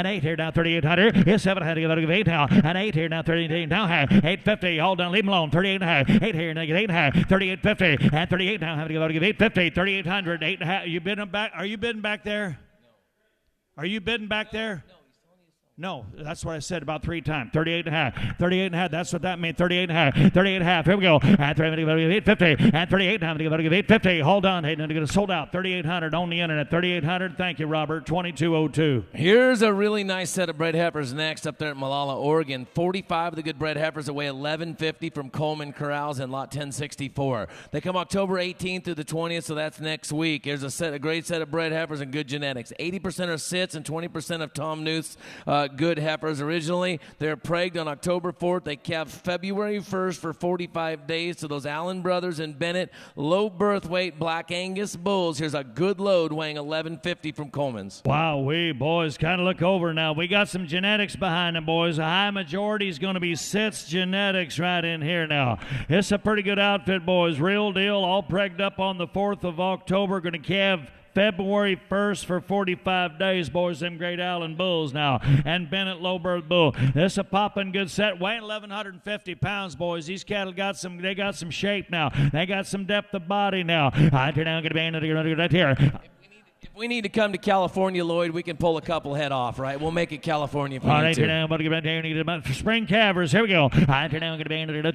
8 here, now 3,800, is 7 and to get a 8 now, and 8 here, now 38, now 850, hold on, leave him alone, 38 and a half, 8 here, now get 8 and a half, 3850, and 38 now, having to give 850, 3,800, 8 and a half, you bidding back, are you bidding back there? Are you bidding back there? No, that's what I said about 3 times. 38 and a half. 38 and a half. That's what that means. 38 and a half. 38 and a half. Here we go. And 850. And 38 now. I'm going to give 850. Hold on. Hey, I'm going to sold out. 3,800 on the internet. 3,800. Thank you, Robert. 2202. Here's a really nice set of bred heifers next up there at Malala, Oregon. 45 of the good bred heifers that weigh 1150 from Coleman Corrals in lot 1064. They come October 18th through the 20th, so that's next week. Here's a great set of bred heifers and good genetics. 80% are sits and 20% of Tom Newth's good heifers originally. They're pregged on October 4th. They calved February 1st for 45 days to those Allen brothers and Bennett low birth weight Black Angus bulls. Here's a good load weighing 1150 from Coleman's. Wow, we boys kind of look over now. We got some genetics behind them, boys. A high majority is going to be sits genetics right in here now. It's a pretty good outfit, boys. Real deal, all pregged up on the 4th of October. Going to calve February 1st for 45 days, boys, them great Allen bulls now. And Bennett Lowbird bull. This a popping good set, weighing 1,150 pounds, boys. These cattle got some shape now. They got some depth of body now. I turn down, get a band right here. If we need to come to California, Lloyd, we can pull a couple head off, right? We'll make it California if we need to. Down, but spring calvers. Here we go. I turn down, get a band to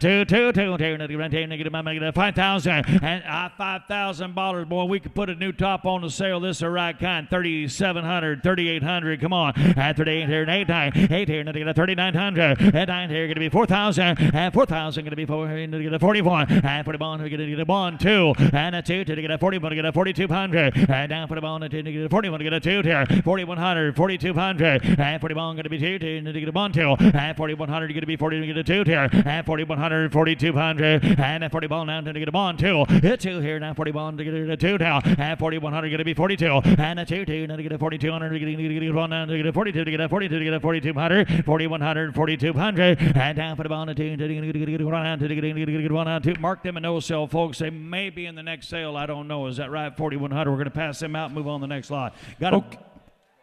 5,000 and $5,000. Boy, we could put a new top on the sale. This is the right kind. 3,700, 3,800. Come on. At 38 here and 8 here, and get a 3,900. At 9 here, going to be 4,000. And 4,000 going to be 4 here, to get a 41. And 41, we're going to get a 1, 2. And a 2 to get a 41, to get a 4,200. And down for the ball. 41 to get a 2 here, 4,100, 4,200, and 41 going to be 2 to get a 1 2, and 4,100 going to be 40 to get a 2 here, and 4,100, 4,200, and a 40 ball now to get a 1 2, hit 2 here now, 41 to get a 2 now, and 4,100 going to be 42, and a 2 2 now to get a 4,200 to get 1 now to get a 42 to get a 42 to get a 4,200, 4,100, 4,200, and down for the ball to get 1 to get 1 out 2. Mark them a no sale, folks. They may be in the next sale. I don't know. Is that right? 4,100. We're going to pass them out. Move on the next lot.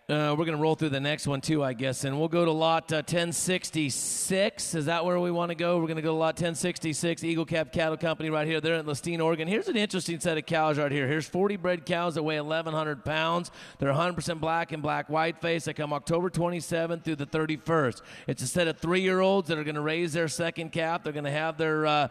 We're going to roll through the next one, too, I guess, and we'll go to lot 1066. Is that where we want to go? We're going to go to lot 1066, Eagle Cap Cattle Company right here. They're in Lestine, Oregon. Here's an interesting set of cows right here. Here's 40 bred cows that weigh 1,100 pounds. They're 100% black and black white face. They come October 27th through the 31st. It's a set of 3-year-olds that are going to raise their second calf. They're going to have their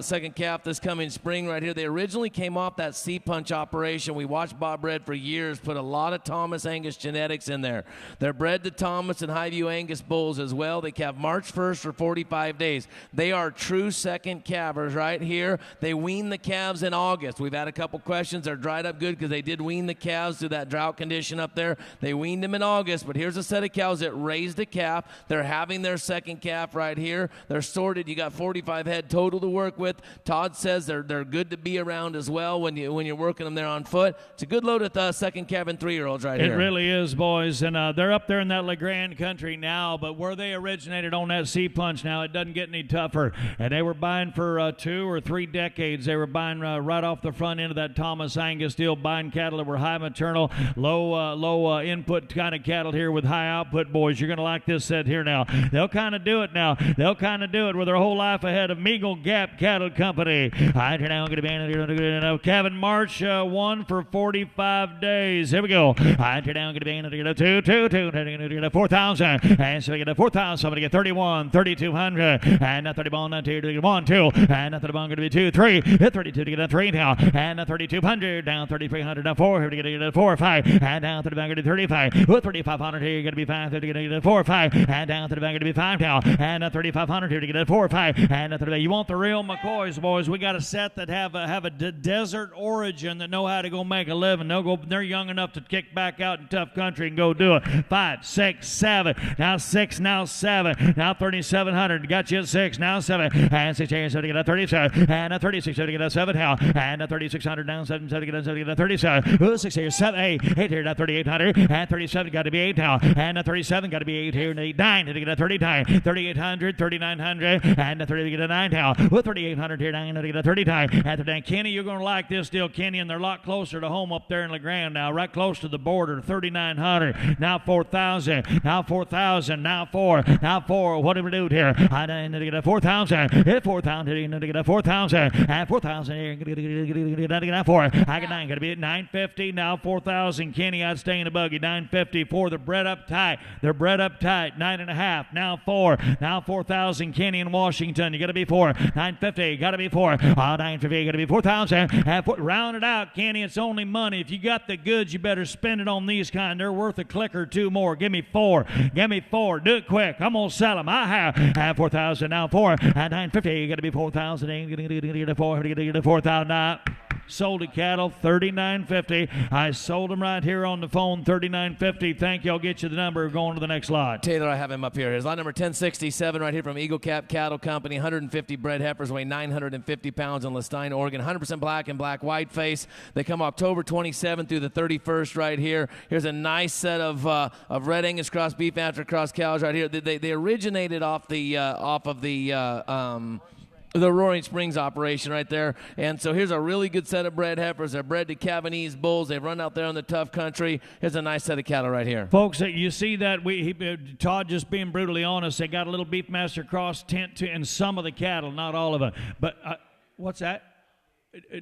second calf this coming spring right here. They originally came off that C-punch operation. We watched Bob Red for years, put a lot of Thomas Angus genetics in there. They're bred to Thomas and Highview Angus bulls as well. They calve March 1st for 45 days. They are true second calvers right here. They wean the calves in August. We've had a couple questions. They're dried up good because they did wean the calves through that drought condition up there. They weaned them in August, but here's a set of cows that raised a calf. They're having their second calf right here. They're sorted. You got 45 head total to work with. Todd says they're good to be around as well when you're working them there on foot. It's a good load of second calf and 3-year-olds right here. It really is, boys, and they're up there in that LeGrand country now, but where they originated on that C-punch now, it doesn't get any tougher, and they were buying for 2 or 3 decades. They were buying right off the front end of that Thomas Angus deal, buying cattle that were high maternal, low input kind of cattle here with high output, boys. You're going to like this set here now. They'll kind of do it now. They'll kind of do it with their whole life ahead of Eagle Gap Cattle Company. I turn now going to be Kevin March 1 for 45 days. Here we go. I turn down going to be to get a 2, 4,000, and so we get a 4,000. So I'm going to get 31, 3,200, and a 30 ball, not 2 to get 1, 2, and a 30 ball going to be 2, 3, 32 to get a 3 now, and a 3,200, down 3,300, down 4, here to get a 4, 5, and down to the bank going to be 35, 3,500 here, you're going to be 5, to get a 4, 5, and down to the bank going to be 5 now, and a 3,500 here to get a 4, 5, and a 30. You want the real McCoys, boys? We got a set that have a desert origin that know how to go make a living. They're young enough to kick back out in tough country and go do it. 5, 6, 7. Now 6, now 7. Now 3,700. Got you at 6. Now 7. And 6, 8, 7 to get a 37. And a 36 to get a 7 now. And a 3,600 down 7, 7 to get a 37. 6 here, 7, 8. 8 here, now 3,800. And 37 got to be 8 now. And a 37 got to be 8 here. And 8, 9 to get a 39. 3,800, 3,900. And a 30 to get a 9 now. With 3,800 here, 9 to get a 39. And 39. Kenny, you're going to like this deal, Kenny, and they're a lot closer to home up there in LeGrand now, right close to the border. 3,900. Now 4,000. Now 4,000. Now 4. Now 4. What do we do here? I need to get a 4,000. Hit 4,000. You need to get a 4,000. And 4,000 here. Get 4. I got 9. Got to be at 950. Now 4,000. Kenny, I'd stay in the buggy. 950 for the bread up tight. They're bread up tight. 9.5. Now 4. Now 4,000. Kenny in Washington. You got to be 4. 950. Got to be 4. 950. Got to be 4,000. And round it out, Kenny. It's only money. If you got the goods, you better spend it on these kind. They're worth a click or two more. Give me 4. Give me 4. Do it quick. I'm going to sell them. I have 4,000. Now 4. And 950. You got to be 4,000. Get a 4. Get a 4,000. Sold the cattle $39.50. I sold them right here on the phone $39.50. Thank you. I'll get you the number. Going to the next lot. Taylor, I have him up here. Here's lot number 1067 right here from Eagle Cap Cattle Company. 150 bred heifers weigh 950 pounds in Lestine, Oregon. 100% black and black white face. They come October 27th through the 31st right here. Here's a nice set of red Angus cross beef after cross cows right here. They originated off of the Roaring Springs operation right there. And so here's a really good set of bred heifers. They're bred to Cavanese bulls. They run out there in the tough country. Here's a nice set of cattle right here. Folks, you see that Todd just being brutally honest. They got a little Beefmaster cross tint in some of the cattle, not all of them. But what's that?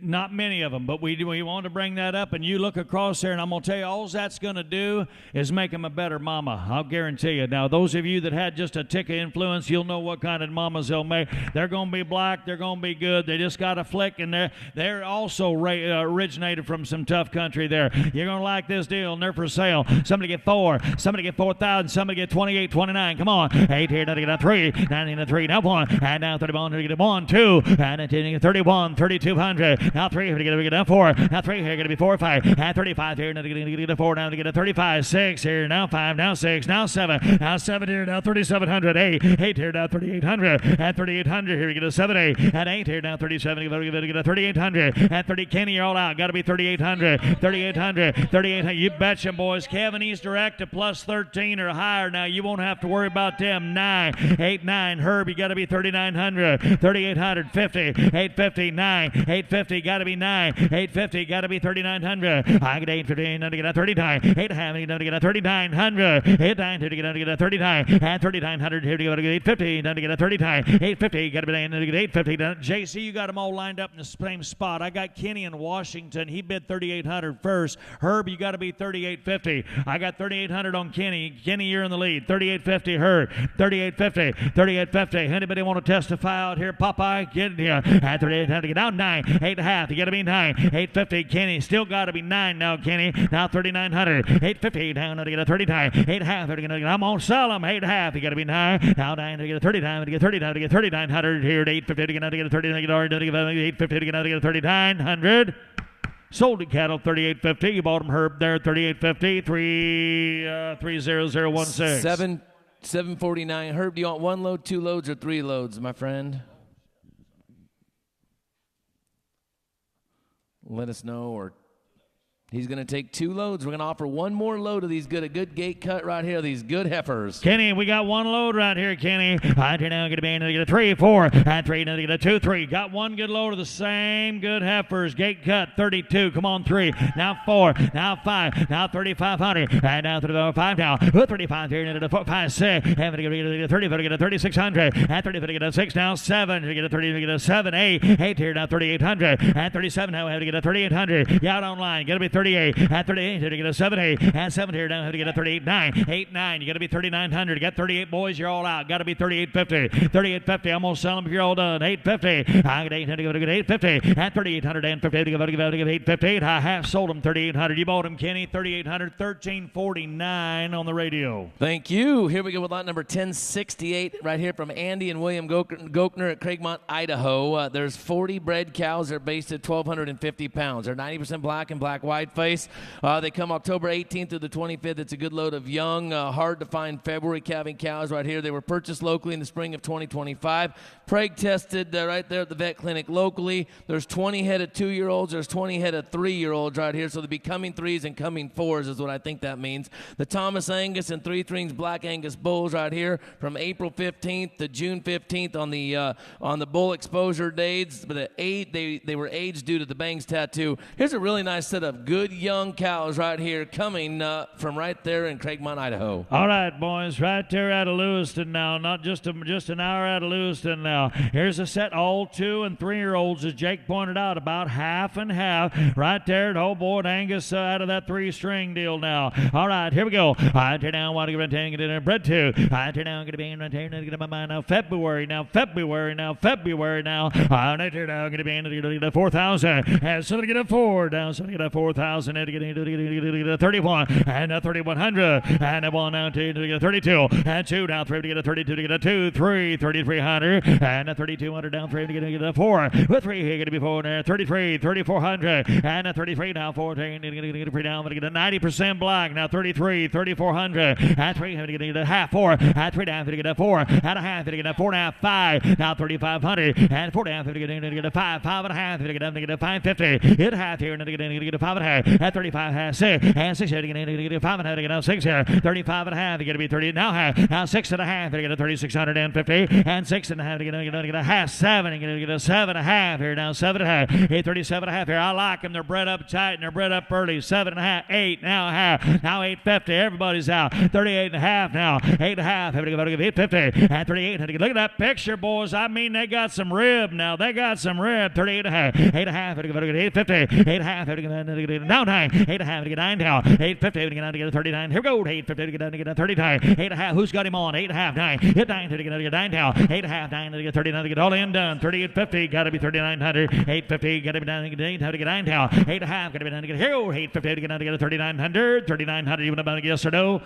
Not many of them, but we want to bring that up, and you look across there, and I'm going to tell you, all that's going to do is make them a better mama. I'll guarantee you. Now, those of you that had just a tick of influence, you'll know what kind of mamas they'll make. They're going to be black. They're going to be good. They just got a flick, and they're also originated from some tough country there. You're going to like this deal, and they're for sale. Somebody get 4. Somebody get 4,000. Somebody get 28, 29. Come on. 8 here. Now to get a 3. 9 in a 3. Now 1. And now 31. To get a 1, 2. And then 31. 3,200. Now 3 here to get a 4. Now 3 here going to be 4, 5. And 35 here now to get a 4. Now to get a 35. 6 here. Now 5. Now 6. Now 7. Now 7 here. Now 3,700. 8 here. Now 3,800. And 3,800 here. You get a 7, 8. And 8 here. Now 37. You get a 3,800. And 30. Kenny, you're all out. Got to be 3,800. 3,800. 3,800. You betcha, boys. Cavanese Direct to plus 13 or higher. Now you won't have to worry about them. 9. 8, 9. Herb, you got to be 3,900. 3,800. 50. 850. 9. 850. Got to be 9. 850. Got to be 3,900. I get 850. Now to get a 39. 8.5. Now to get a 3,900. 8.9 to get a 39. And 3,900 here to get 850. Now to get a 39. 850. Got to be 9 to get 850. Now, JC, you got them all lined up in the same spot. I got Kenny in Washington. He bid 3,800 first. Herb, you got to be 3,850. I got 3,800 on Kenny. Kenny, you're in the lead. 3,850. Herb. 3,850. 3,850. Anybody want to testify out here? Popeye, get in here. At 3,800. Get out 9. 8.5. You got to be 9. 850. Kenny still got to be 9 now. Kenny now 3,900. 850 down to get a 39. 8.5. I'm gonna sell them. 8.5. You got to be 9 now. 9 to get a 39. To get 39. To get 3,900 here at 850. To get a 39. To get 850. To get a 3,900. Sold the cattle 3,850. You bought them, Herb, there 3,850. 30016. 749. Herb, do you want 1 load, 2 loads, or 3 loads, my friend? Let us know, or he's going to take 2 loads. We're going to offer 1 more load of these a good gate cut right here, these good heifers. Kenny, we got 1 load right here, Kenny. I turn now going to get a 3, 4, and 3, now to get a 2, 3. Got 1 good load of the same good heifers. Gate cut 32. Come on, 3. Now 4. Now 5. Now 3,500. And now 35 now. 35 here into the 4, 5, 6. And to get a 30, to get a 3,600. And 30 to get a 6. Now 7. To get a 30, to get a 7, 8. 8 here now 3,800. And 37 now we have to get a 3,800. You out online. Got to be 38. And 38 to get a 7, 8. And 7 here now have to get a 38, 9. 8, 9. You got to be 3,900. You got 38 boys. You're all out. Got to be 3,850. 3,850. I'm going to sell them if you're all done. 850. I get 800 to get 850. And 3,850 to give 850. I have sold them 3,800. You bought them, Kenny. 3,800. 1,349 on the radio. Thank you. Here we go with lot number 1068 right here from Andy and William Gochner at Craigmont, Idaho. There's 40 bred cows. They're based at 1,250 pounds. They're 90% black and black white whiteface. They come October 18th through the 25th. It's a good load of young, hard-to-find February calving cows right here. They were purchased locally in the spring of 2025. Preg tested right there at the vet clinic locally. There's 20 head of 2-year-olds. There's 20 head of 3-year-olds right here. So they'll be coming 3s and coming 4s is what I think that means. The Thomas Angus and 3 Things Black Angus bulls right here from April 15th to June 15th on the bull exposure dates. But they were aged due to the bangs tattoo. Here's a really nice set of good young cows right here coming from right there in Craigmont, Idaho. All right, boys, right there out of Lewiston now. Not just an hour out of Lewiston now. Here's a set, all 2 and 3-year-olds, as Jake pointed out, about half and half. Right there, old boy Angus out of that 3-string deal now. All right, here we go. I turn down, want to get in bread to. I turn down, going to be in my mind now. February now. I turn down, going to be in 4,000. And somebody get a 4 down. Somebody get a 4,000. And get a 31 and a 3,100 and a 1 down to get a 32 and 2 down 3 to get a 32 to get a 2 3 3,300 and a 3,200 down 3 to get a 4 with 3 here going to be 4 there 33 3,400 and a 33 now 14 to get a 3 down to get a 90% black now 33 3,400 and 3 to get a half 4 and 3 down to get a 4 and a half to get a 4.5 5 now 3,500 and 4 down to get a 5 5.5 to get up to get a 550 hit half here and to get a 5.5 at 35 half 6 and 6 here to get a 5.5 to get a 6 here 35.5 to get to be 30 now half now 6.5 to get a 3,650 and 6.5 to get a half 7 and get a 7.5 here now 7.5 37.5 here. I like them. They're bred up tight and they're bred up early. 7.5 8 now half now 850 everybody's out 38.5 now 8.5 having to go to 850 and 38 look at that picture boys. I mean they got some rib now. They got some rib 38.5 8.5 having to go to 850 8.5 having to get down 9 8.5 to get 9 down 850 to get down to get a 39 here we go 850 to get down to get a 39 8.5 who's got him on 8.5 9 hit 9 to get down to get 9 down 8.5 9 to get 39 to get all in done 38.50 got to be 3,900 8.50 got to be down to get 8 to get 9 down 8.5 got to be down to get here 8.50 to get down to get a 3,900 3,900 you want to yes or no.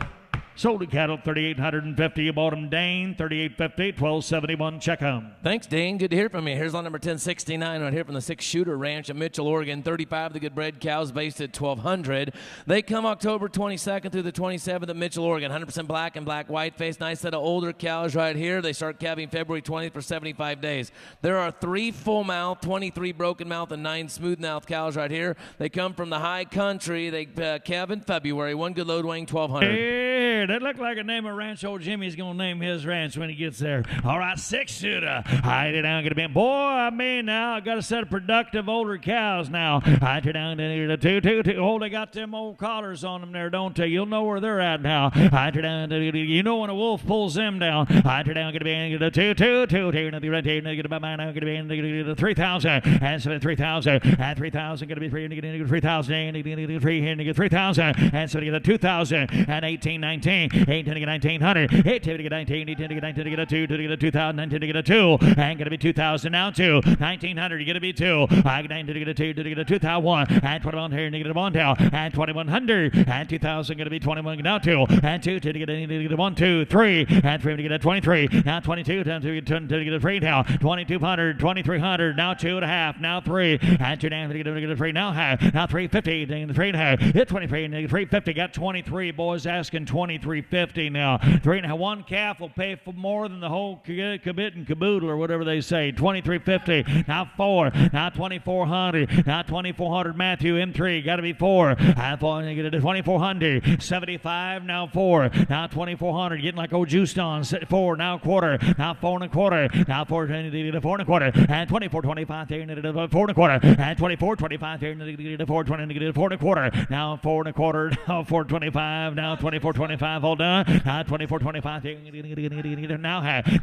Sold the cattle 3,850. You bought them, Dane. 3,850. 1,271. Check them. Thanks, Dane. Good to hear from you. Here's lot number 1069 right here from the 6 Shooter Ranch in Mitchell, Oregon. 35 of the good bred cows based at 1,200. They come October 22nd through the 27th at Mitchell, Oregon. 100% black and black white face. Nice set of older cows right here. They start calving February 20th for 75 days. There are 3 full mouth, 23 broken mouth, and 9 smooth mouth cows right here. They come from the high country. They calve in February. One good load weighing 1,200. Hey, that looked like a name of ranch. Old Jimmy's going to name his ranch when he gets there. All right, 6 shooter. I turn down, get a bit. Boy, I mean, now I got a set of productive older cows now. I turn down, get a 2 2 2. Oh, they got them old collars on them there, don't they? You'll know where they're at now. I turn down, you know when a wolf pulls them down. I turn down, get a 2 2 2. Turn to the right here, get about mine. Get a 3,000 and 3,000 and 3,000. Going to be 3 and get 3,000 and get 3 and get 3,000 and so to get a 2,000 and 18 19 18 to get 1,900 18 to get 19 18 to get 19 to get a 2 to get a 2,000 19 to get a 2 and going to be 2,000 now 2 1,900 you get to be 2 I get 19 to get a 2 to get a 2,001 and 21 here to get a 1 down and 2,100 and 2,000 going to be 21 now 2 and 2 to get a 1 2 3 and 3 to get a 23 now 22 down to get a 3 down 2,200 2,300 now 2.5 now 3 and 2 down to get a 3 now half now 350 to get a 3 and a half hit 23 and 350 got 23 boys asking 23.50 now 3.5 one calf will pay for more than the whole kabit and caboodle or whatever they say 23.50 now 4 now 2,400 now 2,400 Matthew M3 got to be 4 and 4 and get it to 2,400 75 now 4 now 2,400 getting like old juiced on 4 now quarter now 4 and a quarter now 4 to 4 and a quarter and 24.25 there and 4 and a quarter and 24.25 there and 4.20 to get 4 and a quarter now 4 and a quarter now 4.25 now 24.25 all done now 24.25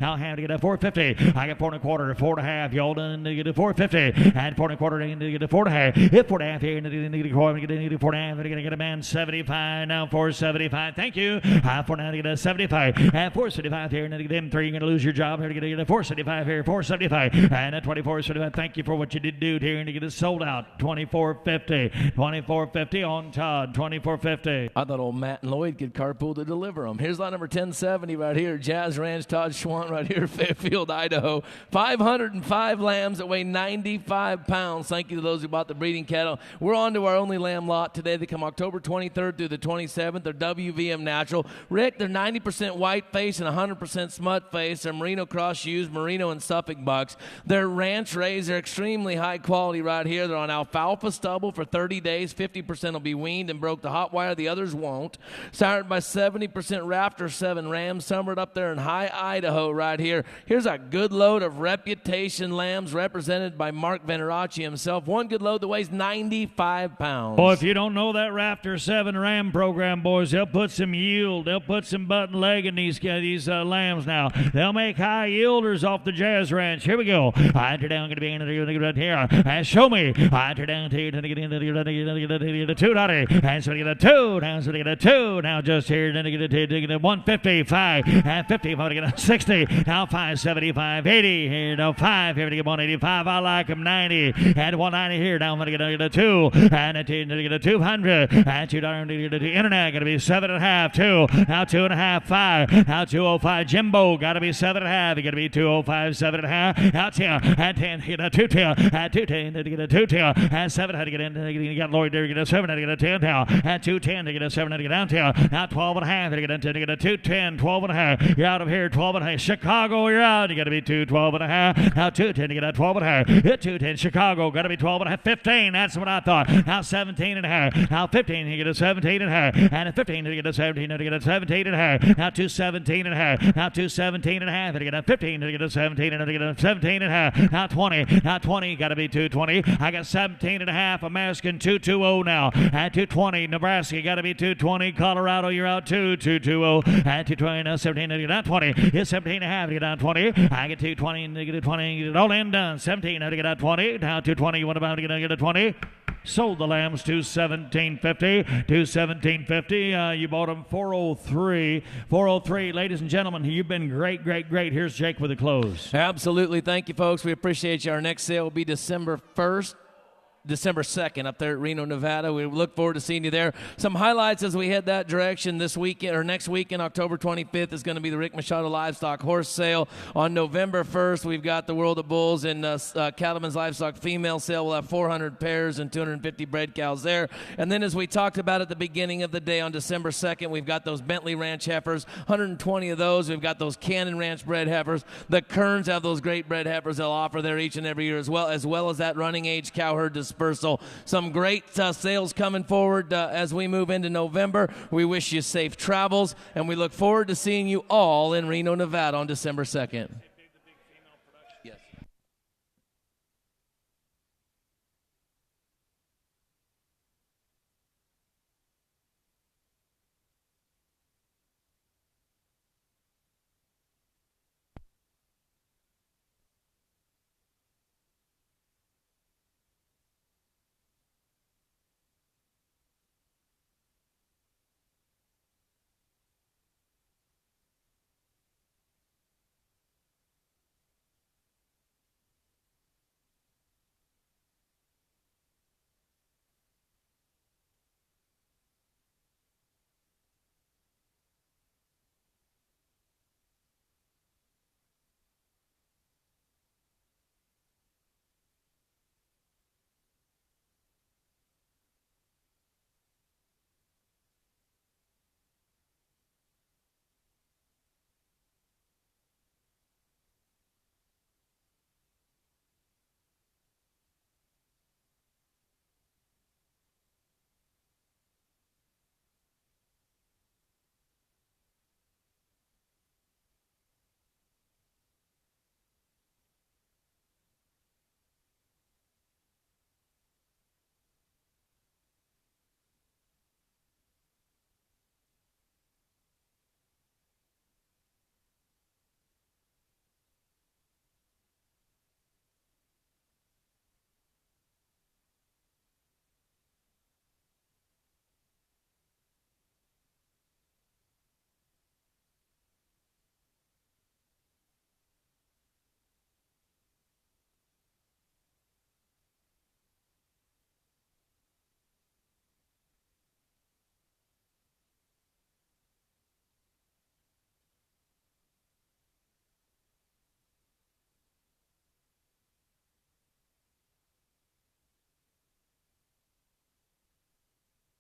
now have to get a 450 I got 4 and a quarter 4 and a half y'all done to get a 450 and 4 and a quarter to get a 4 and a half hit 4 and a half here and get a 4 and a half to get a man 75 now 475 thank you 4 now to get a 75 and 475 here and get them 3 you're gonna lose your job here to get a 475 here 475 and a 2475 thank you for what you did do here and to get it sold out 24.50 24.50 on Todd 24.50 I thought old Matt and Lloyd could carpool to to deliver them. Here's lot number 1070 right here, Jazz Ranch, Todd Schwant right here, Fairfield, Idaho. 505 lambs that weigh 95 pounds. Thank you to those who bought the breeding cattle. We're on to our only lamb lot today. They come October 23rd through the 27th. They're WVM natural. Rick, they're 90% white face and 100% smut face. They're merino cross ewes, merino and Suffolk bucks. They're ranch raised. They're extremely high quality right here. They're on alfalfa stubble for 30 days. 50% will be weaned and broke the hot wire. The others won't. Sired by 70% Raptor 7 rams, summered up there in High Idaho right here. Here's a good load of reputation lambs represented by Mark Veneracci himself. One good load that weighs 95 pounds. Boy, if you don't know that Raptor 7 ram program, boys, they'll put some yield. They'll put some butt and leg in these lambs now. They'll make high yielders off the Jazz Ranch. Here we go. I enter down, going to be in here. Show me. I enter down to the 2 dotty. And so we get a 2. Now so we get a 2. Now just here. Then get a 155 and 50. I'm get a 60. Now 575, 80. Here no 5. Here to get 185. I like them 90. And 190 here. Now I'm going to get a 2. And a 2 to get a 200. And $2 to get a 2. Internet going to be 7.5. 2. Now 2.5. 5. Now 205. Jimbo got to be 7.5. You got to be 205. 7.5. Now 10. And 10 to get a 2 tail. And 210 to get a 2 tail. And 7 to get in. You got Lloyd there to get a 7 to get a 10 tail. And 210 to get a 7 to get down tail. Now 12.5 to get into to get a 210. 12.5. You're out of here. 12.5. Chicago, you're out. You got to be 212.5. Now 210 to get a 12.5. Hit 210. Chicago got to be 12.5. 15. That's what I thought. Now 17.5. Now 15 to get a 17.5. And a 15 to get a 17 to get a 17.5. Now 217.5. Now 217.5 to get a 15 to get a 17 to get a 17.5. Now 20. Now 20 got to be 220. I got 17.5. American 220 now. At 220. Nebraska got to be 220. Colorado, you're out 220. At 220. Now 17 to get down 20. It's 17.5 to get down 20. I get 220 to get a 20. Get it all in done. 17 to get down 20. Now 220. You want about to get a 20. Sold the lambs to $17.50. To $17.50. You bought them $403. $403. Ladies and gentlemen, you've been great, great, great. Here's Jake with the close. Absolutely. Thank you, folks. We appreciate you. Our next sale will be December 2nd up there at Reno, Nevada. We look forward to seeing you there. Some highlights as we head that direction this weekend or next weekend, October 25th, is going to be the Rick Machado Livestock Horse Sale. On November 1st, we've got the World of Bulls and Cattlemen's Livestock Female Sale. We'll have 400 pairs and 250 bred cows there. And then, as we talked about at the beginning of the day, on December 2nd, we've got those Bentley Ranch heifers, 120 of those. We've got those Cannon Ranch bred heifers. The Kerns have those great bred heifers they'll offer there each and every year, as well as that running age cow herd dispersal. Some great sales coming forward as we move into November. We wish you safe travels, and we look forward to seeing you all in Reno, Nevada on December 2nd.